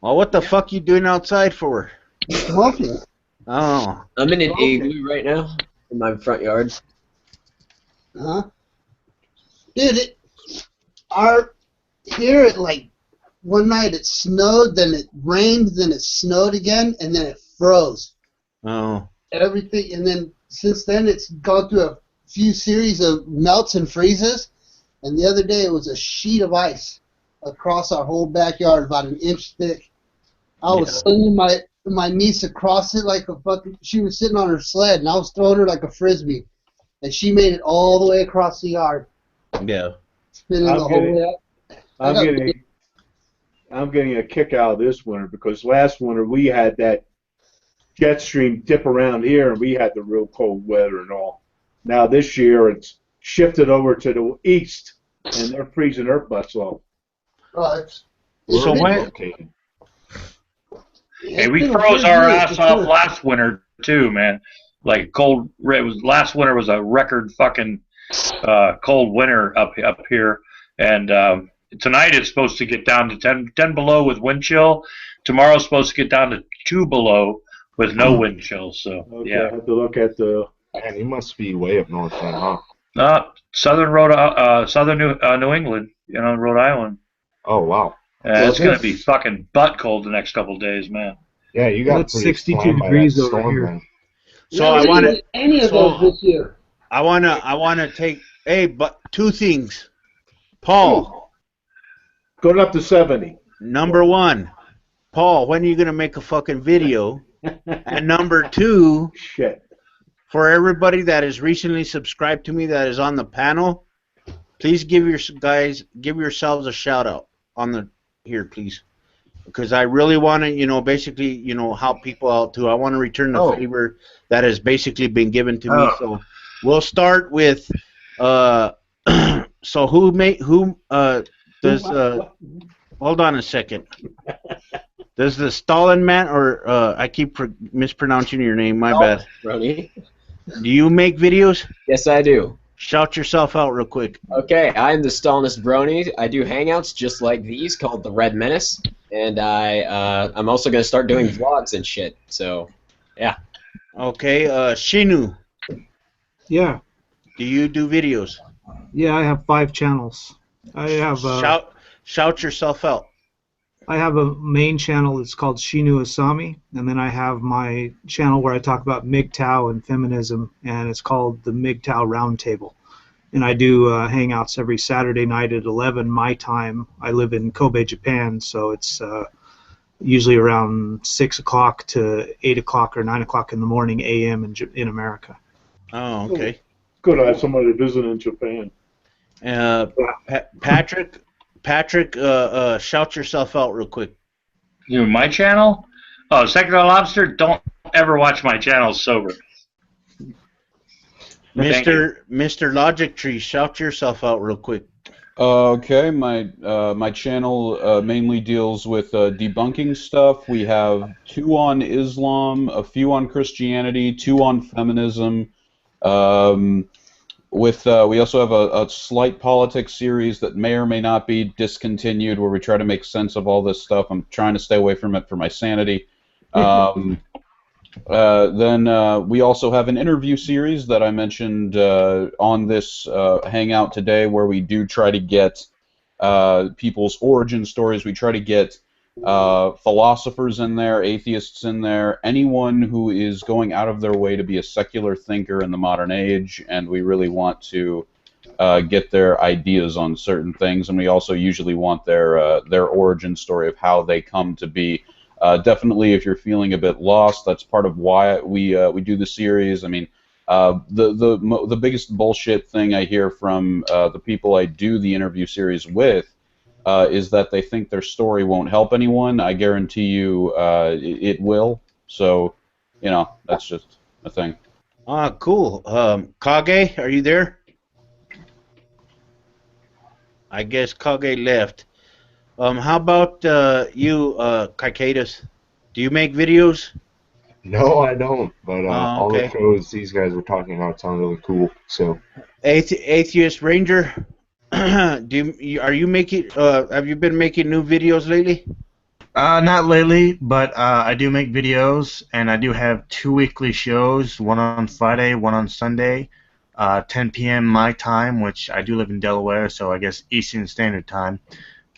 Well, what the fuck you doing outside for? Smoking. Oh. I'm in an igloo right now in my front yard. Huh? Dude, here at like one night it snowed, then it rained, then it snowed again, and then it froze. Oh. Everything, and then since then it's gone through a few series of melts and freezes. And the other day it was a sheet of ice across our whole backyard, about an inch thick. I was slinging my niece across it like a fucking. She was sitting on her sled, and I was throwing her like a frisbee, and she made it all the way across the yard. Yeah. Spinning the whole way up. I'm getting a kick out of this winter because last winter we had that jet stream dip around here, and we had the real cold weather and all. Now this year it's shifted over to the east, and they're freezing their butts off. So when? Hey, we froze our ass off last winter too, man. Like cold. It was last winter was a record fucking cold winter up here, and tonight it's supposed to get down to 10 below with wind chill. Tomorrow's supposed to get down to 2 below with no wind chill. So Okay, yeah. I have to look at the. Man, you must be way up north then, huh? Southern New England, Rhode Island. Oh wow. It's gonna be fucking butt cold the next couple of days, man. Yeah, you got That's 62 degrees over here. Then. So I want to. Any of those this year. I wanna take. Hey, but 2 things. Paul. Going up to 70. Number 1, Paul. When are you gonna make a fucking video? And number 2. Shit. For everybody that is recently subscribed to me that is on the panel, please give yourselves a shout out on the here, please, because I really want to, basically, help people out too. I want to return the favor that has basicly been given to me. So we'll start with. So who does? Hold on a second. Does the Stalin man or I keep mispronouncing your name? My bad. Brony. Do you make videos? Yes, I do. Shout yourself out real quick. Okay, I'm the Stalinist Brony. I do hangouts just like these called the Red Menace, and I'm also gonna start doing vlogs and shit. So, yeah. Okay, Shinu. Yeah. Do you do videos? Yeah, I have 5 channels. I have shout yourself out. I have a main channel that's called Shinu Asami, and then I have my channel where I talk about MGTOW and feminism, and it's called the MGTOW Roundtable. And I do hangouts every Saturday night at 11 my time. I live in Kobe, Japan, so it's usually around 6 o'clock to 8 o'clock or 9 o'clock in the morning a.m. in America. Oh, okay. Good, I have somebody to visit in Japan. Patrick, shout yourself out real quick. My channel? Oh, Second Lobster, don't ever watch my channel sober. Mr. Logic Tree, shout yourself out real quick. Okay, my channel mainly deals with debunking stuff. We have 2 on Islam, a few on Christianity, 2 on feminism. We also have a slight politics series that may or may not be discontinued, where we try to make sense of all this stuff. I'm trying to stay away from it for my sanity. Then we also have an interview series that I mentioned on this hangout today, where we do try to get people's origin stories. We try to get philosophers in there, atheists in there, anyone who is going out of their way to be a secular thinker in the modern age, and we really want to get their ideas on certain things, and we also usually want their origin story of how they come to be. Definitely, if you're feeling a bit lost, that's part of why we do the series. I mean, the biggest bullshit thing I hear from the people I do the interview series with is that they think their story won't help anyone. I guarantee you it will. So, that's just a thing. Cool. Kage, are you there? I guess Kage left. How about you, Cicadus? Do you make videos? No, I don't. But all okay. the shows these guys were talking about sound really cool. So, Atheist Ranger, have you been making new videos lately? Not lately, but I do make videos, and I do have 2 weekly shows, one on Friday, one on Sunday, 10 p.m. my time, which I do live in Delaware, so I guess Eastern Standard Time.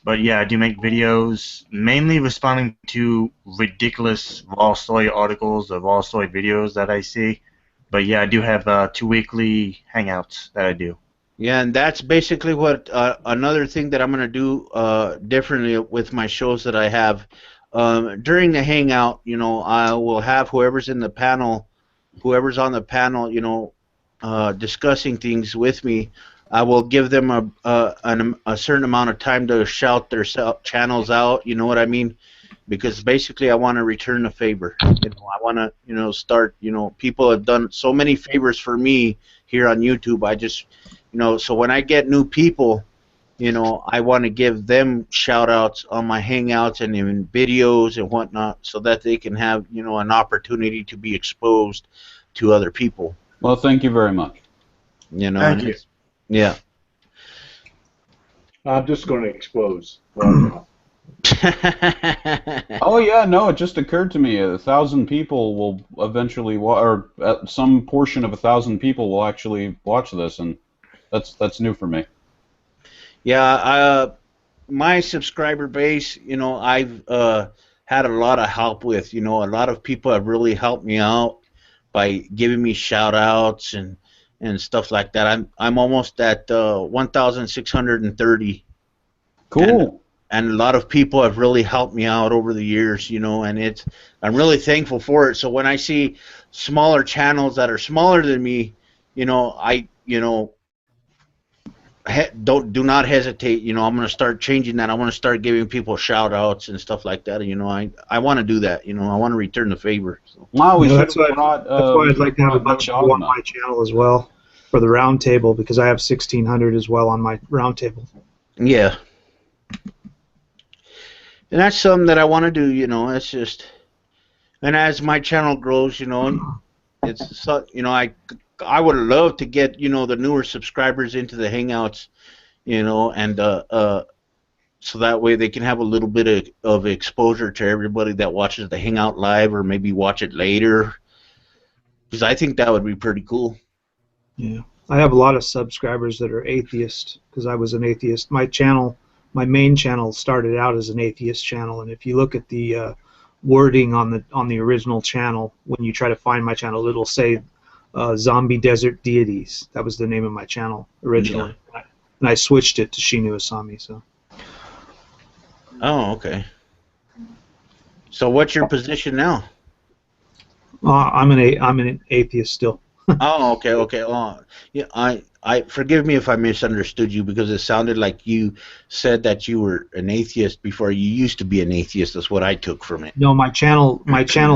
But yeah, I do make videos mainly responding to ridiculous raw story articles or raw story videos that I see. But yeah, I do have 2 weekly hangouts that I do. Yeah, and that's basically what another thing that I'm gonna do differently with my shows that I have. During the hangout, I will have whoever's in the panel, whoever's on the panel, discussing things with me. I will give them a certain amount of time to shout their channels out. You know what I mean? Because basically, I want to return the favor. I want to, start. People have done so many favors for me here on YouTube. I just, so when I get new people, I want to give them shout outs on my hangouts and in videos and whatnot so that they can have, an opportunity to be exposed to other people. Well, thank you very much. Thank you. Yeah. I'm just going to expose. Well, Oh yeah, no, it just occurred to me 1,000 people will eventually, or some portion of 1,000 people will actually watch this, and that's new for me. Yeah, my subscriber base, I've had a lot of help with. A lot of people have really helped me out by giving me shout outs and stuff like that. I'm almost at 1,630. Cool. And a lot of people have really helped me out over the years, and I'm really thankful for it. So when I see smaller channels that are smaller than me, do not hesitate. I'm going to start changing that. I want to start giving people shout outs and stuff like that. I want to do that. I want to return the favor. So. Wow, that's why I'd like to have a bunch of people on my channel as well for the round table, because I have 1,600 as well on my round table. Yeah. And that's something that I want to do, it's just, and as my channel grows, it's, I would love to get, the newer subscribers into the hangouts, and so that way they can have a little bit of exposure to everybody that watches the hangout live or maybe watch it later, because I think that would be pretty cool. Yeah. I have a lot of subscribers that are atheist, because I was an atheist. My main channel started out as an atheist channel, and if you look at the wording on the original channel, when you try to find my channel, it'll say Zombie Desert Deities. That was the name of my channel originally, and I switched it to Shinu Asami. So. Oh, okay. So what's your position now? I'm an atheist still. Oh, okay. Oh, yeah. I forgive me if I misunderstood you, because it sounded like you said that you were an atheist before you used to be an atheist. That's what I took from it. No, my channel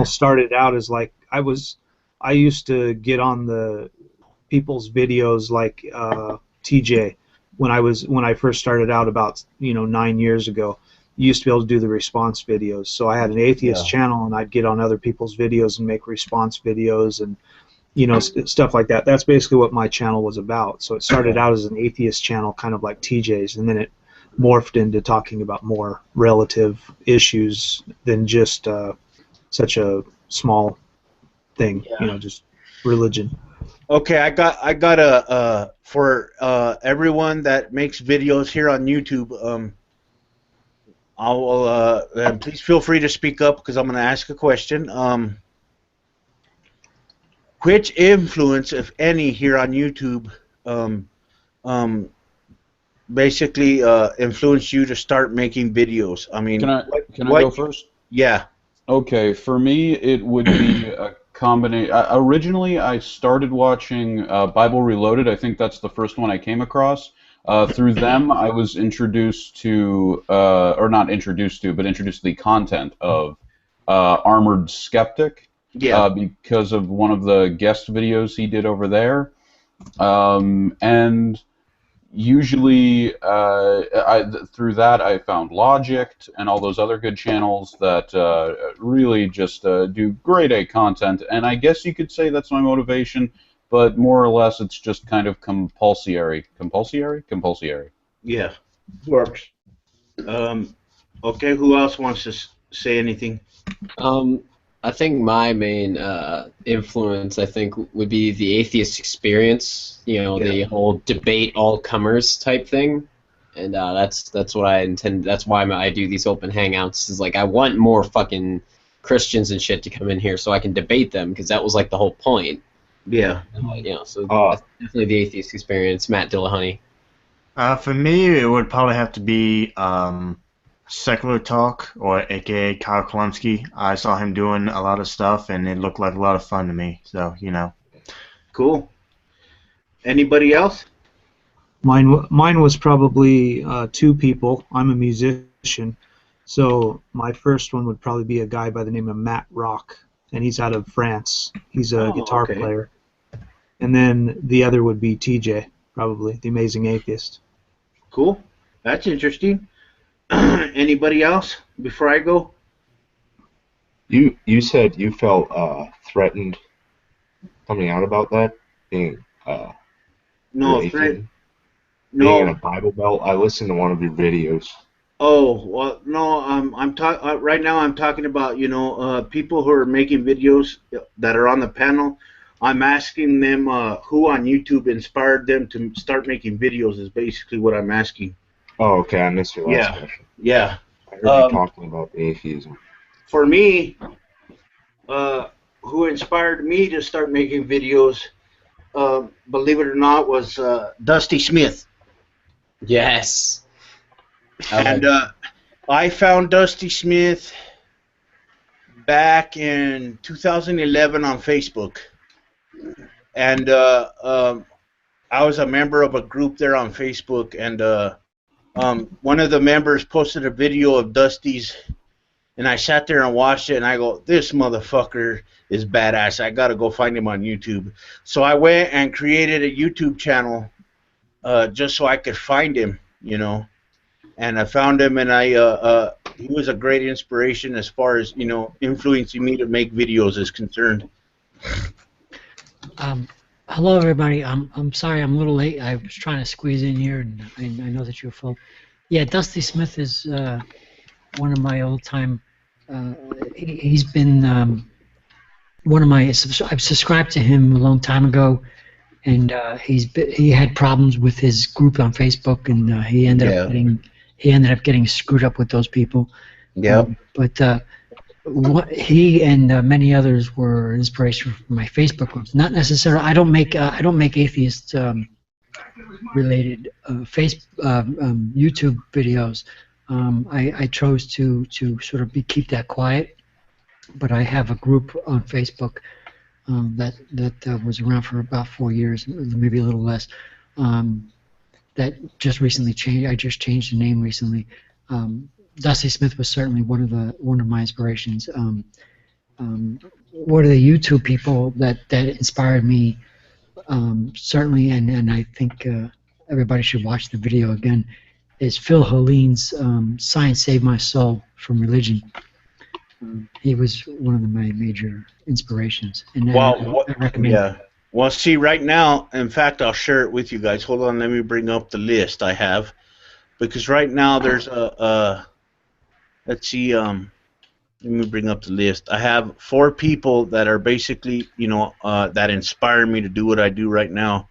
started out as like I used to get on the people's videos like TJ when I first started out about 9 years ago. You used to be able to do the response videos. So I had an atheist channel, and I'd get on other people's videos and make response videos and stuff like that. That's basically what my channel was about. So it started out as an atheist channel, kind of like TJ's, and then it morphed into talking about more relative issues than just such a small thing, just religion. Okay, I got a for everyone that makes videos here on YouTube. I will and please feel free to speak up, because I'm going to ask a question. Which influence, if any, here on YouTube, basically influenced you to start making videos? I mean, can I go first? Yeah. Okay, for me it would be a combination. Originally, I started watching Bible Reloaded. I think that's the first one I came across. Through them, I was introduced to, or not introduced to, but introduced to the content of Armored Skeptic. Yeah. Because of one of the guest videos he did over there. And usually through that I found Logic and all those other good channels that really just do grade A content. And I guess you could say that's my motivation, but more or less it's just kind of compulsory. Compulsory? Yeah. Works. Okay, who else wants to say anything? I think my main influence, would be the atheist experience. The whole debate all comers type thing. And that's what I intend. That's why I do these open hangouts. Is like I want more fucking Christians and shit to come in here so I can debate them, because that was like the whole point. Yeah. So that's definitely the atheist experience. Matt Dillahunty. For me, it would probably have to be Secular Talk, or AKA Kyle Klumsky. I saw him doing a lot of stuff, and it looked like a lot of fun to me. So, Cool. Anybody else? Mine was probably two people. I'm a musician, so my first one would probably be a guy by the name of Matt Rock, and he's out of France. He's a guitar player. And then the other would be TJ, probably, the Amazing Atheist. Cool. That's interesting. Anybody else before I go? You said you felt threatened coming out about that, being No, being no. in a Bible Belt. I listened to one of your videos. Oh, well, no. I'm talking right now. I'm talking about people who are making videos that are on the panel. I'm asking them who on YouTube inspired them to start making videos. Is basically what I'm asking. Oh, okay. I missed your last question. Yeah. I heard you talking about atheism. For me, who inspired me to start making videos, believe it or not, was Dusty Smith. Yes. And I found Dusty Smith back in 2011 on Facebook. And I was a member of a group there on Facebook, and one of the members posted a video of Dusty's, and I sat there and watched it, and I go, this motherfucker is badass. I got to go find him on YouTube. So I went and created a YouTube channel just so I could find him, And I found him, and he was a great inspiration as far as, influencing me to make videos is concerned. Hello, everybody. I'm sorry I'm a little late. I was trying to squeeze in here, and I know that you're full. Yeah, Dusty Smith is one of my old-time. He's been one of my. I've subscribed to him a long time ago, and he had problems with his group on Facebook, and he ended up getting screwed up with those people. Yeah. But he and many others were inspiration for my Facebook groups. Not necessarily. I don't make atheist related YouTube videos. I chose to sort of keep that quiet. But I have a group on Facebook that was around for about 4 years, maybe a little less. That just recently changed. I just changed the name recently. Dusty Smith was certainly one of my inspirations. One of the YouTube people that inspired me, certainly, and I think everybody should watch the video again, is Phil Helene's "Science Saved My Soul" from Religion. He was one of my major inspirations, and I recommend. Yeah. Well, see, right now, in fact, I'll share it with you guys. Hold on, let me bring up the list I have, because right now there's let's see, let me bring up the list. I have 4 people that are basically, that inspire me to do what I do right now,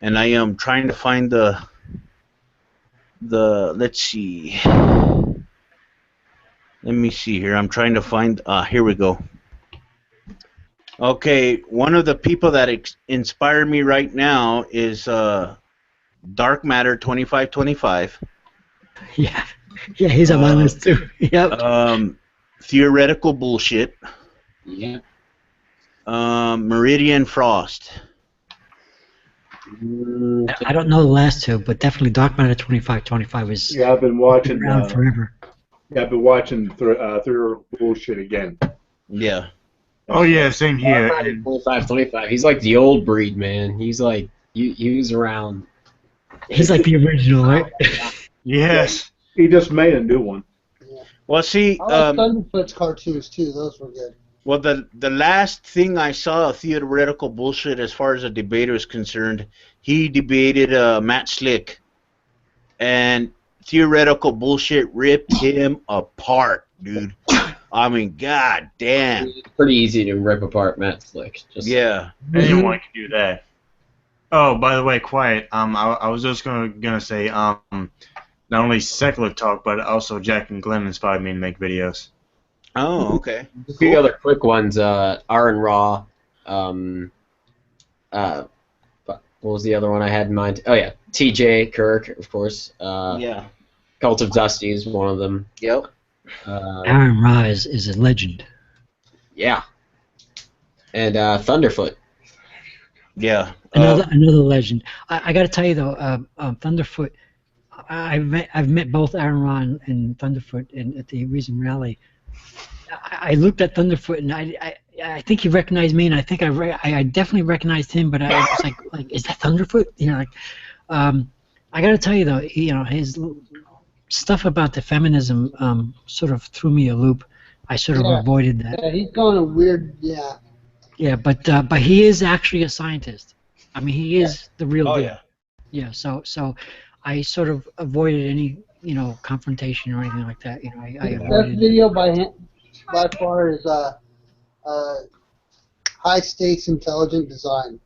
and I am trying to find the let's see. Let me see here. I'm trying to find. Here we go. Okay, one of the people that inspire me right now is Dark Matter 2525. Yeah, he's on my list too. Yep. Theoretical Bullshit. Yeah. Meridian Frost. I don't know the last two, but definitely Dark Matter 2525 is. Yeah, I've been watching. Around forever. Yeah, I've been watching through Bullshit again. Yeah. Oh yeah, same here. 25. He's like the old breed, man. He's like he was around. He's like the original, right? Yes. He just made a new one. Well, see. I like Thunderfoot's cartoons too. Those were good. Well, the last thing I saw of Theoretical Bullshit, as far as a debater is concerned, he debated Matt Slick, and Theoretical Bullshit ripped him apart, dude. I mean, god damn. It's pretty easy to rip apart Matt Slick. Yeah. Anyone can do that. Oh, by the way, quiet. I was just gonna say, not only secular talk, but also Jack and Glenn inspired me to make videos. Oh, okay. A few other quick ones. Aaron Raw. What was the other one I had in mind? Oh yeah, T.J. Kirk, of course. Yeah. Cult of Dusty is one of them. Yep. Aaron Ra is a legend. Yeah. And Thunderfoot. Yeah. Another legend. I got to tell you though, Thunderfoot. I've met both Aaron Ra and Thunderfoot at the Reason rally. I looked at Thunderfoot and I think he recognized me, and I think I definitely recognized him, but I was like, is that Thunderfoot? You know, like, I got to tell you though, his stuff about the feminism sort of threw me a loop. I sort of avoided that. Yeah, he's going a weird, yeah. Yeah, but he is actually a scientist. I mean, he is the real deal. Yeah. Yeah. So I sort of avoided any confrontation or anything like that. I The avoided. best video by far is High Stakes Intelligent Design.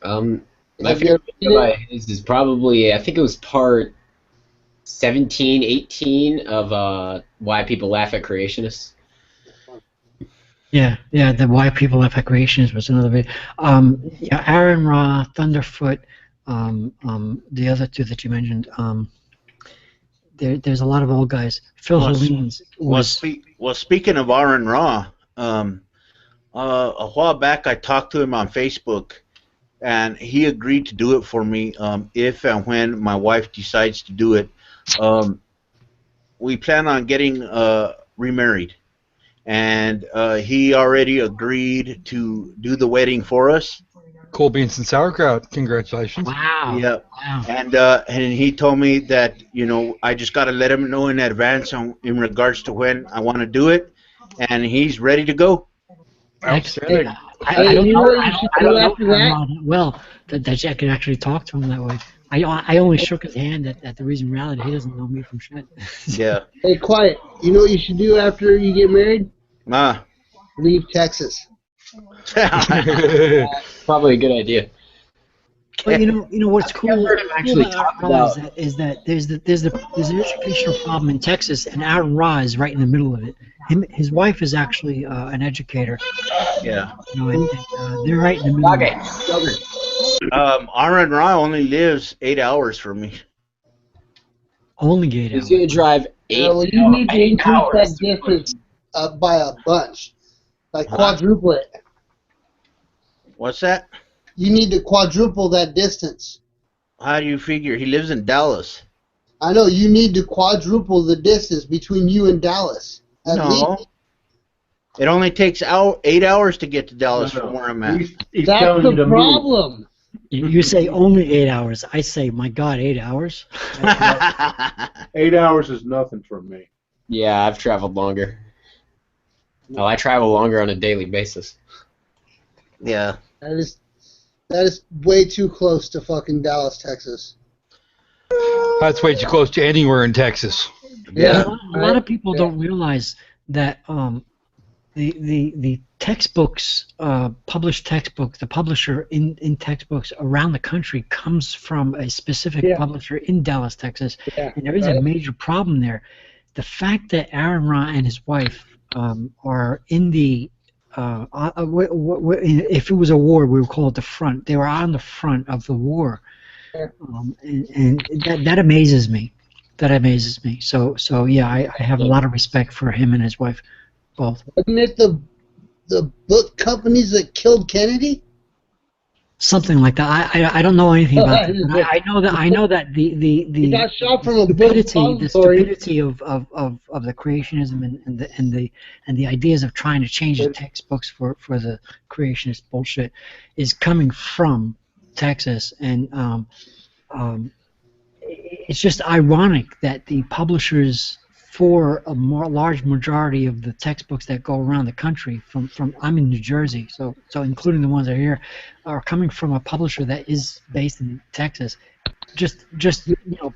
My favorite video by his is probably, I think it was part 17, 18 of Why People Laugh at Creationists. Yeah, the Why People Laugh at Creationists was another video. Yeah, Aaron Ra, Thunderfoot, the other two that you mentioned. There's a lot of old guys. Phil Hellenes was. Well, speaking of Aaron Ra, a while back I talked to him on Facebook, and he agreed to do it for me if and when my wife decides to do it. We plan on getting remarried, and he already agreed to do the wedding for us. Cool beans and sauerkraut. Congratulations. Wow. Yeah. Wow. And he told me that I just got to let him know in advance in regards to when I want to do it, and he's ready to go. Outstanding. I don't know that well that I could actually talk to him that way. I only shook his hand at the Reason rally. He doesn't know me from shit. Yeah. Hey, quiet. You know what you should do after you get married? Leave Texas. Probably a good idea. But you know what's cool actually talk about is that there's an educational problem in Texas, and Aaron Ra is right in the middle of it. His wife is actually an educator. Yeah. And they're right in the middle. Okay. Aaron Ra only lives 8 hours from me. Only 8 hours. He's gonna drive 8 Well, you need to increase hours. that distance by a bunch. Like quadruple it. What's that? You need to quadruple that distance. How do you figure? He lives in Dallas. I know, you need to quadruple the distance between you and Dallas. At least. It only takes 8 hours to get to Dallas from where I'm at. That's the problem. You say only 8 hours. I say, my God, 8 hours? 8 hours is nothing for me. Yeah, I've traveled longer. Well, I travel longer on a daily basis. Yeah. That is way too close to fucking Dallas, Texas. That's way too close to anywhere in Texas. Yeah. A lot of people don't realize that the textbooks, published textbooks, the publisher in textbooks around the country comes from a specific publisher in Dallas, Texas, and there is a major problem there. The fact that Aaron Ra and his wife are in the if it was a war, we would call it the front. They were on the front of the war, and that amazes me. That amazes me. So yeah, I have a lot of respect for him and his wife, both. Wasn't it the book companies that killed Kennedy? Something like that. I don't know anything about it. But I know that the he got shot from a stupidity of the creationism and the ideas of trying to change the textbooks for the creationist bullshit is coming from Texas, and it's just ironic that the publishers for a large majority of the textbooks that go around the country from I'm in New Jersey, so including the ones that are here, are coming from a publisher that is based in Texas. Just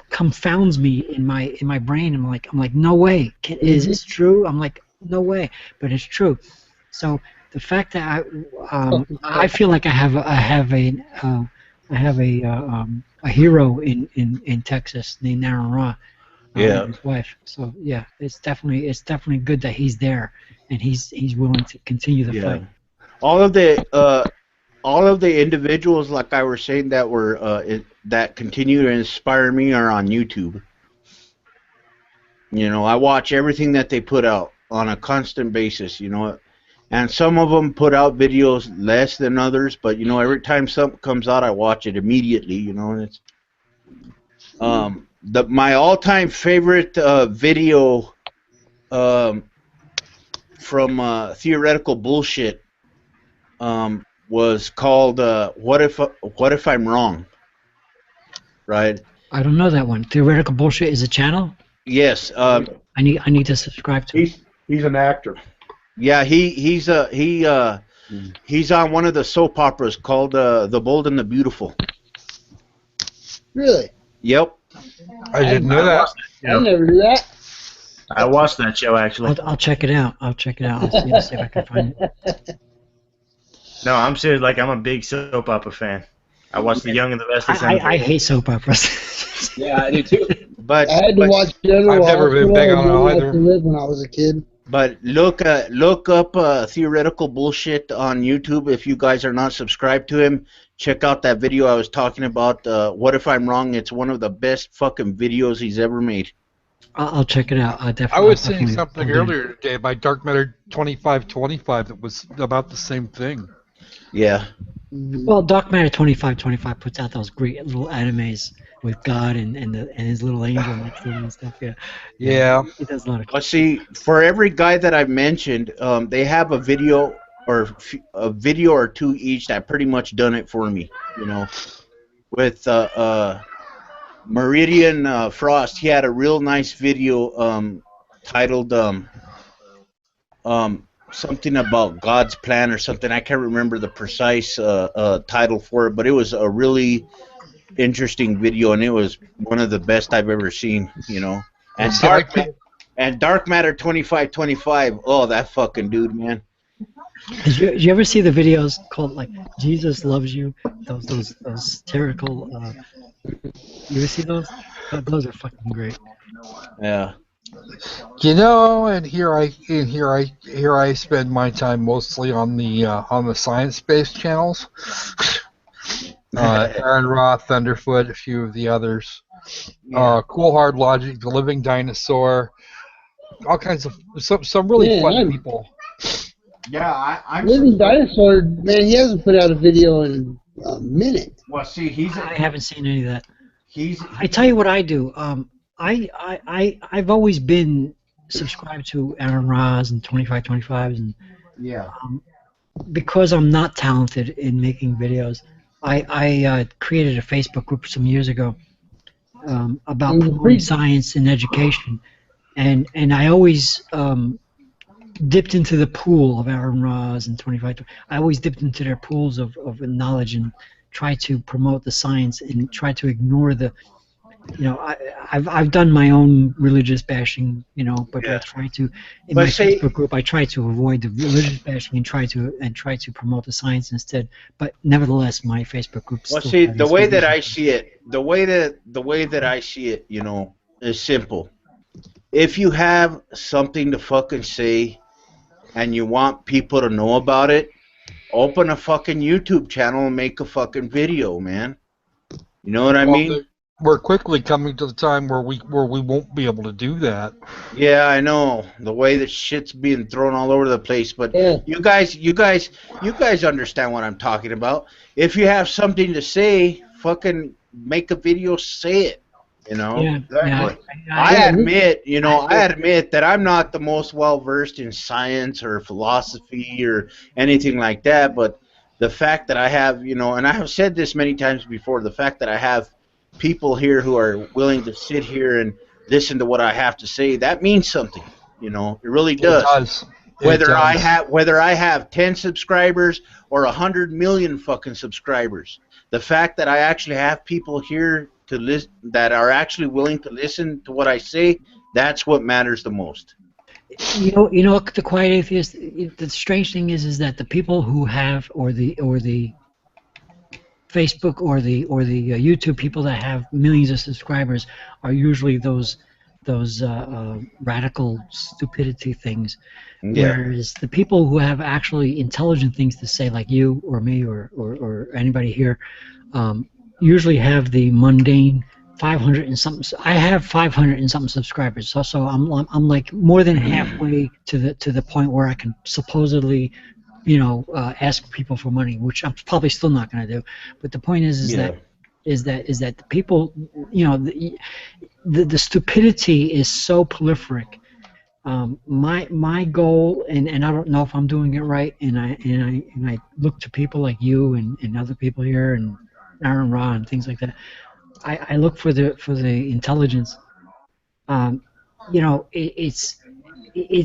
confounds me in my brain. I'm like no way. Is this true? I'm like, no way, but it's true. So the fact that I feel like I have a hero in Texas named Aaron Ra, Yeah. and his wife. So yeah, it's definitely good that he's there and he's willing to continue the fight. All of the individuals, like I was saying, that were that continue to inspire me are on YouTube. You know, I watch everything that they put out on a constant basis. You know, and some of them put out videos less than others, but you know, every time something comes out, I watch it immediately. You know, and it's my all-time favorite video from Theoretical Bullshit was called "What If I'm Wrong?" Right? I don't know that one. Theoretical Bullshit is a channel. Yes. I need to subscribe to. He's an actor. Yeah, he's on one of the soap operas called The Bold and the Beautiful. Really? Yep. I didn't know that. I never knew that. I watched that show actually. I'll check it out. I'll see if I can find it. No, I'm serious. Like, I'm a big soap opera fan. I watched The Young and the Restless. I hate soap operas. Yeah, I do too. But I had to watch General I've never been big on it Hospital and either. Live to Live when I was a kid. But look up Theoretical Bullshit on YouTube. If you guys are not subscribed to him, check out that video I was talking about. What If I'm Wrong? It's one of the best fucking videos he's ever made. I'll check it out. I was seeing something earlier today by Dark Matter 2525 that was about the same thing. Yeah. Well, Dark Matter 2525 puts out those great little animes with God and his little angel next to him and stuff. Yeah. Yeah. He does a lot of. Let's see. For every guy that I've mentioned, they have a video or two each that pretty much done it for me. You know, with Meridian Frost, he had a real nice video titled something about God's plan or something. I can't remember the precise title for it, but it was a really interesting video, and it was one of the best I've ever seen. You know, and Dark Matter 2525. Oh, that fucking dude, man. Did you ever see the videos called like Jesus Loves You? Those satirical. You ever see those? Those are fucking great. Yeah. You know, and here I spend my time mostly on the science-based channels. Aaron Roth, Thunderfoot, a few of the others. Cool Hard Logic, The Living Dinosaur, all kinds of some really fun people. Yeah, I'm Living Dinosaur, man, he hasn't put out a video in a minute. Well, see, I haven't seen any of that. He's. I tell you what I do. I've always been subscribed to Aaron Ross and 2525s, and yeah. Because I'm not talented in making videos, I created a Facebook group some years ago about promoting science and education, and I always dipped into the pool of Aaron Ross and 25. I always dipped into their pools of knowledge and try to promote the science and try to ignore the. You know, I've done my own religious bashing, you know, but I try to in my Facebook group I try to avoid the religious bashing and try to promote the science instead. But nevertheless, my Facebook group. Well, see, the way that I see it, the way that I see it, you know, is simple. If you have something to fucking say, and you want people to know about it, open a fucking YouTube channel and make a fucking video, man. You know what I mean? We're quickly coming to the time where we won't be able to do that. Yeah, I know the way that shit's being thrown all over the place, but you guys understand what I'm talking about. If you have something to say, fucking make a video, say it. You know. Yeah. Exactly. I admit that I'm not the most well versed in science or philosophy or anything like that, but the fact that I have, you know, and I have said this many times before, the fact that I have people here who are willing to sit here and listen to what I have to say, that means something. You know, it really does. It does. Whether I have 10 subscribers or 100 million fucking subscribers, the fact that I actually have people here to listen that are actually willing to listen to what I say, that's what matters the most. You know what the quiet atheist. The strange thing is that the people who have or the Facebook or the YouTube people that have millions of subscribers are usually those radical stupidity things. Yeah. Whereas the people who have actually intelligent things to say, like you or me or anybody here, usually have the mundane 500 and something. I have 500 and something subscribers, so I'm like more than halfway to the point where I can supposedly, ask people for money, which I'm probably still not going to do. But the point is that the people, the stupidity is so prolific. My goal, and I don't know if I'm doing it right, and I look to people like you and other people here and Aaron Ra and things like that. I look for the intelligence.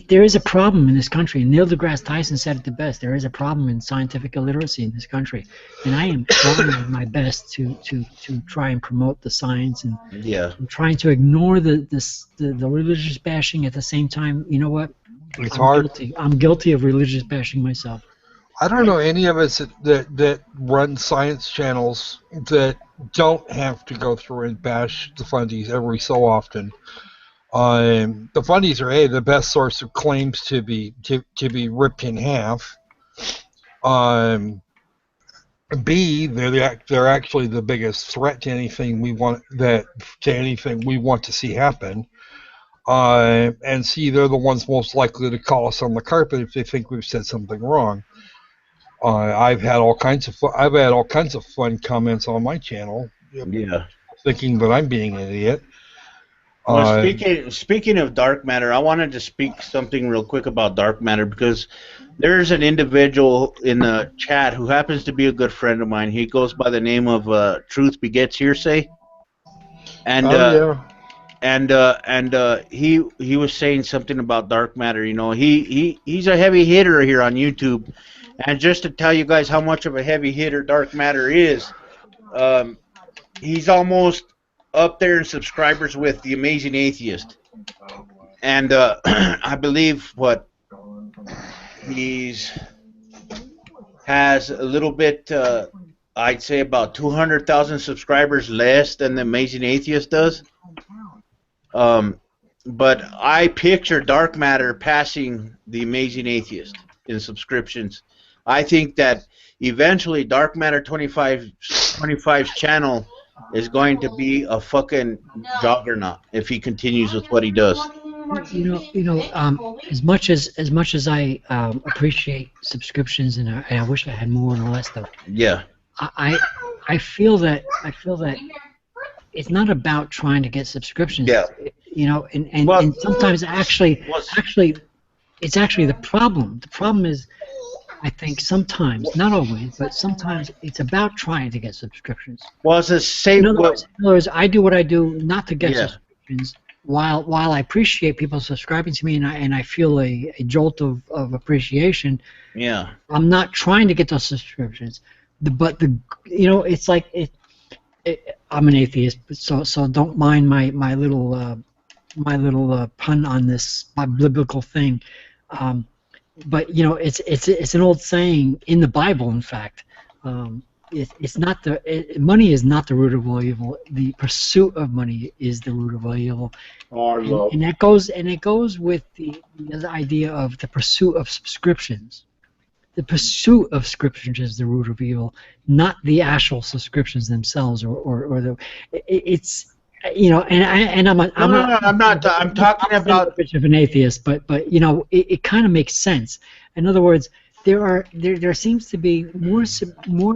There is a problem in this country. Neil deGrasse Tyson said it the best. There is a problem in scientific illiteracy in this country, and I am trying my best to try and promote the science, and I'm trying to ignore the religious bashing at the same time. You know what? It's hard. I'm guilty of religious bashing myself. I don't know any of us that run science channels that don't have to go through and bash the fundies every so often. The fundies are the best source of claims to be ripped in half. B, they're actually the biggest threat to anything we want to see happen. And C, they're the ones most likely to call us on the carpet if they think we've said something wrong. I've had all kinds of fun comments on my channel. Yeah. Thinking that I'm being an idiot. Well, speaking of dark matter, I wanted to speak something real quick about dark matter because there's an individual in the chat who happens to be a good friend of mine. He goes by the name of Truth Begets Hearsay, and he was saying something about dark matter. He's a heavy hitter here on YouTube, and just to tell you guys how much of a heavy hitter dark matter is, he's almost up there in subscribers with the Amazing Atheist, and I believe has a little bit, I'd say about 200,000 subscribers less than the Amazing Atheist does. But I picture dark matter passing the Amazing Atheist in subscriptions. I think that eventually dark matter 25's channel is going to be a fucking juggernaut if he continues with what he does. As much as I appreciate subscriptions and I wish I had more and all that stuff. Yeah. I feel that it's not about trying to get subscriptions. Yeah. And sometimes actually it's actually the problem. The problem is, I think sometimes, not always, but sometimes it's about trying to get subscriptions. Well, it's the same. In other words, I do what I do not to get subscriptions. While I appreciate people subscribing to me and I feel a jolt of appreciation. Yeah. I'm not trying to get those subscriptions. It's like I'm an atheist, so don't mind my little pun on this biblical thing. But it's an old saying in the Bible. In fact, it's not money is not the root of all evil. The pursuit of money is the root of all evil. And it goes with the idea of the pursuit of subscriptions. The pursuit of subscriptions is the root of evil, not the actual subscriptions themselves, I'm talking about a bit of an atheist, but it kind of makes sense. In other words, there seems to be more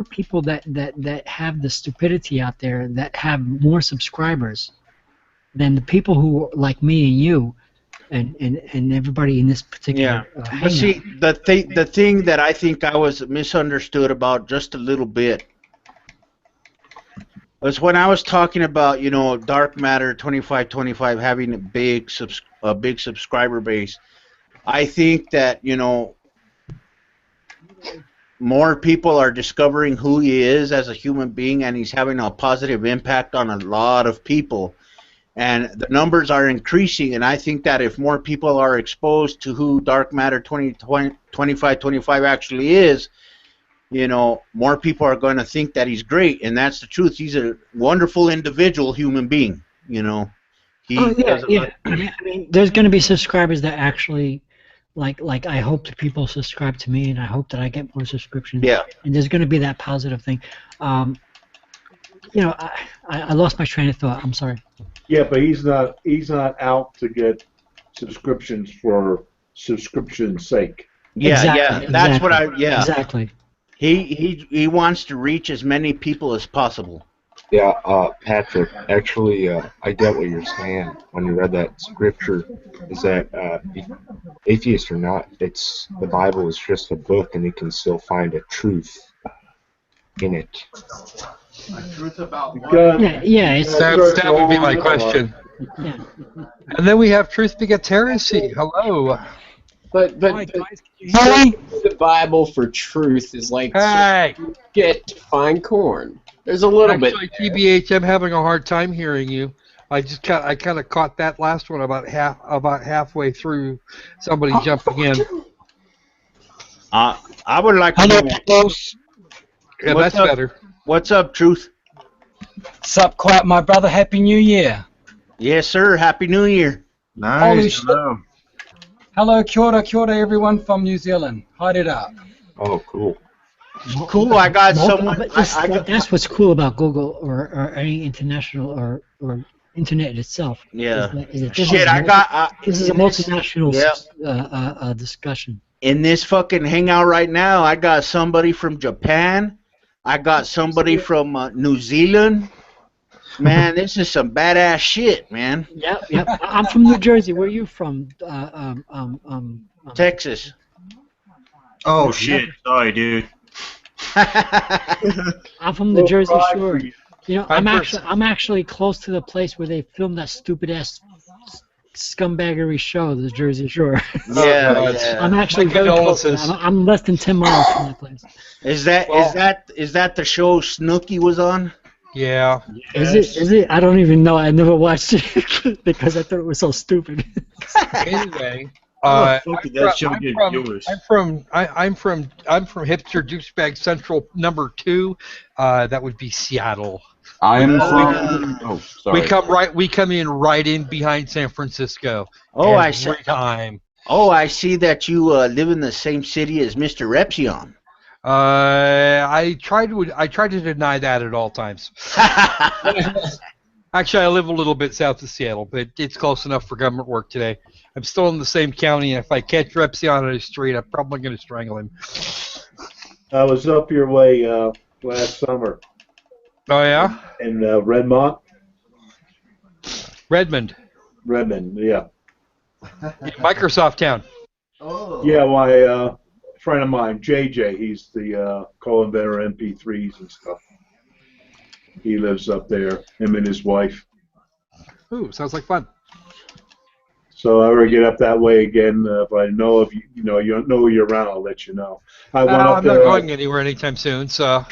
people that have the stupidity out there that have more subscribers than the people who like me and you and everybody in this particular hangout. But see, the thing that I think I was misunderstood about just a little bit was when I was talking about, dark matter 2525 having a big subscriber base. I think that, more people are discovering who he is as a human being, and he's having a positive impact on a lot of people. and the numbers are increasing. And I think that if more people are exposed to who Dark Matter 2525 actually is, you know, more people are going to think that he's great, and that's the truth. He's a wonderful individual, human being. You know, he does a lot. Yeah. I mean, there's going to be subscribers that actually, like I hope that people subscribe to me, and I hope that I get more subscriptions. Yeah. And there's going to be that positive thing. You know, I lost my train of thought. I'm sorry. Yeah, but he's not out to get subscriptions for subscription's sake. Yeah, Exactly, that's what Exactly. He wants to reach as many people as possible. Yeah, Patrick, actually, I get what you're saying when you read that scripture, is that atheist or not, it's the Bible is just a book, and you can still find a truth in it. A truth about what? Yeah. It's That would be my question. Yeah. And then we have Truth Begets Heresy. Hello. But Hi, guys. the Bible for truth is like Hey. get to find corn. There's a little Actually, TBH, I'm having a hard time hearing you. I kind of caught that last one about halfway through. Somebody jumping in. I would like to know. Close. Yeah, that's better. What's up, Truth? Sup, Quack, my brother. Happy New Year. Yes, sir. Happy New Year. Holy Nice. shit. Hello. Hello, kia ora, everyone from New Zealand. Hide it up. Oh, cool. Cool. I got someone. That's what's cool about Google or any international or internet itself. Yeah. Is that this Shit, this is a multinational discussion. In this fucking hangout right now, I got somebody from Japan. I got somebody from New Zealand. Man, this is some badass shit, man. Yep. I'm from New Jersey. Where are you from? Texas. Oh shit! Sorry, dude. I'm from the Jersey Shore. You know, I'm I'm actually close to the place where they filmed that stupid ass scumbaggery show, the Jersey Shore. Yeah. I'm actually My very close. condolences. I'm less than 10 miles from that place. Is that the show Snooki was on? Yeah. Is it? I don't even know. I never watched it because I thought it was so stupid. Anyway, fuck did that show get viewers? I'm from hipster douchebag central number 2. That would be Seattle. I am from. Oh, sorry. We come in right in behind San Francisco. Oh, I every see. time. Oh, I see that you live in the same city as Mr. Repsion. I try to deny that at all times. Actually, I live a little bit south of Seattle, but it's close enough for government work today. I'm still in the same county, and if I catch Repsion on the street, I'm probably going to strangle him. I was up your way last summer. Oh, yeah? In Redmond. Redmond. Yeah. Microsoft Town. Oh. Yeah, my friend of mine, JJ, he's the co-inventor of MP3s and stuff. He lives up there, him and his wife. Ooh, sounds like fun. So if I ever get up that way again, if I know if you know you're around, I'll let you know. I went up I'm there, not going anywhere anytime soon, so.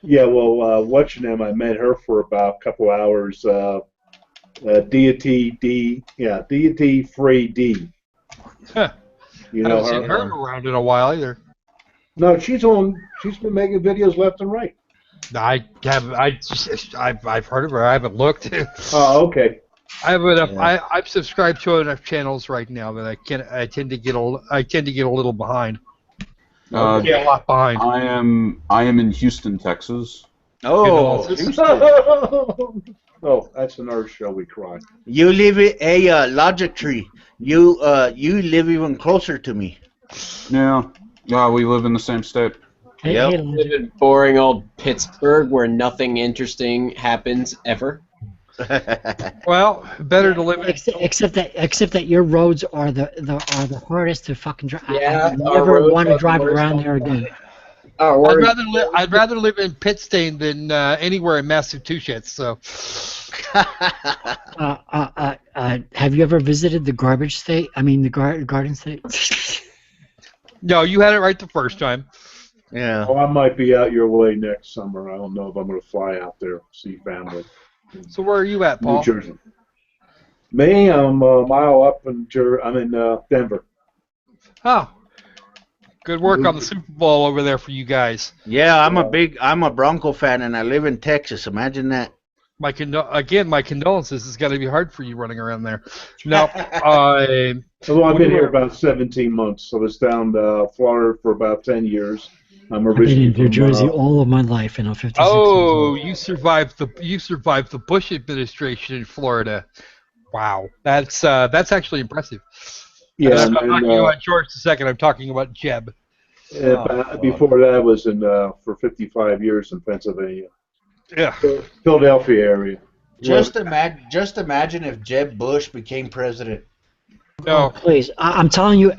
Yeah, well, watching them, I met her for about a couple hours. Deity Free D. Huh. You I know haven't seen her her? around in a while either. No, she's been making videos left and right. I've heard of her. I haven't looked. Oh, okay. I have enough. Yeah. I've subscribed to enough channels right now that I tend to get a little behind. Get a lot behind. I am in Houston, Texas. Oh, oh, that's another show we cried. You live in a logic tree. You live even closer to me. Yeah, we live in the same state. Yep. I live in boring old Pittsburgh where nothing interesting happens ever. Well, better to live in. Except that your roads are the hardest to fucking drive. Yeah, I never want to drive around there again. I'd rather live in Pittstain than anywhere in Massachusetts. So. Have you ever visited the garbage state? I mean, the garden state. No, you had it right the first time. Yeah. Oh, I might be out your way next summer. I don't know if I'm going to fly out there see family. So where are you at, Paul? New Jersey. Me, I'm a mile up I'm in Denver. Oh, good work on the Super Bowl over there for you guys. Yeah, I'm a Bronco fan, and I live in Texas. Imagine that. My condolences. It's got to be hard for you running around there. No, Although I've been here about 17 months. I was down Florida for about 10 years. I'm I've been originally in New from Jersey all of my life, and I'm 56 years Oh, old. you survived the Bush administration in Florida. Wow, that's actually impressive. Yeah, I'm not and talking about George II. I'm talking about Jeb. before that, I was in for 55 years in Pennsylvania. Yeah, Philadelphia area. Just imagine if Jeb Bush became president. No. Oh, please, I'm telling you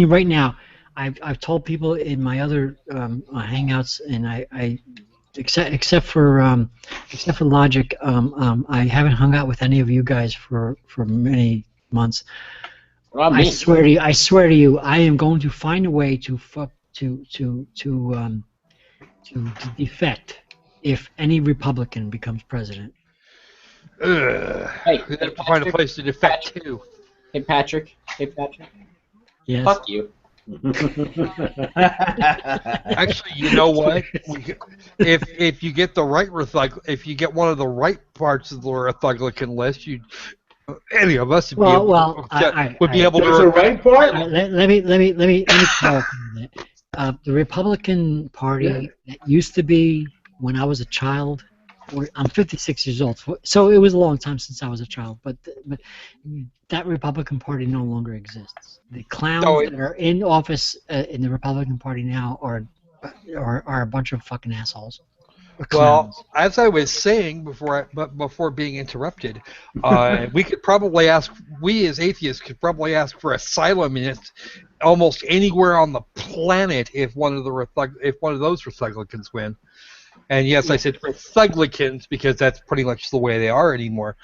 right now. I've told people in my other hangouts, and I except for Logic, I haven't hung out with any of you guys for many months. Well, I swear to you, I am going to find a way to defect if any Republican becomes president. Hey, we have to find a place to defect to. Hey, Patrick. Yes. Fuck you. Actually, you know what? If you get the right if you get one of the right parts of the Republican list, any of us would be able to. There's a right part. Let me clarify that. The Republican Party that used to be when I was a child. I'm 56 years old, so it was a long time since I was a child. But that Republican Party no longer exists. The clowns that are in office in the Republican Party now are a bunch of fucking assholes. Well, as I was saying before being interrupted, we as atheists could probably ask for asylum in almost anywhere on the planet if one of those Republicans win. And yes, I said Republicans because that's pretty much the way they are anymore.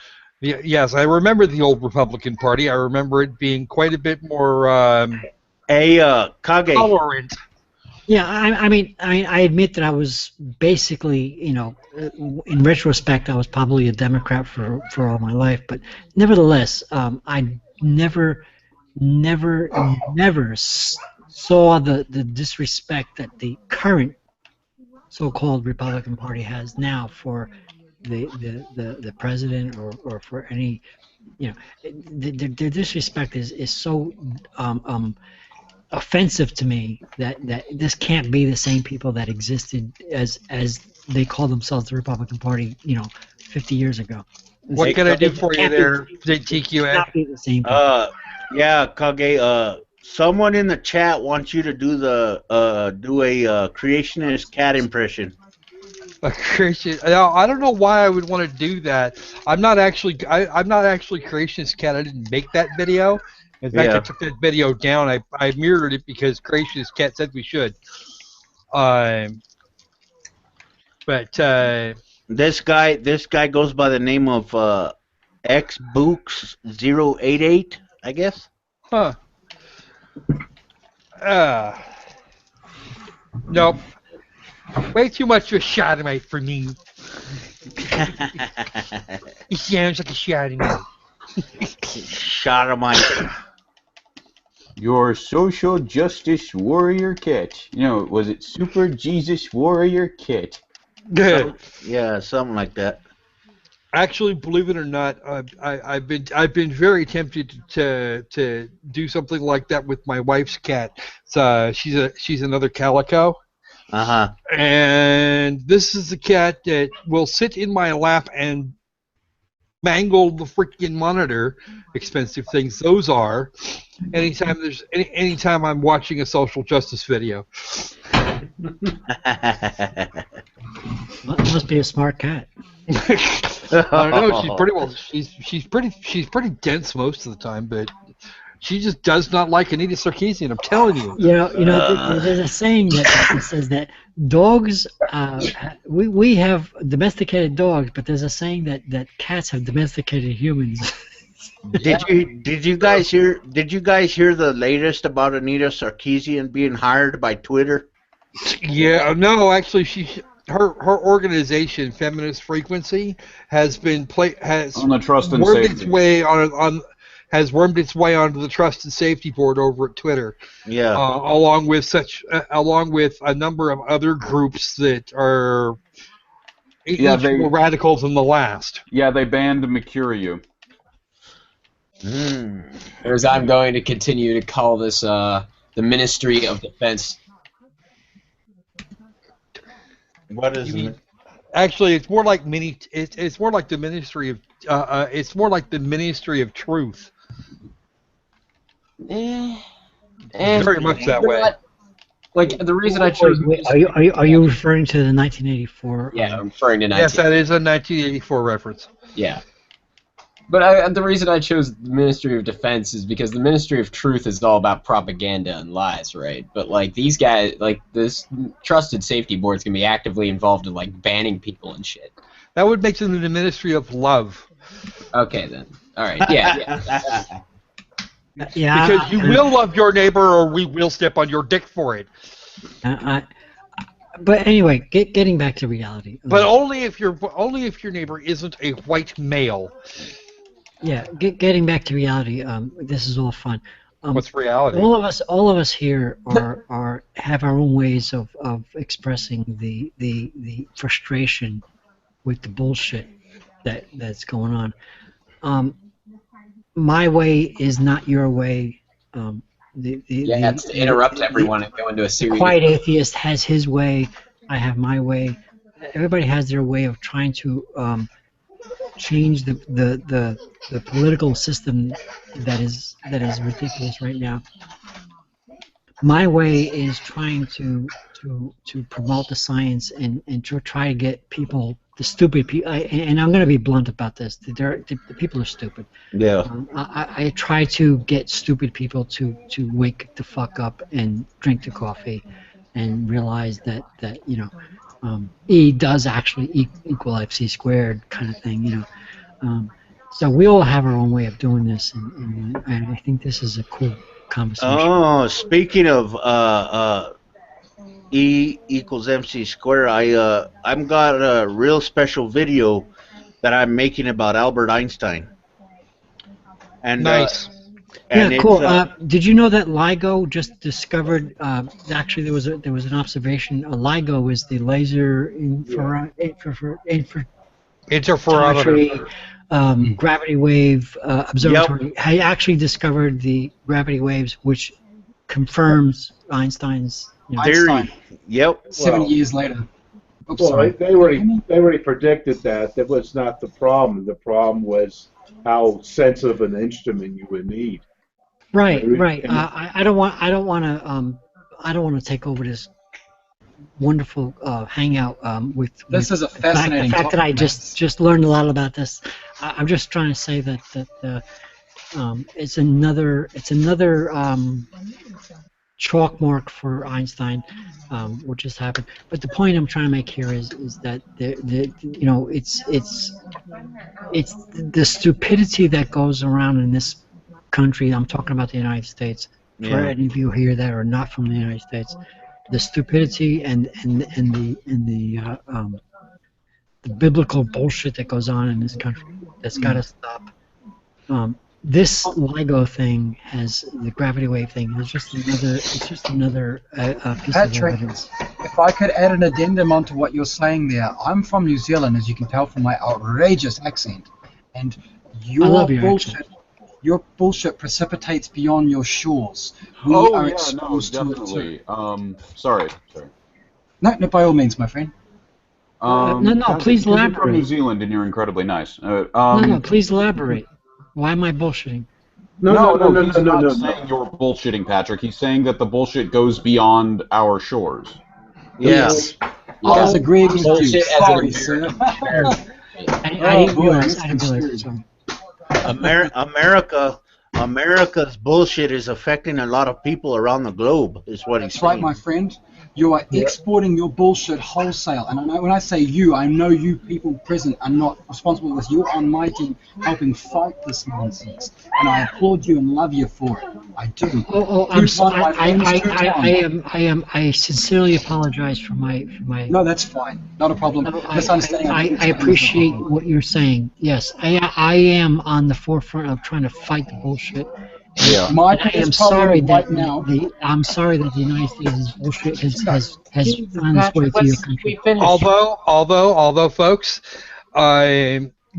Yes, I remember the old Republican Party. I remember it being quite a bit more Kage. tolerant. Yeah, I mean, I admit that I was basically, in retrospect, I was probably a Democrat for all my life. But nevertheless, I never saw the disrespect that the current so-called Republican Party has now for the president or for any, their disrespect is so offensive to me that this can't be the same people that existed as they call themselves the Republican Party 50 years ago. What can I do for you there, TQ? Not be the same people. Yeah, Kage. Someone in the chat wants you to do a creationist cat impression. A creation? I don't know why I would want to do that. I'm not actually creationist cat. I didn't make that video. In fact, I took that video down. I mirrored it because creationist cat said we should. But this guy goes by the name of xbooks088, I guess. Huh. Nope. Way too much of a sodomite for me. He sounds like a sodomite. Sodomite. Your social justice warrior cat. Was it Super Jesus Warrior Cat? Good. Yeah, something like that. Actually, believe it or not, I've been very tempted to do something like that with my wife's cat. She's another calico. And this is a cat that will sit in my lap and mangle the freaking monitor. Expensive things those are. Anytime I'm watching a social justice video. Well, it must be a smart cat. I don't know. She's pretty dense most of the time, but she just does not like Anita Sarkeesian. I'm telling you. There's a saying that says that dogs. We have domesticated dogs, but there's a saying that cats have domesticated humans. Did you guys hear the latest about Anita Sarkeesian being hired by Twitter? Yeah, no, actually, her organization, Feminist Frequency, has On the trust and wormed safety. its way has wormed its way onto the Trust and Safety Board over at Twitter. Yeah. Along with a number of other groups that are each more radical than the last. Yeah, they banned Mercuriu. Whereas I'm going to continue to call this the Ministry of Defense. What is it? Actually, it's more like it's more like the Ministry of it's more like the Ministry of Truth. Very much that way. Like the reason I chose. Wait, are you referring to the 1984? Yeah, I'm referring to. Yes, that is a 1984 reference. Yeah. But the reason I chose the Ministry of Defense is because the Ministry of Truth is all about propaganda and lies, right? But like these guys, like this Trusted Safety Board is gonna be actively involved in like banning people and shit. That would make them the Ministry of Love. Okay then. All right. Yeah. Yeah. Because you will love your neighbor, or we will step on your dick for it. But anyway, getting back to reality. But only if your neighbor isn't a white male. Yeah, getting back to reality. This is all fun. What's reality? All of us here have our own ways of expressing the frustration with the bullshit that's going on. My way is not your way. That's to interrupt everyone and go into a series. The quiet atheist has his way. I have my way. Everybody has their way of trying to change the political system that is ridiculous right now. My way is trying to promote the science and to try to get people, the stupid people, and I'm going to be blunt about this. The people are stupid. Yeah. I try to get stupid people to wake the fuck up and drink the coffee, and realize that E does actually equal MC squared kind of thing. So we all have our own way of doing this, and I think this is a cool conversation. Oh, speaking of E equals MC squared, I've got a real special video that I'm making about Albert Einstein. And nice. Yeah, cool. Did you know that LIGO just discovered? Actually, there was an observation. LIGO is the laser interferometry gravity wave observatory. Yep. I actually discovered the gravity waves, which confirms Einstein's theory. Yep. 7 years later. Oops, Well, sorry. they already predicted that. That was not the problem. The problem was how sensitive an instrument you would need. Right. I don't want to take over this wonderful hangout with. This is a fascinating the fact that I just learned a lot about this. I'm just trying to say that it's another chalk mark for Einstein, what just happened. But the point I'm trying to make here is that it's the stupidity that goes around in this country. I'm talking about the United States. For any of you here that are not from the United States, the stupidity and the biblical bullshit that goes on in this country, that's got to stop. This LIGO thing has the gravity wave thing. It's just another piece of evidence. If I could add an addendum onto what you're saying there, I'm from New Zealand, as you can tell from my outrageous accent, and your bullshit precipitates beyond your shores. We are exposed to it too. Sorry. No, by all means, my friend. No, please You're from elaborate. New Zealand and you're incredibly nice. No, please elaborate. Why am I bullshitting? No, he's not saying you're bullshitting, Patrick. He's saying that the bullshit goes beyond our shores. Yes. I disagree with you. Bullshit Sorry, as sir. I didn't realize. Sorry. America's bullshit is affecting a lot of people around the globe, is what he's That's saying. right, my friend. You are exporting your bullshit wholesale. And I know when I say you, I know you people present are not responsible for this. You're on my team helping fight this nonsense. And I applaud you and love you for it. I do. I'm sorry. I sincerely apologize for my. No, that's fine. Not a problem. Misunderstanding. I appreciate what you're saying. Yes, I am on the forefront of trying to fight the bullshit. Yeah. I am sorry that I'm sorry that the United States' bullshit has found its way through your country. Although, folks,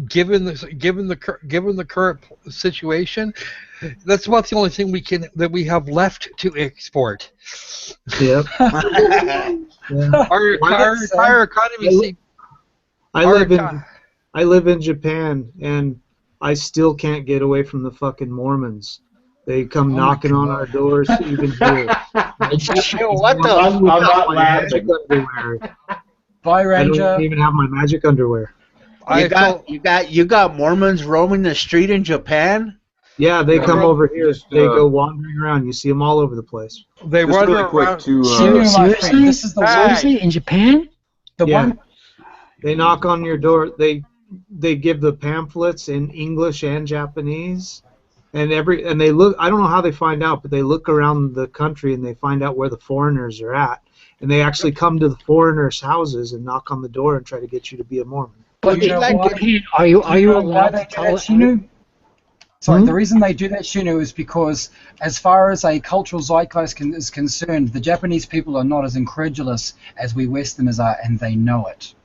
given the current situation, that's about the only thing we have left to export. Yep. Our economy. I live in Japan, and I still can't get away from the fucking Mormons. They come knocking on our doors, even here. What the? I'm not laughing. Bye, Ranger. I don't even have my magic underwear. You got Mormons roaming the street in Japan? Yeah, they come over here. They go wandering around. You see them all over the place. They run really quick to. Seriously? This is the seriously in Japan? They knock on your door. They give the pamphlets in English and Japanese. And they look. I don't know how they find out, but they look around the country and they find out where the foreigners are at, and they actually come to the foreigners' houses and knock on the door and try to get you to be a Mormon. But are you allowed to tell us? Sorry, the reason they do that, Shinu, is because as far as a cultural zeitgeist is concerned, the Japanese people are not as incredulous as we Westerners are, and they know it.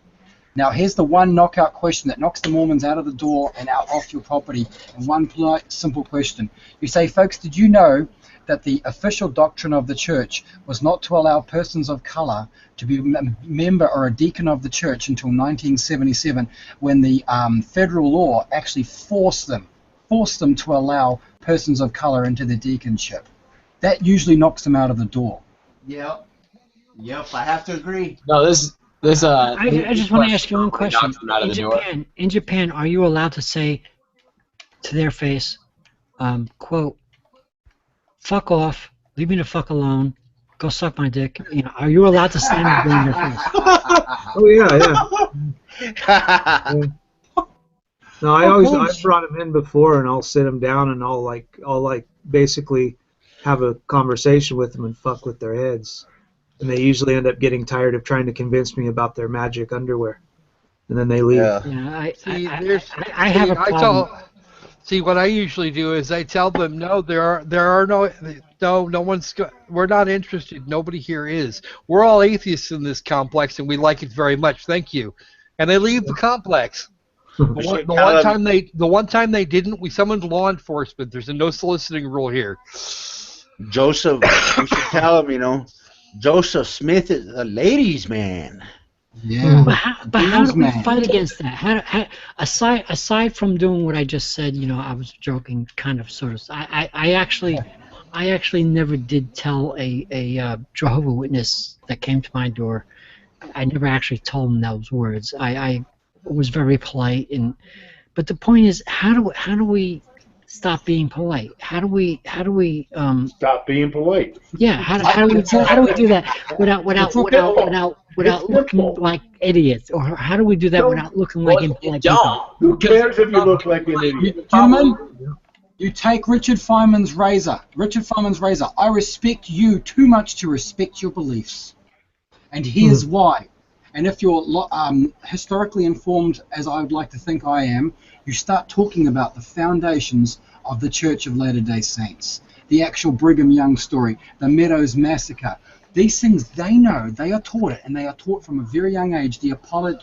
Now, here's the one knockout question that knocks the Mormons out of the door and out off your property. And one polite, simple question. You say, folks, did you know that the official doctrine of the church was not to allow persons of color to be a member or a deacon of the church until 1977, when the federal law actually forced them to allow persons of color into the deaconship? That usually knocks them out of the door. Yep, I have to agree. No, I just want to ask you one question. In Japan, are you allowed to say to their face, quote, "Fuck off, leave me the fuck alone, go suck my dick"? You know, are you allowed to slam the in their face? Oh yeah. No, I've brought him in before, and I'll sit him down, and I'll basically have a conversation with them and fuck with their heads. And they usually end up getting tired of trying to convince me about their magic underwear, and then they leave. Yeah, I have a problem. See, what I usually do is I tell them, no, no one's. We're not interested. Nobody here is. We're all atheists in this complex, and we like it very much. Thank you. And they leave the complex. The one time they didn't, we summoned law enforcement. There's a no soliciting rule here. Joseph, we should tell him, Joseph Smith is a ladies' man. Yeah. But how do we fight against that? How aside from doing what I just said, I was joking, kind of, sort of. I actually never did tell a Jehovah's Witness that came to my door. I never actually told them those words. I was very polite, but the point is, how do we stop being polite? How do we stop being polite? Yeah, how do we do that without looking like idiots, or how do we do that without looking like impolite people? Who cares if you look like an idiot? Gentlemen, you take Richard Feynman's razor. Richard Feynman's razor. I respect you too much to respect your beliefs, and here's why. And if you're historically informed, as I would like to think I am, you start talking about the foundations of the Church of Latter-day Saints, the actual Brigham Young story, the Meadows Massacre. These things they know, they are taught it, and they are taught from a very young age the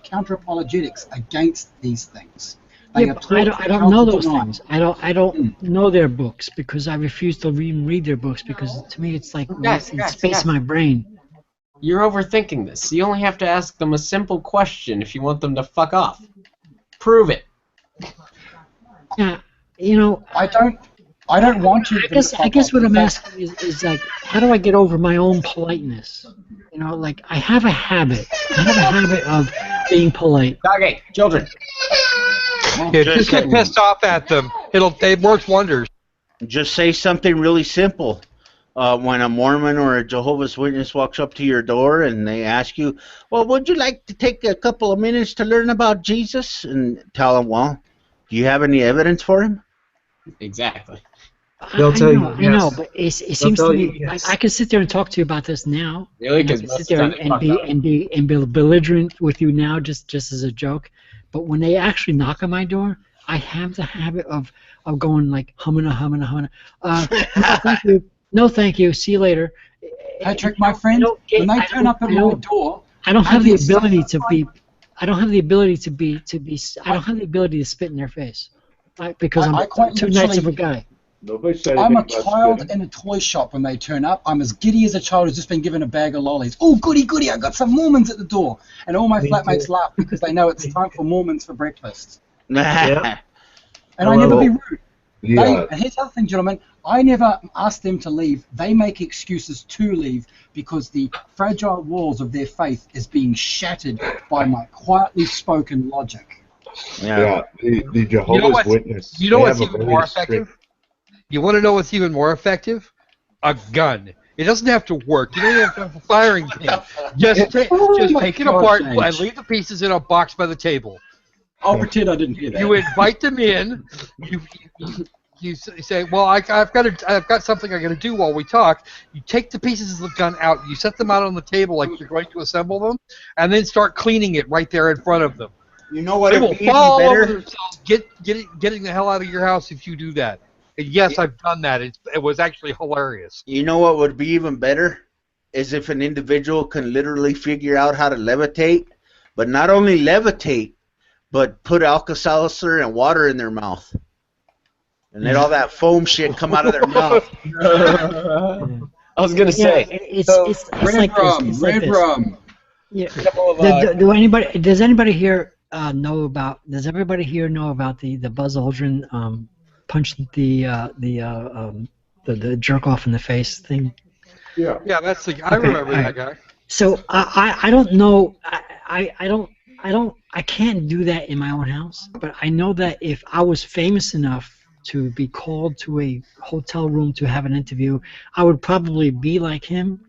counter-apologetics against these things. I don't know those things. I don't know their books because I refuse to read their books because to me it's like it's space in my brain. You're overthinking this. You only have to ask them a simple question if you want them to fuck off. Prove it. Yeah, I don't want you. I guess what I'm asking is like, how do I get over my own politeness? Like I have a habit. Of being polite. Okay, children. Yeah, just get pissed off at them. It works wonders. Just say something really simple. when a Mormon or a Jehovah's Witness walks up to your door and they ask you, well, would you like to take a couple of minutes to learn about Jesus? And tell them, well, do you have any evidence for him? Exactly. They'll tell you I know, yes. but it They'll seems to tell me you yes. I can sit there and talk to you about this now. Really? And I 'Cause can most sit there of the time and they fuck be belligerent with you now, just as a joke. But when they actually knock on my door, I have the habit of going like humming. No, thank you. No, thank you. See you later. Patrick, my friend, when they turn up at my door, I don't have the get ability so to be. I don't have the ability to be. I don't have the ability to spit in their face, because I I'm quite too nice of a literally- guy. Nobody said I'm anything a about child spitting. in a toy shop when they turn up. I'm as giddy as a child who's just been given a bag of lollies. Oh, goody, I got some Mormons at the door. And all my Me flatmates too. laugh because they know it's time for Mormons for breakfast. Yeah. And I never Hello. be rude. Yeah. And here's the other thing, gentlemen. I never ask them to leave. They make excuses to leave because the fragile walls of their faith is being shattered by my quietly spoken logic. Yeah. The Jehovah's what's- Witness. You know they what's have a even very more strict- effective? You want to know what's even more effective? A gun. It doesn't have to work. You don't even have to have a firing pin. Just take it apart and leave the pieces in a box by the table. I'll pretend I didn't hear that. You invite them in. You say, "Well, I've got something I got to do while we talk." You take the pieces of the gun out. You set them out on the table like you're going to assemble them, and then start cleaning it right there in front of them. You know what? They It'd will be even fall all better? over themselves. Getting the hell out of your house if you do that. And yes, I've done that. It was actually hilarious. You know what would be even better? Is if an individual can literally figure out how to levitate, but not only levitate, but put Alka-Seltzer and water in their mouth. And let all that foam shit come out of their mouth. I was gonna say. It's red like rum, this. It's like red this. rum. Yeah. Couple of, Does anybody here know about? Does everybody here know about the Buzz Aldrin punched the jerk off in the face thing? Yeah. Yeah, that's the. I remember that guy. So I don't know. I can't do that in my own house. But I know that if I was famous enough to be called to a hotel room to have an interview, I would probably be like him.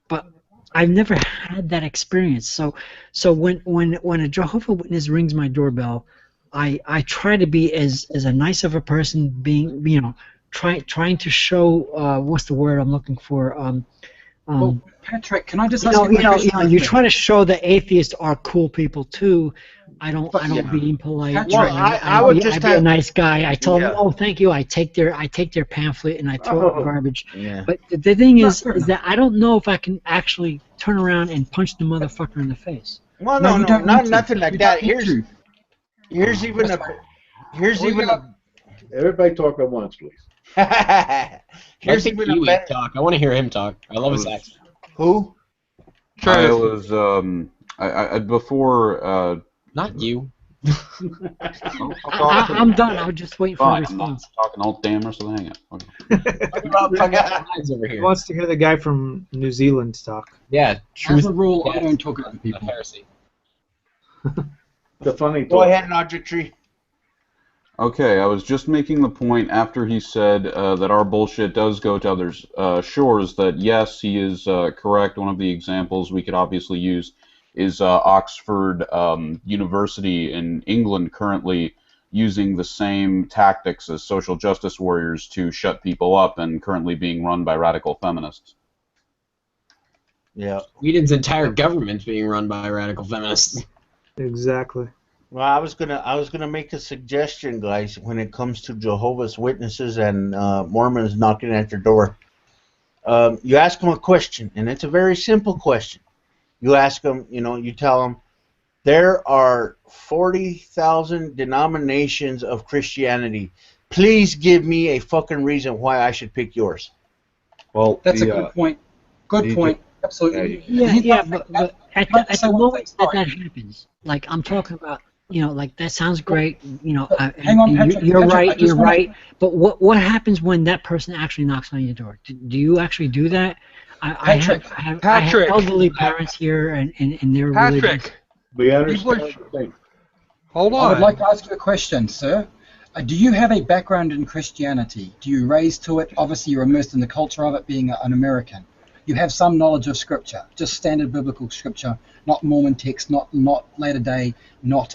But I've never had that experience. So when a Jehovah's Witness rings my doorbell, I try to be as a nice of a person, being trying to show what's the word I'm looking for. Well, Patrick, can I just ask you a question? You try to show that atheists are cool people too. I don't be impolite. Patrick, well, I be a nice guy. I tell them, Yeah. oh, thank you. I take their pamphlet and I throw it in the garbage. Yeah. But the thing is that I don't know if I can actually turn around and punch the motherfucker in the face. Well, No, you don't need to. nothing like You that. don't need Here's even a Everybody talk at once, please. here's Let even a Kiwi better. talk. I want to hear him talk. I love his accent. Who? I was I before Not you. I'm done. I was just waiting for a fine. I'm not response. talking all damn rest of the hangout. Okay. Over He here. wants to hear the guy from New Zealand talk. Yeah, As truth. a rule, I Yes. don't talk over people. Heresy. The funny Go talk. ahead, Object Tree. Okay, I was just making the point after he said that our bullshit does go to others' shores, that yes, he is correct. One of the examples we could obviously use is Oxford University in England currently using the same tactics as social justice warriors to shut people up and currently being run by radical feminists. Yeah. Sweden's entire government's being run by radical feminists. Exactly. Well, I was gonna make a suggestion, guys, when it comes to Jehovah's Witnesses and Mormons knocking at their door. You ask them a question, and it's a very simple question. You ask them, you tell them, there are 40,000 denominations of Christianity. Please give me a fucking reason why I should pick yours. Well, That's a good point. Good point. Absolutely. Yeah, but at the moment that happens, like I'm talking about, like that sounds great, Hang on, Patrick. you're Patrick, I right, just you're wanna- right. But what happens when that person actually knocks on your door? Do you actually do that? I have elderly parents here, and they're religious. Patrick, We understand. hold I would on. like to ask you a question, sir. Do you have a background in Christianity? Do you raise to it? Obviously, you're immersed in the culture of it, being an American. You have some knowledge of Scripture, just standard biblical Scripture, not Mormon text, not Latter Day, not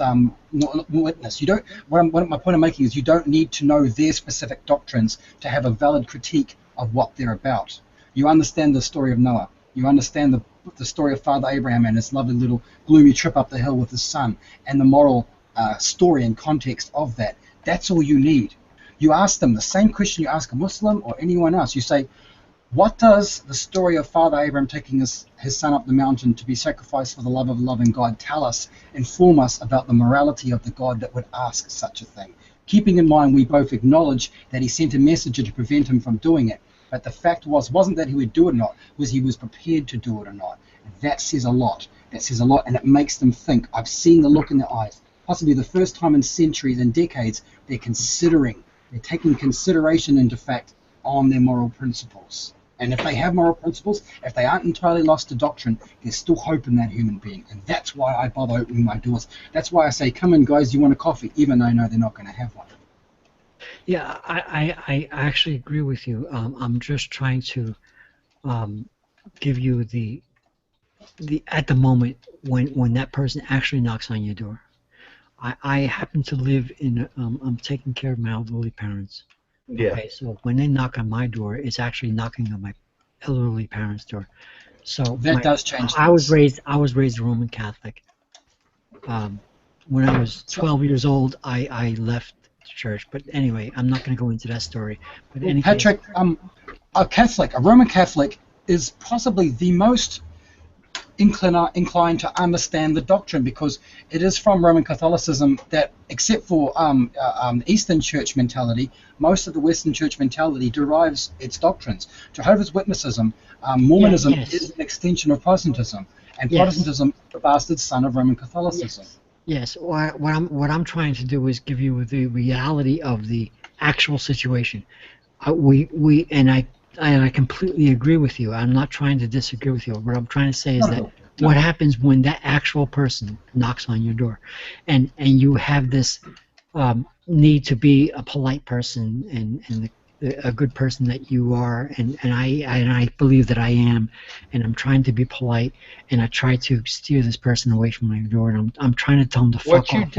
witness. You don't. What my point I'm making is you don't need to know their specific doctrines to have a valid critique of what they're about. You understand the story of Noah. You understand the story of Father Abraham and his lovely little gloomy trip up the hill with his son, and the moral story and context of that. That's all you need. You ask them the same question you ask a Muslim or anyone else. You say, what does the story of Father Abraham taking his son up the mountain to be sacrificed for the love of a loving God tell us, inform us about the morality of the God that would ask such a thing? Keeping in mind we both acknowledge that he sent a messenger to prevent him from doing it, but the fact wasn't that he would do it or not, was he was prepared to do it or not. And that says a lot. That says a lot, and it makes them think. I've seen the look in their eyes. Possibly the first time in centuries and decades, they're taking consideration into fact on their moral principles. And if they have moral principles, if they aren't entirely lost to doctrine, there's still hope in that human being. And that's why I bother opening my doors. That's why I say, come in, guys, you want a coffee? Even though I know they're not going to have one. Yeah, I actually agree with you. I'm just trying to give you the at the moment when that person actually knocks on your door. I happen to live in, I'm taking care of my elderly parents. Yeah. Okay, so when they knock on my door, it's actually knocking on my elderly parents' door. So that does change things. I was raised Roman Catholic. When I was 12 years old, I left the church. But anyway, I'm not going to go into that story. But well, Patrick, a Roman Catholic is possibly the most inclined to understand the doctrine, because it is from Roman Catholicism that, except for Eastern Church mentality, most of the Western Church mentality derives its doctrines. Jehovah's Witnessism, Mormonism is an extension of Protestantism, and Protestantism is the bastard son of Roman Catholicism. Yes. What I'm trying to do is give you the reality of the actual situation. I completely agree with you. I'm not trying to disagree with you. What I'm trying to say is what happens when that actual person knocks on your door, and you have this need to be a polite person and a good person that you are, and I believe that I am, and I'm trying to be polite, and I try to steer this person away from my door, and I'm trying to tell them to fuck off.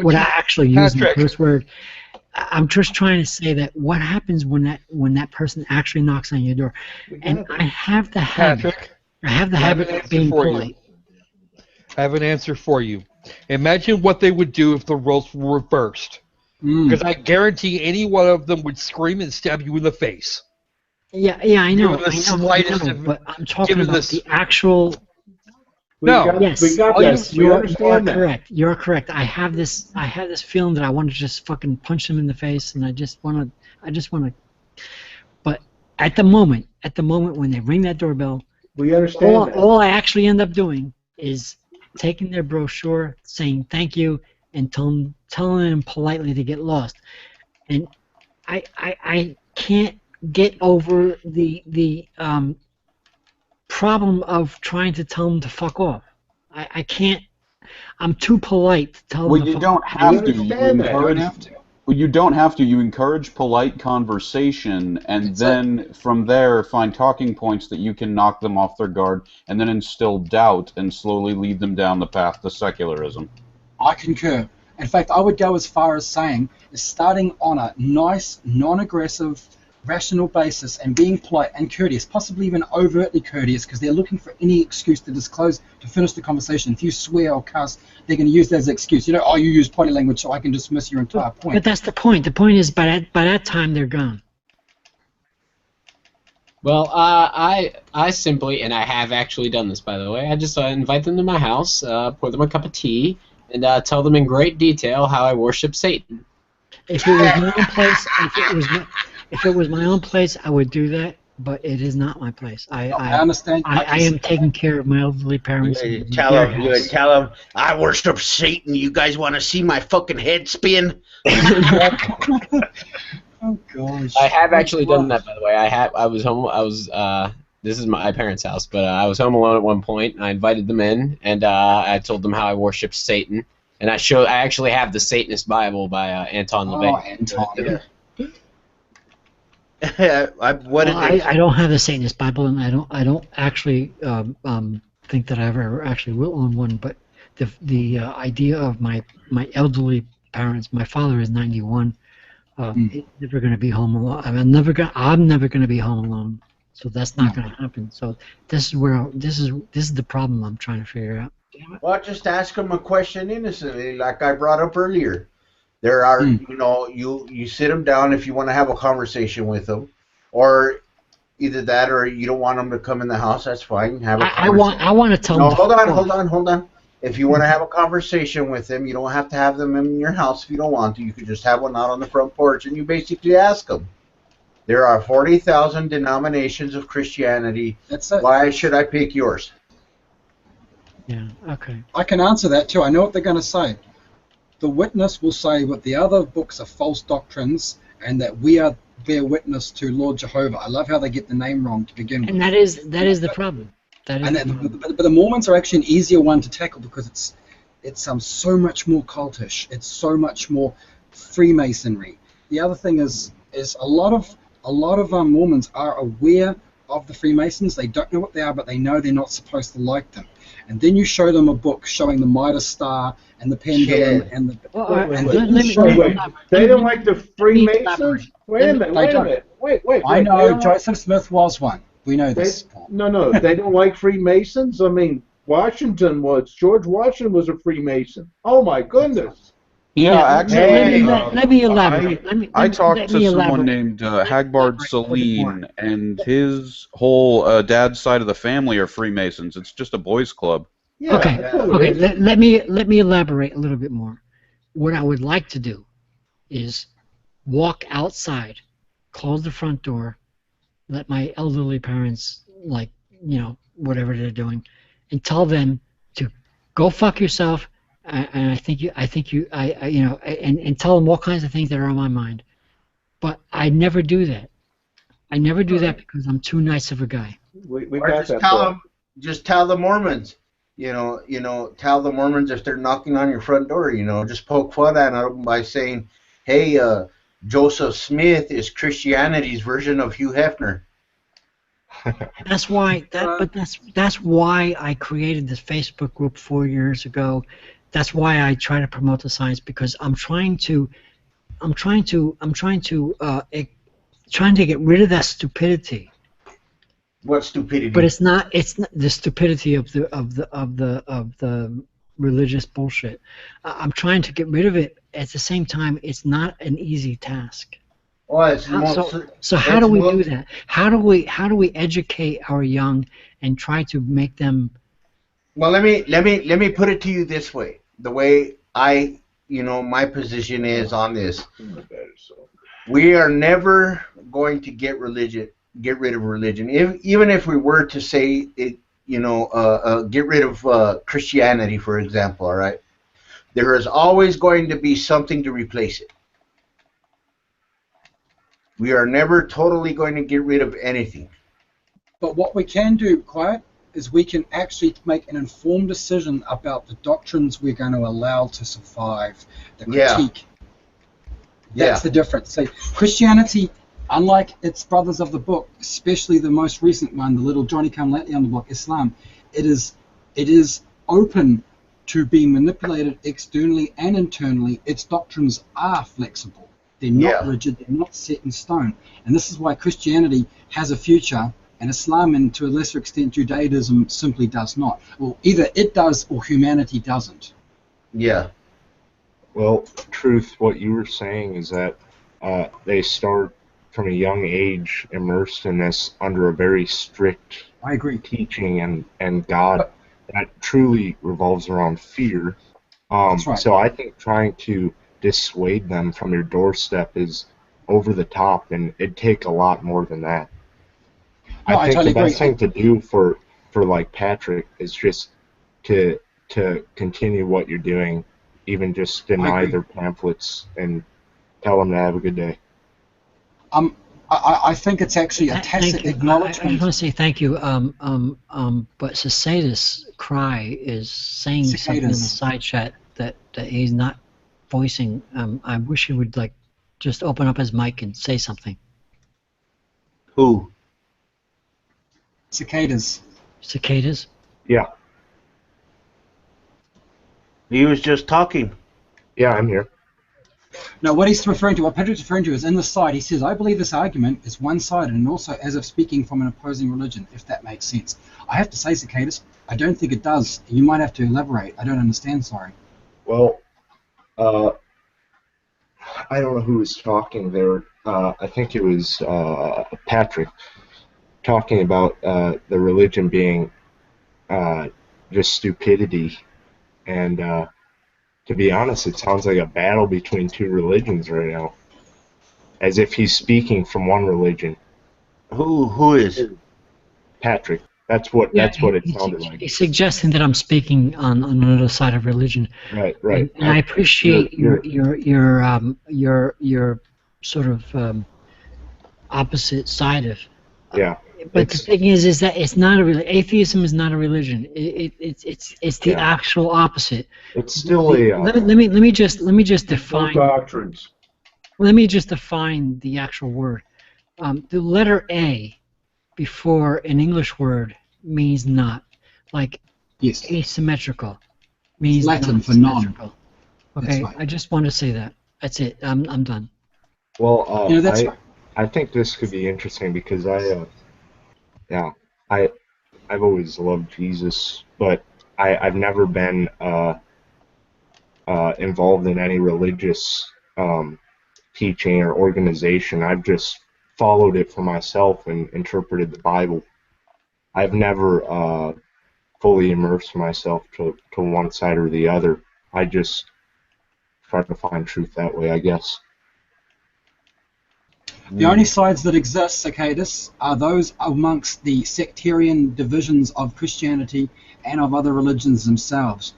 What I actually use the first word. I'm just trying to say that what happens when that person actually knocks on your door, and I have the habit. I have the habit of being polite. I have an answer for you. Imagine what they would do if the roles were reversed. Because I guarantee any one of them would scream and stab you in the face. Yeah, I know. But I'm talking about the actual. Yes, you are correct. You're correct. I have this feeling that I want to just fucking punch them in the face, and I just want to. But at the moment when they ring that doorbell, we understand. All I actually end up doing is taking their brochure, saying thank you, and telling them politely to get lost. And I can't get over the problem of trying to tell them to fuck off. I can't. I'm too polite to tell them to fuck off. You don't have to. You don't have to. You encourage polite conversation, and then from there find talking points that you can knock them off their guard, and then instill doubt and slowly lead them down the path to secularism. I concur. In fact, I would go as far as saying, starting on a nice, non-aggressive, rational basis and being polite and courteous, possibly even overtly courteous, because they're looking for any excuse to finish the conversation. If you swear or cuss, they're going to use that as an excuse. You use body language, so I can dismiss your entire point. But that's the point. The point is, by that time, they're gone. Well, I simply, and I have actually done this, by the way, I just invite them to my house, pour them a cup of tea, and tell them in great detail how I worship Satan. If it was my own place, if it was my own place, I would do that. But it is not my place. I understand. I am taking care of my elderly parents. You tell them, I worship Satan. You guys want to see my fucking head spin? Oh gosh. I have actually done that, by the way. I was home. This is my parents' house, but I was home alone at one point. And I invited them in, and I told them how I worship Satan, And I actually have the Satanist Bible by Anton LaVey. Oh, Anton. I don't have the Satanist Bible, and I don't actually think that I ever actually will own one. But the idea of my elderly parents, my father is 91. He's never going to be home alone. I'm never going to be home alone. So that's not going to happen. So this is the problem I'm trying to figure out. Well, just ask them a question innocently, like I brought up earlier. There are, you sit them down if you want to have a conversation with them, or either that or you don't want them to come in the house. That's fine. Have a conversation. I want to tell them. Hold on. If you want to have a conversation with them, you don't have to have them in your house if you don't want to. You could just have one out on the front porch, and you basically ask them. There are 40,000 denominations of Christianity. Why should I pick yours? Yeah, okay. I can answer that too. I know what they're going to say. The witness will say that the other books are false doctrines and that we are their witness to Lord Jehovah. I love how they get the name wrong to begin with. And that is the problem. But the Mormons are actually an easier one to tackle because it's so much more cultish. It's so much more Freemasonry. The other thing is a lot of Mormons are aware of the Freemasons. They don't know what they are, but they know they're not supposed to like them. And then you show them a book showing the Midas Star and the pendulum and the. They don't like the Freemasons. Wait a minute. Wait. I know Joseph Smith was one. We know this. No, they don't like Freemasons. I mean, George Washington was a Freemason. Oh my goodness. Yeah, actually, let me elaborate. I talked to someone named Hagbard Celine, and his whole dad's side of the family are Freemasons. It's just a boys' club. Yeah, okay. Let me elaborate a little bit more. What I would like to do is walk outside, close the front door, let my elderly parents, whatever they're doing, and tell them to go fuck yourself. And and tell them all kinds of things that are on my mind. But I never do that. I never do that because I'm too nice of a guy. Just tell the Mormons. Tell the Mormons if they're knocking on your front door. Just poke fun at them by saying, "Hey, Joseph Smith is Christianity's version of Hugh Hefner." That's why I created this Facebook group 4 years ago. That's why I try to promote the science, because I'm trying to get rid of that stupidity. What stupidity? But it's not the stupidity of the religious bullshit. I'm trying to get rid of it. At the same time, it's not an easy task. So how do we do that? How do we educate our young and try to make them? Well, let me put it to you this way. The way my position is on this. We are never going to get rid of religion. Even if we were to say it, get rid of Christianity, for example. All right, there is always going to be something to replace it. We are never totally going to get rid of anything. But what we can do, Quiet, is we can actually make an informed decision about the doctrines we're going to allow to survive, the critique. That's the difference. So Christianity, unlike its brothers of the book, especially the most recent one, the little Johnny come lately on the block, Islam, it is open to being manipulated externally and internally. Its doctrines are flexible. They're not rigid. They're not set in stone. And this is why Christianity has a future, and Islam, and to a lesser extent Judaism, simply does not. Well, either it does or humanity doesn't. Yeah. Well, truth, what you were saying is that they start from a young age immersed in this under a very strict teaching and God that truly revolves around fear. That's right. So I think trying to dissuade them from your doorstep is over the top, and it'd take a lot more than that. No, I think totally the best thing to do for like Patrick is just to continue what you're doing, even just deny their pamphlets and tell them to have a good day. I think it's actually a tacit acknowledgement. I just want to say thank you. But Cicadas Cry is saying something in the side chat that that he's not voicing. I wish he would like just open up his mic and say something. Who? Cicadas. Cicadas? Yeah. He was just talking. Yeah, I'm here. No, what he's referring to, what Patrick's referring to, is in the side. He says, "I believe this argument is one-sided and also as if speaking from an opposing religion." If that makes sense, I have to say, Cicadas, I don't think it does. You might have to elaborate. I don't understand. Sorry. Well, I don't know who was talking there. I think it was Patrick talking about the religion being just stupidity, and to be honest, it sounds like a battle between two religions right now, as if he's speaking from one religion. Who is? Patrick. That's what it sounded like. He's suggesting that I'm speaking on another side of religion. Right. And I appreciate your sort of opposite side of. Yeah. But the thing is that it's not a religion. Atheism is not a religion. It's the actual opposite. It's still Let me just define doctrines. Let me just define the actual word. The letter A before an English word means not, like asymmetrical means Latin for non-symmetrical. non. Okay, right. I just want to say that. That's it. I'm done. Well, that's I think this could be interesting because I've always loved Jesus, but I've never been involved in any religious teaching or organization. I've just followed it for myself and interpreted the Bible. I've never fully immersed myself to one side or the other. I just try to find truth that way, I guess. The only sides that exist, Cicadas, are those amongst the sectarian divisions of Christianity and of other religions themselves.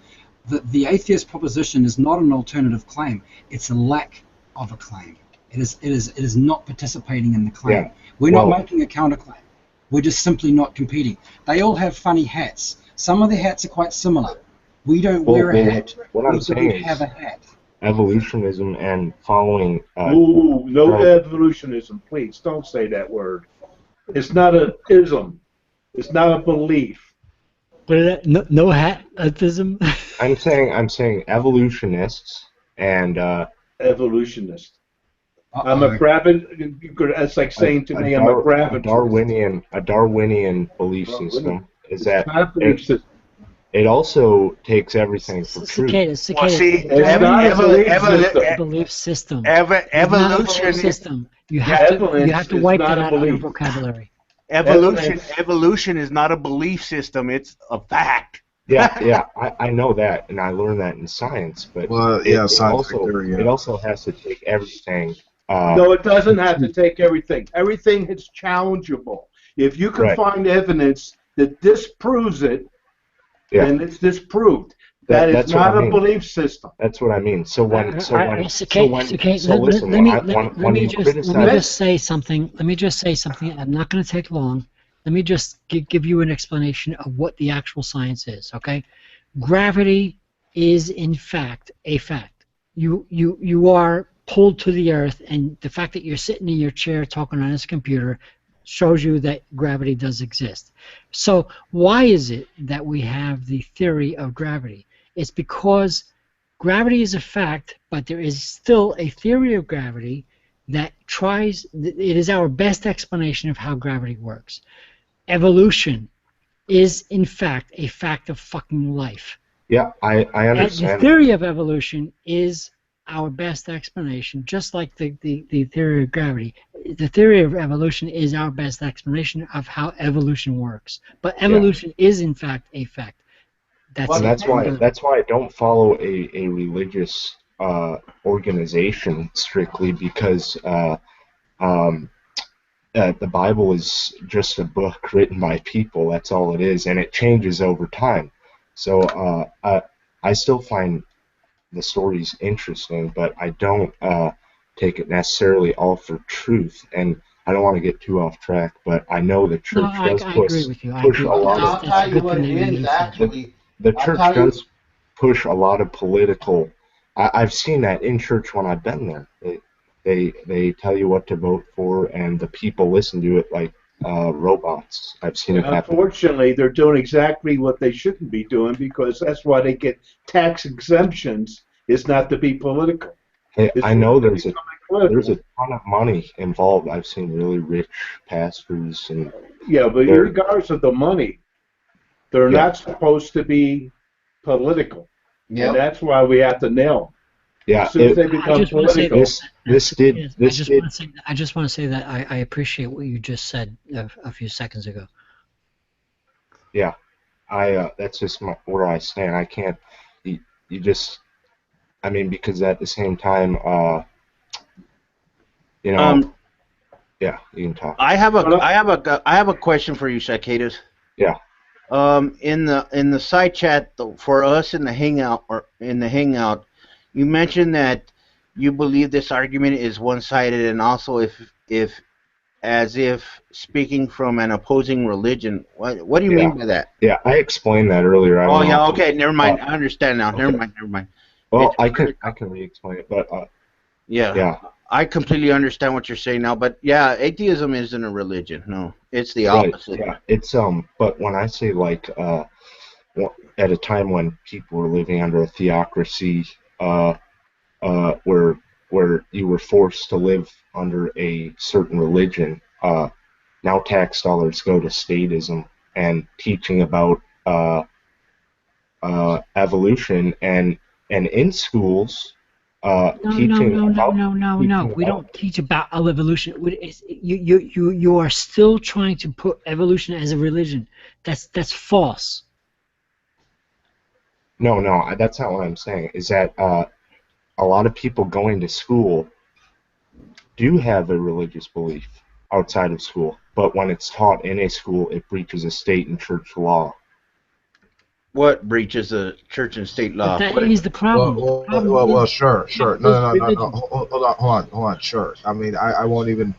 The atheist proposition is not an alternative claim. It's a lack of a claim. It is not participating in the claim. Yeah. We're not making a counterclaim. We're just simply not competing. They all have funny hats. Some of the hats are quite similar. We don't wear a hat. What I'm we saying don't have a hat. Evolutionism and following. No evolutionism, please. Don't say that word. It's not an ism. It's not a belief. What is that? No hat-ism? I'm saying evolutionists and evolutionists. I'm a Brabant. That's like saying to me, I'm a Brabant. A Darwinian belief system is that it also takes everything for truth. Cicadas. Well, see, belief system. Evolution system. You have to wipe that out of your vocabulary. Evolution is not a belief system. It's a fact. Yeah, I know that, and I learned that in science. But it also has to take everything. No, it doesn't have to take everything. Everything is challengeable. If you can find evidence that disproves it, then it's disproved. That's not a belief system. That's what I mean. So when let me just say something. I'm not going to take long. Let me just give you an explanation of what the actual science is. Okay, gravity is in fact a fact. You are pulled to the earth, and the fact that you're sitting in your chair talking on this computer shows you that gravity does exist. So why is it that we have the theory of gravity? It's because gravity is a fact, but there is still a theory of gravity that it is our best explanation of how gravity works. Evolution is in fact a fact of fucking life. Yeah, I understand. And the theory of evolution is our best explanation, just like the theory of gravity. The theory of evolution is our best explanation of how evolution works. But evolution is in fact a fact. That's why I don't follow a religious organization strictly, because the Bible is just a book written by people. That's all it is, and it changes over time. So I still find the story's interesting, but I don't take it necessarily all for truth. And I don't want to get too off track, but I know the church does push a lot of. The church does push a lot of political I've seen that in church when I've been there. They tell you what to vote for, and the people listen to it like robots. I've seen it happen. Unfortunately, they're doing exactly what they shouldn't be doing because that's why they get tax exemptions. It's not to be political. Hey, It's I know really there's a political. ton of money involved. I've seen really rich pastors and Yeah, but they're regardless of the money, they're yeah not supposed to be political, Yeah. and that's why we have to nail them. yeah. As soon as they I become just want to say political, that. I just want to say that I appreciate what you just said a few seconds ago. yeah. That's just where I stand. I can't. You just. I mean, because at the same time, you know, yeah, you can talk. I have a question for you, Cicadas. Yeah. In the side chat for us in the hangout, you mentioned that you believe this argument is one-sided, and also if as if speaking from an opposing religion. What do you mean by that? Yeah, I explained that earlier. I don't know. Okay, never mind. I understand now. Okay. Never mind. Well, I can re-explain it, but yeah. I completely understand what you're saying now, but yeah, atheism isn't a religion. No, it's the right, opposite. yeah, it's But when I say like at a time when people were living under a theocracy, where you were forced to live under a certain religion, now tax dollars go to statism and teaching about evolution and in schools. No. We don't teach about evolution. You are still trying to put evolution as a religion. That's false. No, that's not what I'm saying. Is that a lot of people going to school do have a religious belief outside of school, but when it's taught in a school, it breaches a state and church law. What breaches the church and state law? But that is the problem. Well, sure. No. Hold on. Sure. I mean, I won't even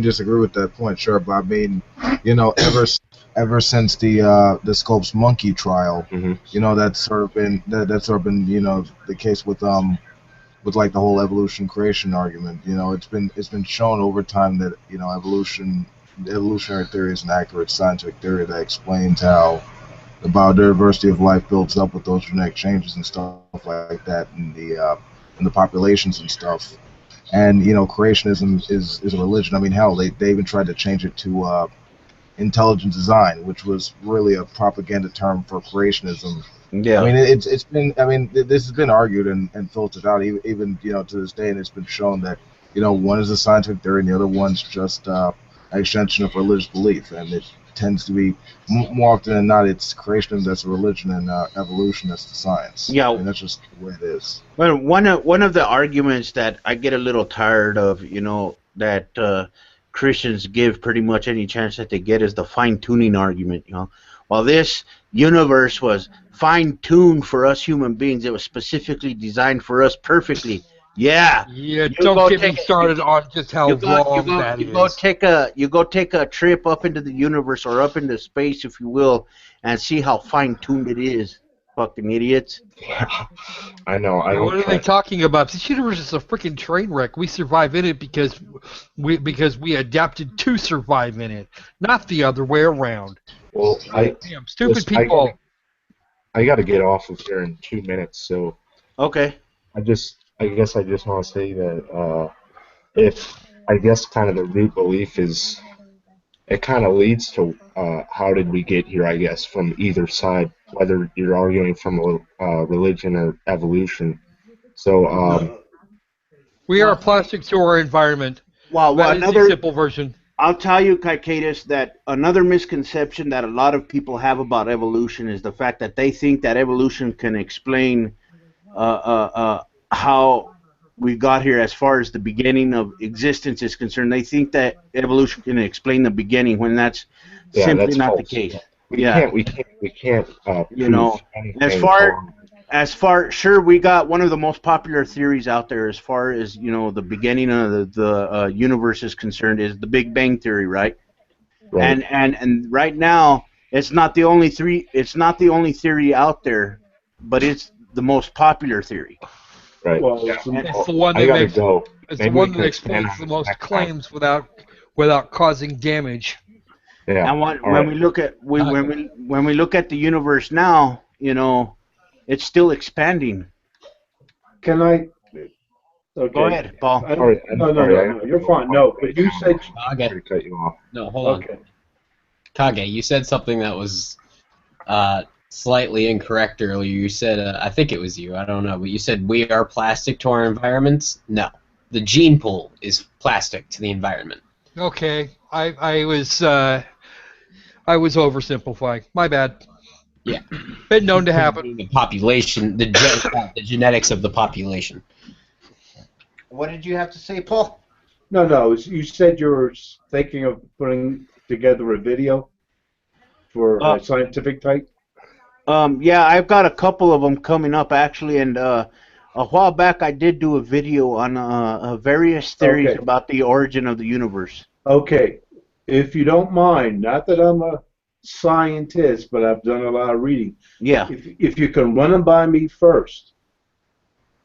disagree with that point. Sure, but I mean, ever since the Scopes monkey trial, that's sort of been the case with like the whole evolution creation argument. It's been shown over time that evolutionary theory is an accurate scientific theory that explains how the biodiversity of life builds up with those genetic changes and stuff like that in the populations and stuff. And creationism is a religion. I mean, hell, they even tried to change it to intelligent design, which was really a propaganda term for creationism. Yeah. I mean, it's been. I mean, this has been argued and filtered out even to this day, and it's been shown that one is a scientific theory and the other one's just an extension of religious belief, and it tends to be more often than not it's creationism that's a religion and evolution that's the science. Yeah, and that's just the way it is. Well, one of the arguments that I get a little tired of, that Christians give pretty much any chance that they get is the fine-tuning argument. While this universe was fine-tuned for us human beings, it was specifically designed for us perfectly. Yeah. Yeah, don't get me started on just how wrong that is. You go take a trip up into the universe or up into space, if you will, and see how fine-tuned it is. Fucking idiots. Yeah, I know. What are they talking about? This universe is a freaking train wreck. We survive in it because we adapted to survive in it, not the other way around. Well, damn stupid people. I got to get off of here in 2 minutes, so. Okay. I guess I just want to say that if I guess kind of the root belief is, it kind of leads to how did we get here, I guess, from either side, whether you're arguing from religion or evolution. So we are plastic to our environment. Well, that is the simple version. I'll tell you, Cicadas, that another misconception that a lot of people have about evolution is the fact that they think that evolution can explain how we got here as far as the beginning of existence is concerned. They think that evolution can explain the beginning when that's simply not the case. We can't as far sure, we got one of the most popular theories out there as far as the beginning of the universe is concerned is the Big Bang theory, right? And right now it's not the only theory out there, but it's the most popular theory. Right. Well, Yeah. It's the one I that gotta makes go. it's Maybe the one we that can expand explains on the this most next time. claims without causing damage. Yeah. And when All right. we look at when we look at the universe now, you know, it's still expanding. Can I? Okay. Go ahead, Paul. Sorry, I'm No, sorry. I have to you're go. fine. No, but you said Kage. Sorry to cut you off. No, hold on. okay. Kage, you said something that was slightly incorrect earlier. You said, I think it was you, I don't know, but you said we are plastic to our environments. No. The gene pool is plastic to the environment. Okay, I was oversimplifying. My bad. Yeah. Been known to happen. The population, the genetics of the population. What did you have to say, Paul? No. You said you were thinking of putting together a video for a scientific type. Yeah, I've got a couple of them coming up actually, and a while back I did do a video on various theories about the origin of the universe. Okay, if you don't mind, not that I'm a scientist, but I've done a lot of reading. Yeah. If you can run them by me first,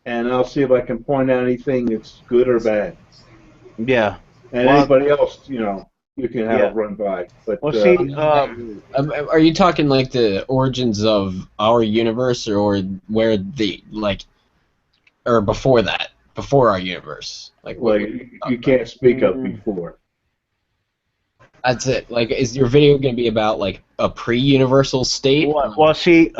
and I'll see if I can point out anything that's good or bad. Yeah. And anybody else, you know, you can have run by. But well, see, are you talking like the origins of our universe, or where the or before that, before our universe? Like, well, you can't speak of before. That's it. Like, is your video going to be about like a pre-universal state? Well, see,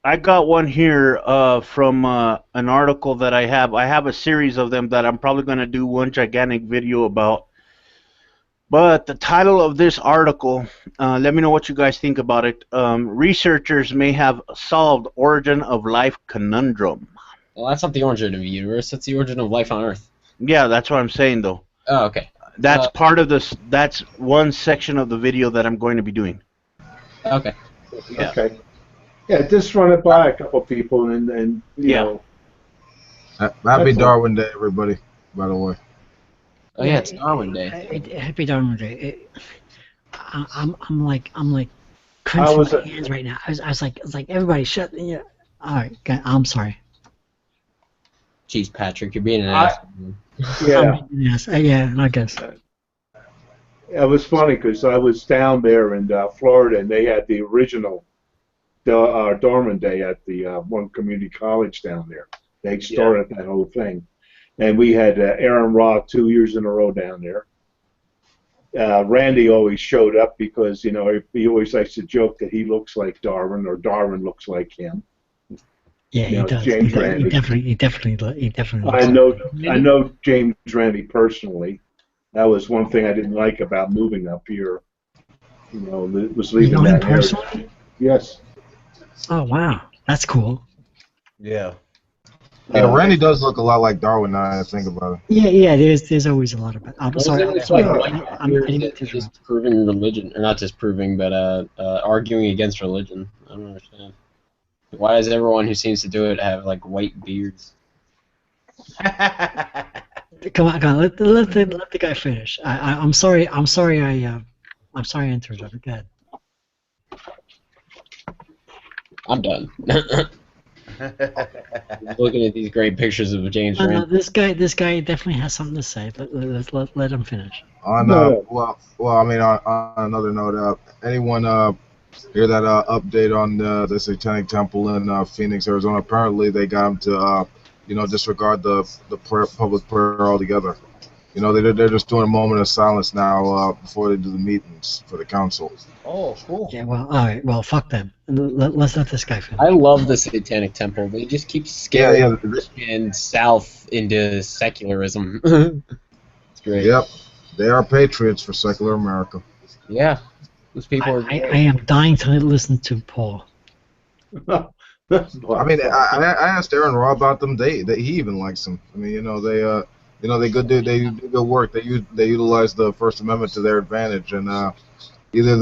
I got one here from an article that I have. I have a series of them that I'm probably going to do one gigantic video about. But the title of this article, let me know what you guys think about it. Researchers may have solved origin of life conundrum. Well, that's not the origin of the universe. That's the origin of life on Earth. Yeah, that's what I'm saying, though. Oh, okay. That's part of this. That's one section of the video that I'm going to be doing. Okay. Yeah. Okay. Yeah, just run it by a couple people and you know. Happy Darwin Day, everybody, by the way. Oh yeah, it's Darwin Day. Happy Darwin Day. I'm like clenching my hands right now. I was like everybody shut. Yeah. All right. I'm sorry. Jeez, Patrick, you're being an ass. Yeah. Yes. Yeah. I guess. It was funny because I was down there in Florida and they had the original Darwin Day at the one community college down there. They started that whole thing. And we had Aaron Ra 2 years in a row down there. Randy always showed up because, you know, he always likes to joke that he looks like Darwin or Darwin looks like him. Yeah, you know, he does. James He Randi. definitely. I know James Randi personally. That was one thing I didn't like about moving up here. You know, was leaving you know him that area. personally? Yes. Oh wow, that's cool. Yeah. Yeah, Randy does look a lot like Darwin now that I think about it. Yeah. There's always a lot of it. I'm sorry. It's like disproving religion, or not disproving, but arguing against religion. I don't understand. Why does everyone who seems to do it have like white beards? Come on. Let the guy finish. I'm sorry. I'm sorry I interrupted. Go ahead. I'm done. Looking at these great pictures of James No, Randi. this guy definitely has something to say. Let him finish. On well, I mean, on another note, anyone hear that update on the Satanic Temple in Phoenix, Arizona? Apparently, they got them to disregard the public prayer altogether. You know, they're just doing a moment of silence now before they do the meetings for the council. Oh, cool. Yeah, well, all right. Well, fuck them. Let's let this guy finish. I love the Satanic Temple. They just keep scaring Christian South into secularism. It's great. Yep, they are patriots for secular America. Yeah, those people are. I am dying to listen to Paul. I mean, I asked Aaron Raw about them. He even likes them. I mean, they do good work. They utilize the First Amendment to their advantage, and either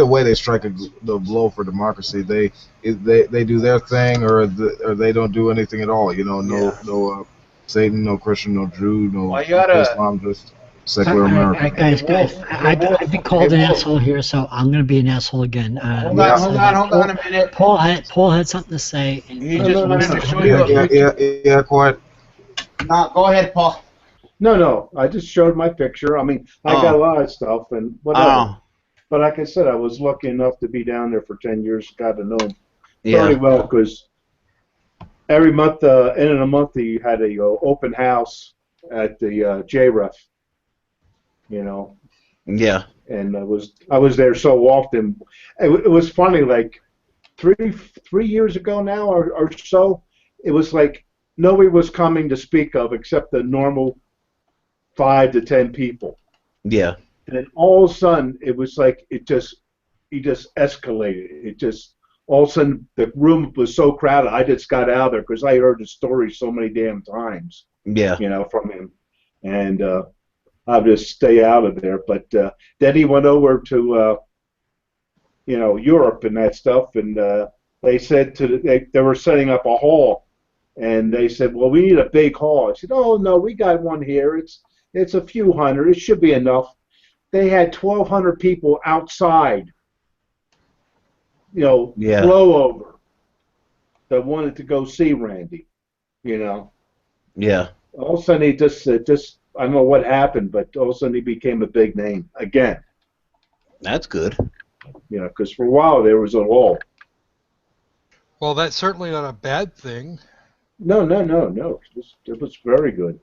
way they strike the blow for democracy. They do their thing, or they don't do anything at all. You know, no Satan, no Christian, no Jew, no Islam. Secular America. Guys, I've been called an asshole here, so I'm going to be an asshole again. Hold on a minute. Paul had something to say. And He just wanted to show you Yeah, go ahead. No, go ahead, Paul. No, I just showed my picture. I mean, I got a lot of stuff and whatever. But like I said, I was lucky enough to be down there for 10 years. Got to know him very well because every month, end of the month, you had a open house at the JREF. You know. Yeah. And I was there so often. It was funny. Like three years ago now or so, it was like nobody was coming to speak of except the normal 5 to 10 people. Yeah. And then all of a sudden, it was like he just escalated. It just all of a sudden the room was so crowded. I just got out of there because I heard the story so many damn times. Yeah. You know, from him, and I'll just stay out of there. But then he went over to Europe and that stuff, and they said they were setting up a hall, and they said, well, we need a big hall. I said, oh no, we got one here. It's a few hundred. It should be enough. They had 1,200 people outside, flow over, that wanted to go see Randy, Yeah. All of a sudden he just I don't know what happened, but all of a sudden he became a big name again. That's good. Because for a while there was a lull. Well, that's certainly not a bad thing. No. It was very good.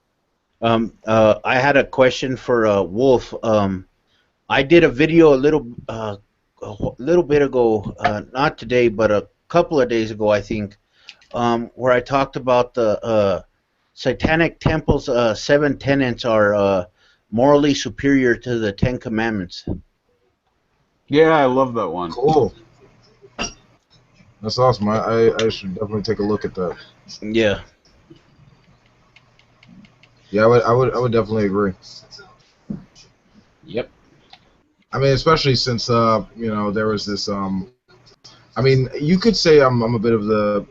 I had a question for Wolf. I did a video a little bit ago, not today, but a couple of days ago, I think, where I talked about the Satanic Temple's 7 tenets are morally superior to the 10 Commandments. Yeah, I love that one. Cool. That's awesome. I should definitely take a look at that. Yeah. Yeah, I would definitely agree. Yep. I mean, especially since there was this I mean, you could say I'm a bit of a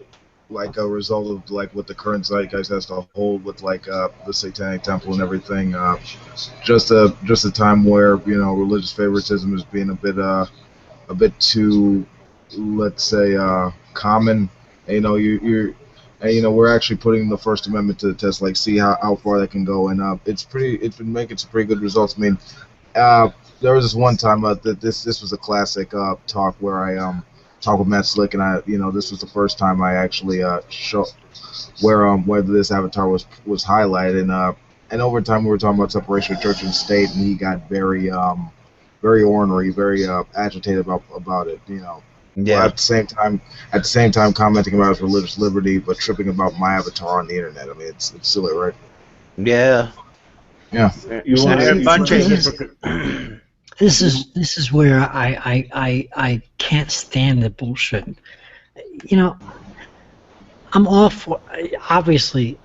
result of what the current zeitgeist has to hold with the Satanic Temple and everything. Just a time where religious favoritism is being a bit too, let's say, common. And, we're actually putting the First Amendment to the test, see how far that can go, and it's been making some pretty good results. I mean, there was this one time that this was a classic talk where I talked with Matt Slick, and this was the first time I actually show where this avatar was highlighted, and over time we were talking about separation of church and state, and he got very ornery, very agitated about it, Yeah. At the same time commenting about his religious liberty, but tripping about my avatar on the internet. I mean, it's silly, right? Yeah. Yeah. This is where I can't stand the bullshit. I'm all for, obviously,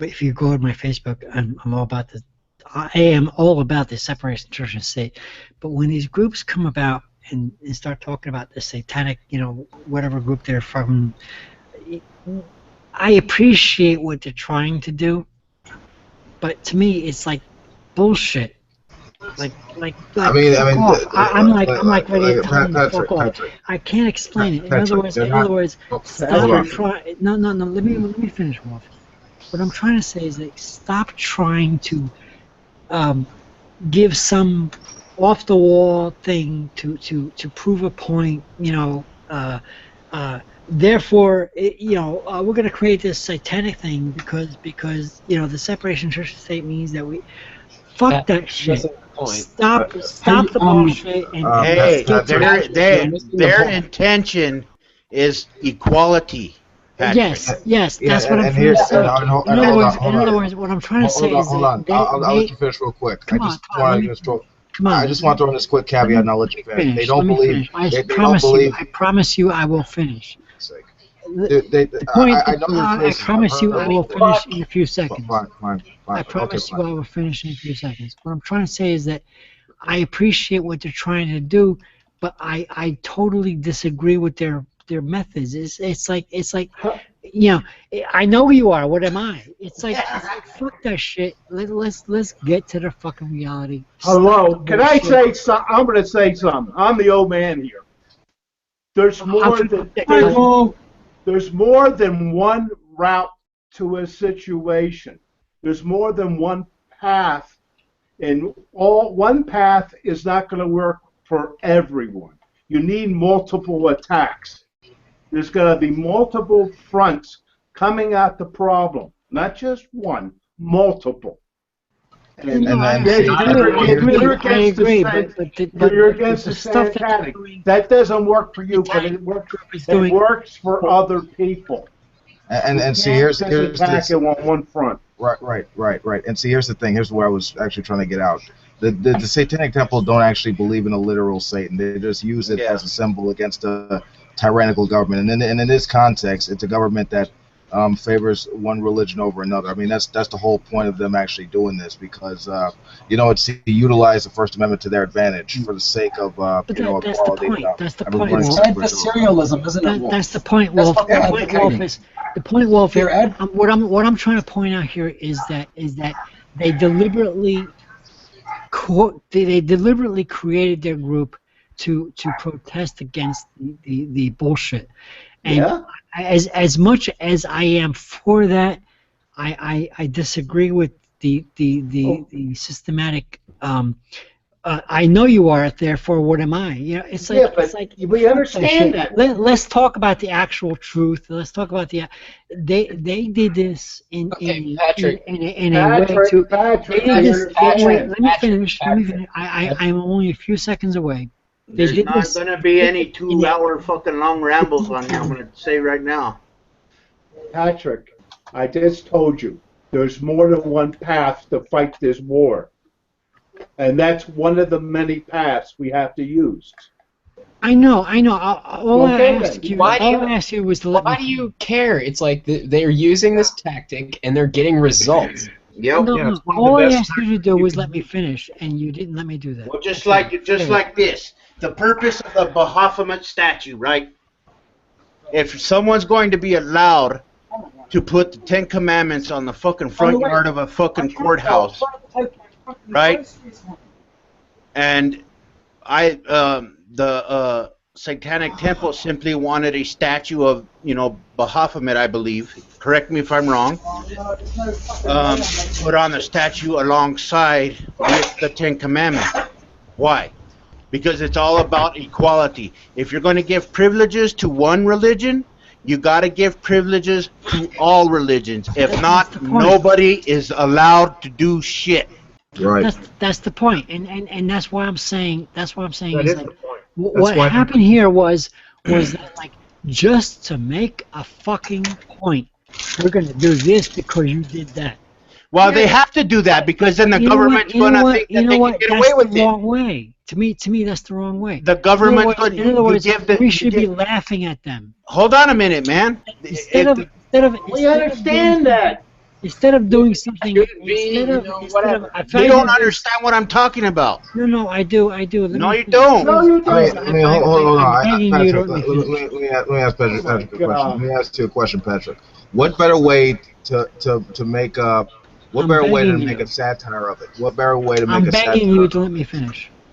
if you go to my Facebook, I'm all about I am all about the separation of church and state. But when these groups come about and start talking about the satanic, whatever group they're from, I appreciate what they're trying to do, but to me, it's like bullshit. I'm like ready to tell them to fuck off. I can't explain it. In other words, stop trying. No. Let me finish, Wolf. What I'm trying to say is that stop trying to give some off the wall thing to prove a point. Therefore, we're going to create this satanic thing because the separation of church and state means that we fuck that shit. Stop the bullshit and their intention is equality. Patrick. Yes, that's what I'm trying to say. In other words, what I'm trying to say is that I'll let you finish real quick. I just want to throw in this quick caveat, and I'll let you finish. They don't believe. I promise you, I will finish. I promise you, I will finish in a few seconds. Fine. I promise you, I will finish in a few seconds. What I'm trying to say is that I appreciate what they're trying to do, but I totally disagree with their methods. It's like you know, I know who you are. What am I? It's like fuck that shit. Let's get to the fucking reality. Hello, can I say something? I'm going to say something. I'm the old man here. There's more than one route to a situation. There's more than one path, and one path is not going to work for everyone. You need multiple attacks. There's going to be multiple fronts coming at the problem, not just one, multiple. And you're against the satanic. That doesn't work for you, but it works for other people. And see, here's attack it on one front. Right. And see, here's the thing. Here's where I was actually trying to get out. The Satanic Temple don't actually believe in a literal Satan. They just use it as a symbol against a tyrannical government. And in this context, it's a government that favors one religion over another. I mean, that's the whole point of them actually doing this, because it's to utilize the First Amendment to their advantage for the sake of that's equality. That's the point. Adversarialism, isn't it? That's the point, Wolf. The point, Wolf. What I'm trying to point out here is that they deliberately created their group to protest against the bullshit. And as much as I am for that, I disagree with the systematic. I know you are. Therefore, what am I? You know, it's like we understand that. Let's talk about the actual truth. Let's talk about they did this in a way to. Let me finish. I'm only a few seconds away. There's not going to be any 2-hour fucking long rambles on here, I'm going to say right now. Patrick, I just told you, there's more than one path to fight this war. And that's one of the many paths we have to use. I know. All I asked you was to let Why do you care? It's like they're using this tactic and they're getting results. No. All I asked you to do was let me finish, and you didn't let me do that. Well, just like this. The purpose of the Baphomet statue, right? If someone's going to be allowed to put the 10 Commandments on the fucking front yard of a fucking courthouse, right? And the Satanic Temple simply wanted a statue of, Baphomet, I believe. Correct me if I'm wrong. Put on the statue alongside with the 10 Commandments. Why? Because it's all about equality. If you're going to give privileges to one religion, you got to give privileges to all religions. If not, nobody is allowed to do shit. Right. That's the point, and that's why I'm saying. That's what I'm saying. Is like, what happened here was that, like, just to make a fucking point, we're going to do this because you did that. Well, they have to do that because then the government's going to think that they can get away with it. That's the wrong way. To me, that's the wrong way. The government's going to we should be laughing at them. Hold on a minute, man. Instead of doing something, you don't understand what I'm talking about. No, I do. No, you don't. No, you don't. I mean, hold on. Let me ask Patrick a question. Let me ask you a question, Patrick. What better way to make a make a satire of it? What better way to make a satire?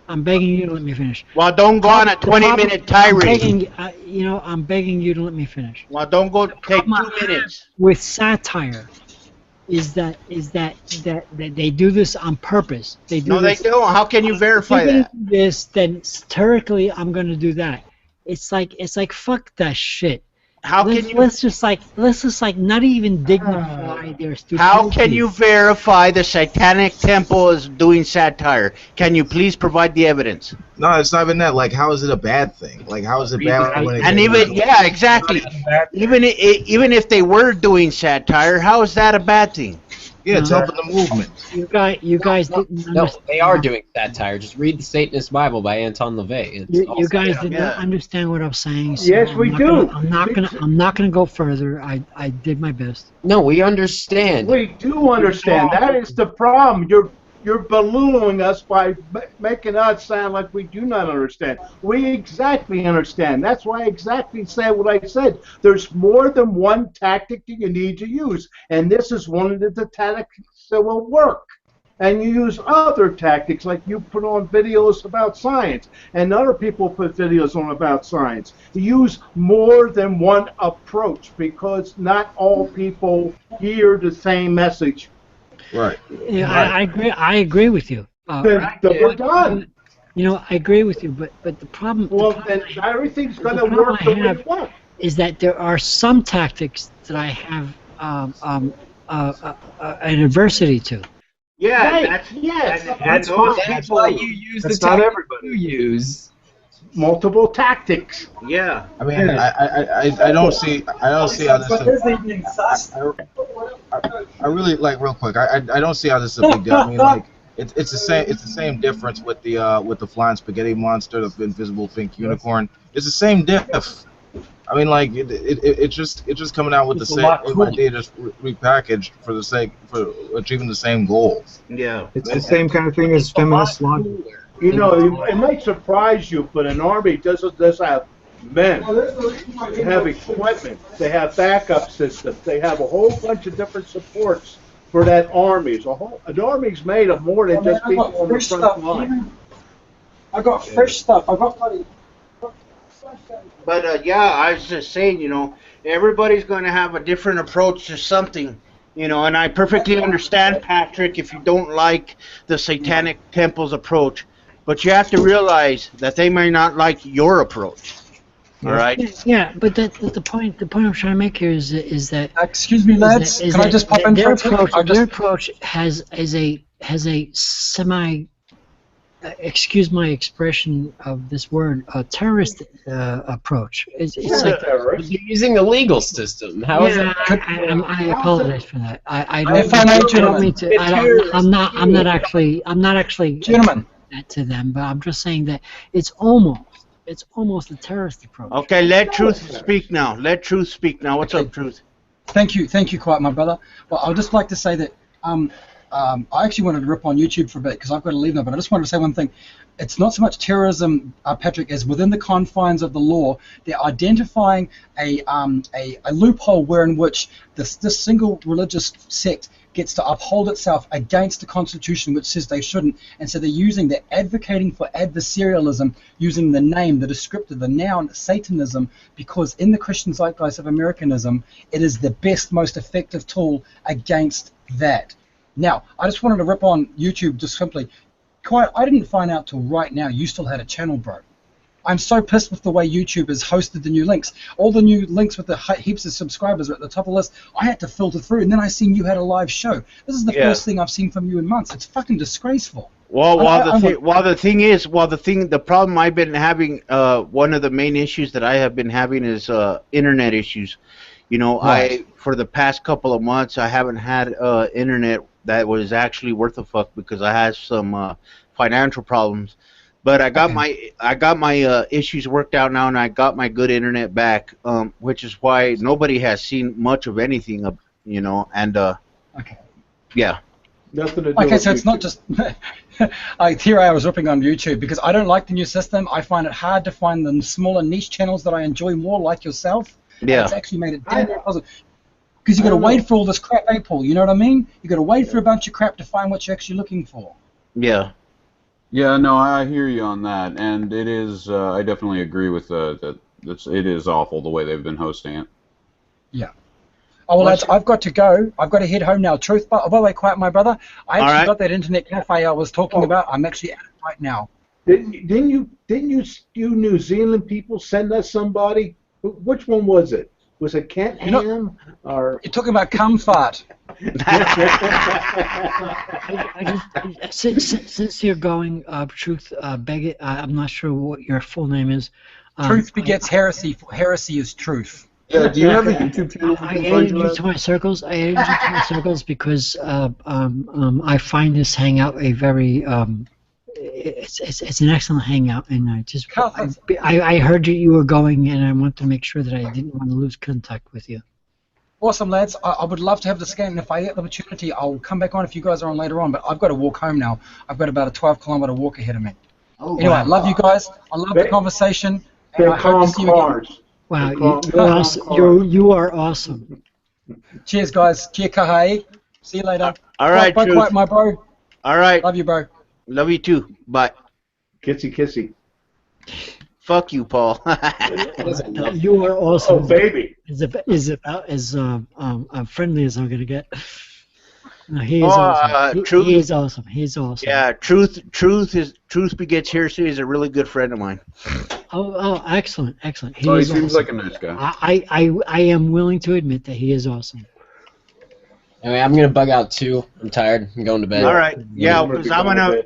I'm begging you to let me finish. Well, don't go on a 20-minute tirade. I'm begging you to let me finish. Well, don't go take 2 minutes. With satire, is that they do this on purpose. They don't. How can you verify that? Then satirically, I'm going to do that. It's like fuck that shit. Let's just not even dignify their stupidity. How can you verify the Satanic Temple is doing satire? Can you please provide the evidence? No, it's not even that. Like, how is it a bad thing? Like, how is it bad? Exactly. Even if they were doing satire, how is that a bad thing? Yeah, it's helping the movement. You guys didn't understand. No, they are doing satire. Just read the Satanist Bible by Anton LaVey. You guys did not understand what I'm saying. So yes, we do. I'm not gonna go further. I did my best. No, we understand. We do understand. That is the problem. You're belittling us by making us sound like we do not understand. We exactly understand. That's why I exactly said what I said. There's more than one tactic that you need to use, and this is one of the tactics that will work. And you use other tactics, like you put on videos about science, and other people put videos on about science. Use more than one approach, because not all people hear the same message. Right. Yeah, I agree with you. Then we're done. You know, I agree with you, but the problem. Well, then everything's going to work the way you want. Is that there are some tactics that I have an adversity to. Yeah, Right. that's why you use the tactics you use. Multiple tactics. Yeah. I mean, I don't see how this. I really like real quick. I don't see how this is a big deal. I mean, like it's the same difference with the flying spaghetti monster, the invisible pink unicorn. It's the same diff. I mean, like it's just coming out with the same idea, just repackaged for achieving the same goal. Yeah. It's the same kind of thing as feminist logic. You know, it might surprise you, but an army doesn't just have men. They have equipment. They have backup systems. They have a whole bunch of different supports for that army. An army's made of more than just people on the front line. I got fresh stuff. I got bloody. But yeah, I was just saying, you know, everybody's going to have a different approach to something, you know, and I perfectly understand, Patrick, if you don't like the Satanic Temple's approach, but you have to realize that they may not like your approach. All right. Yeah, but the point I'm trying to make here is that. Excuse me, lads. Can I just pop in for a second? Their approach has a semi. Excuse my expression of this word, a terrorist approach. It's like you're using the legal system. How is it? I apologize for that. I don't mean to. I'm not actually. Gentlemen. That to them, but I'm just saying that it's almost a terrorist approach. Okay, let Truth speak now. Let Truth speak now. What's up, Truth? Thank you, quiet, my brother. Well, I'd just like to say that I actually wanted to rip on YouTube for a bit because I've got to leave now, but I just wanted to say one thing. It's not so much terrorism, Patrick, as within the confines of the law, they're identifying a loophole wherein which this single religious sect gets to uphold itself against the Constitution, which says they shouldn't, and so they're advocating for adversarialism, using the name, the descriptor, the noun, Satanism, because in the Christian zeitgeist of Americanism, it is the best, most effective tool against that. Now, I just wanted to rip on YouTube just simply. Quiet, I didn't find out till right now you still had a channel, bro. I'm so pissed with the way YouTube has hosted the new links. All the new links with the heaps of subscribers are at the top of the list. I had to filter through, and then I seen you had a live show. This is the first thing I've seen from you in months. It's fucking disgraceful. Well, the problem I've been having, one of the main issues that I have been having is internet issues. You know, right. For the past couple of months, I haven't had internet that was actually worth a fuck because I had some financial problems. But I got my issues worked out now, and I got my good internet back, which is why nobody has seen much of anything, you know. And yeah. Nothing to do okay, with so it's YouTube. not just. Here I was ripping on YouTube because I don't like the new system. I find it hard to find the smaller niche channels that I enjoy more, like yourself. Yeah. And it's actually made it damn near positive. Because you got to wait for all this crap, Paul. You know what I mean? You got to wait for a bunch of crap to find what you're actually looking for. Yeah. Yeah, no, I hear you on that, and it is. I definitely agree with that. It is awful the way they've been hosting it. Yeah. Oh well, lads, I've got to go. I've got to head home now. Truth, by the way, quiet, my brother. I actually got that internet cafe I was talking about. I'm actually at it right now. Didn't you New Zealand people send us somebody? Which one was it? Was it Kent Ham or? You're talking about cum fart. Since you're going, Truth, beg it. I'm not sure what your full name is. Truth begets heresy. Heresy is truth. Yeah. Do you have a YouTube channel? I added you to my circles. Because I find this hangout a very it's an excellent hangout, and I heard you were going, and I want to make sure that I didn't want to lose contact with you. Awesome, lads. I would love to have this game, and if I get the opportunity, I'll come back on if you guys are on later on, but I've got to walk home now. I've got about a 12-kilometer walk ahead of me. Oh, Anyway, I wow. love you guys. I love the conversation. And They're I hope calm to see you again. cars. Wow, They're calm- you're awesome. You are awesome. Cheers, guys. Kia kaha'i. See you later. All right, Bye, Truth. my bro. All right. Love you, bro. Love you too. Bye. Kissy, kissy. Fuck you, Paul. You are awesome. Oh, baby. Is about as friendly as I'm gonna get. No, he is Oh, awesome. Truth- He is awesome. He's awesome. Yeah, Truth begets heresy is a really good friend of mine. Oh, excellent. He Oh, he is seems awesome. like a nice guy. I am willing to admit that he is awesome. Anyway, I'm gonna bug out too. I'm tired. I'm going to bed. All right. Yeah, because I'm gonna.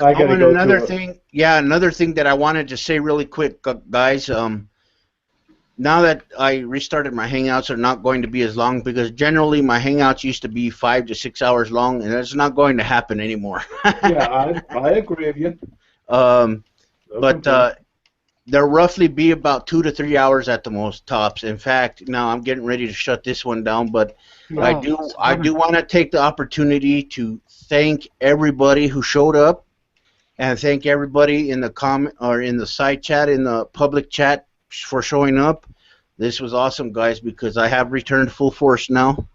I gotta Oh, go another to a- thing. Yeah, another thing that I wanted to say really quick, guys. Now that I restarted my hangouts, are not going to be as long because generally my hangouts used to be 5 to 6 hours long, and that's not going to happen anymore. Yeah, I agree with you. But they'll roughly be about 2 to 3 hours at the most tops. In fact, now I'm getting ready to shut this one down, but I do want to take the opportunity to thank everybody who showed up, and thank everybody in the comment or in the side chat, in the public chat, for showing up. This was awesome, guys, because I have returned full force now.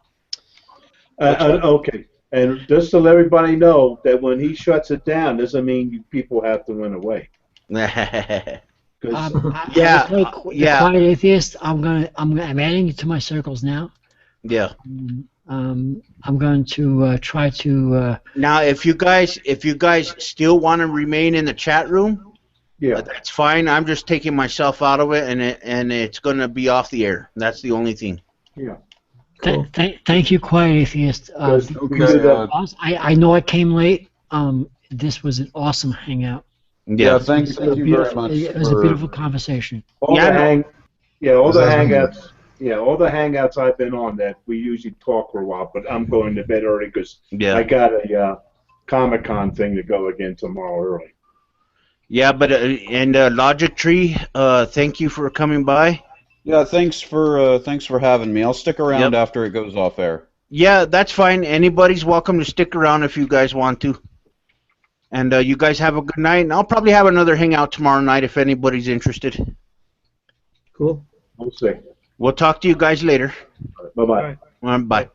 Okay, and just to let everybody know that when he shuts it down, doesn't mean people have to run away. Yeah. The Quiet Atheist. I'm adding you to my circles now. Yeah. I'm going to try to. Now, if you guys still want to remain in the chat room, yeah, that's fine. I'm just taking myself out of it, and it's going to be off the air. That's the only thing. Yeah. Thank you, Quiet Atheist. Because I know I came late. This was an awesome hangout. Yeah, thank you very much. It was a beautiful conversation. All the hangouts I've been on that we usually talk for a while, but I'm going to bed early because I got a Comic-Con thing to go again tomorrow early. Yeah, but and Logic Tree, thank you for coming by. Yeah, thanks for having me. I'll stick around after it goes off air. Yeah, that's fine. Anybody's welcome to stick around if you guys want to. And you guys have a good night. And I'll probably have another hangout tomorrow night if anybody's interested. Cool. We'll see. We'll talk to you guys later. Bye-bye. Bye.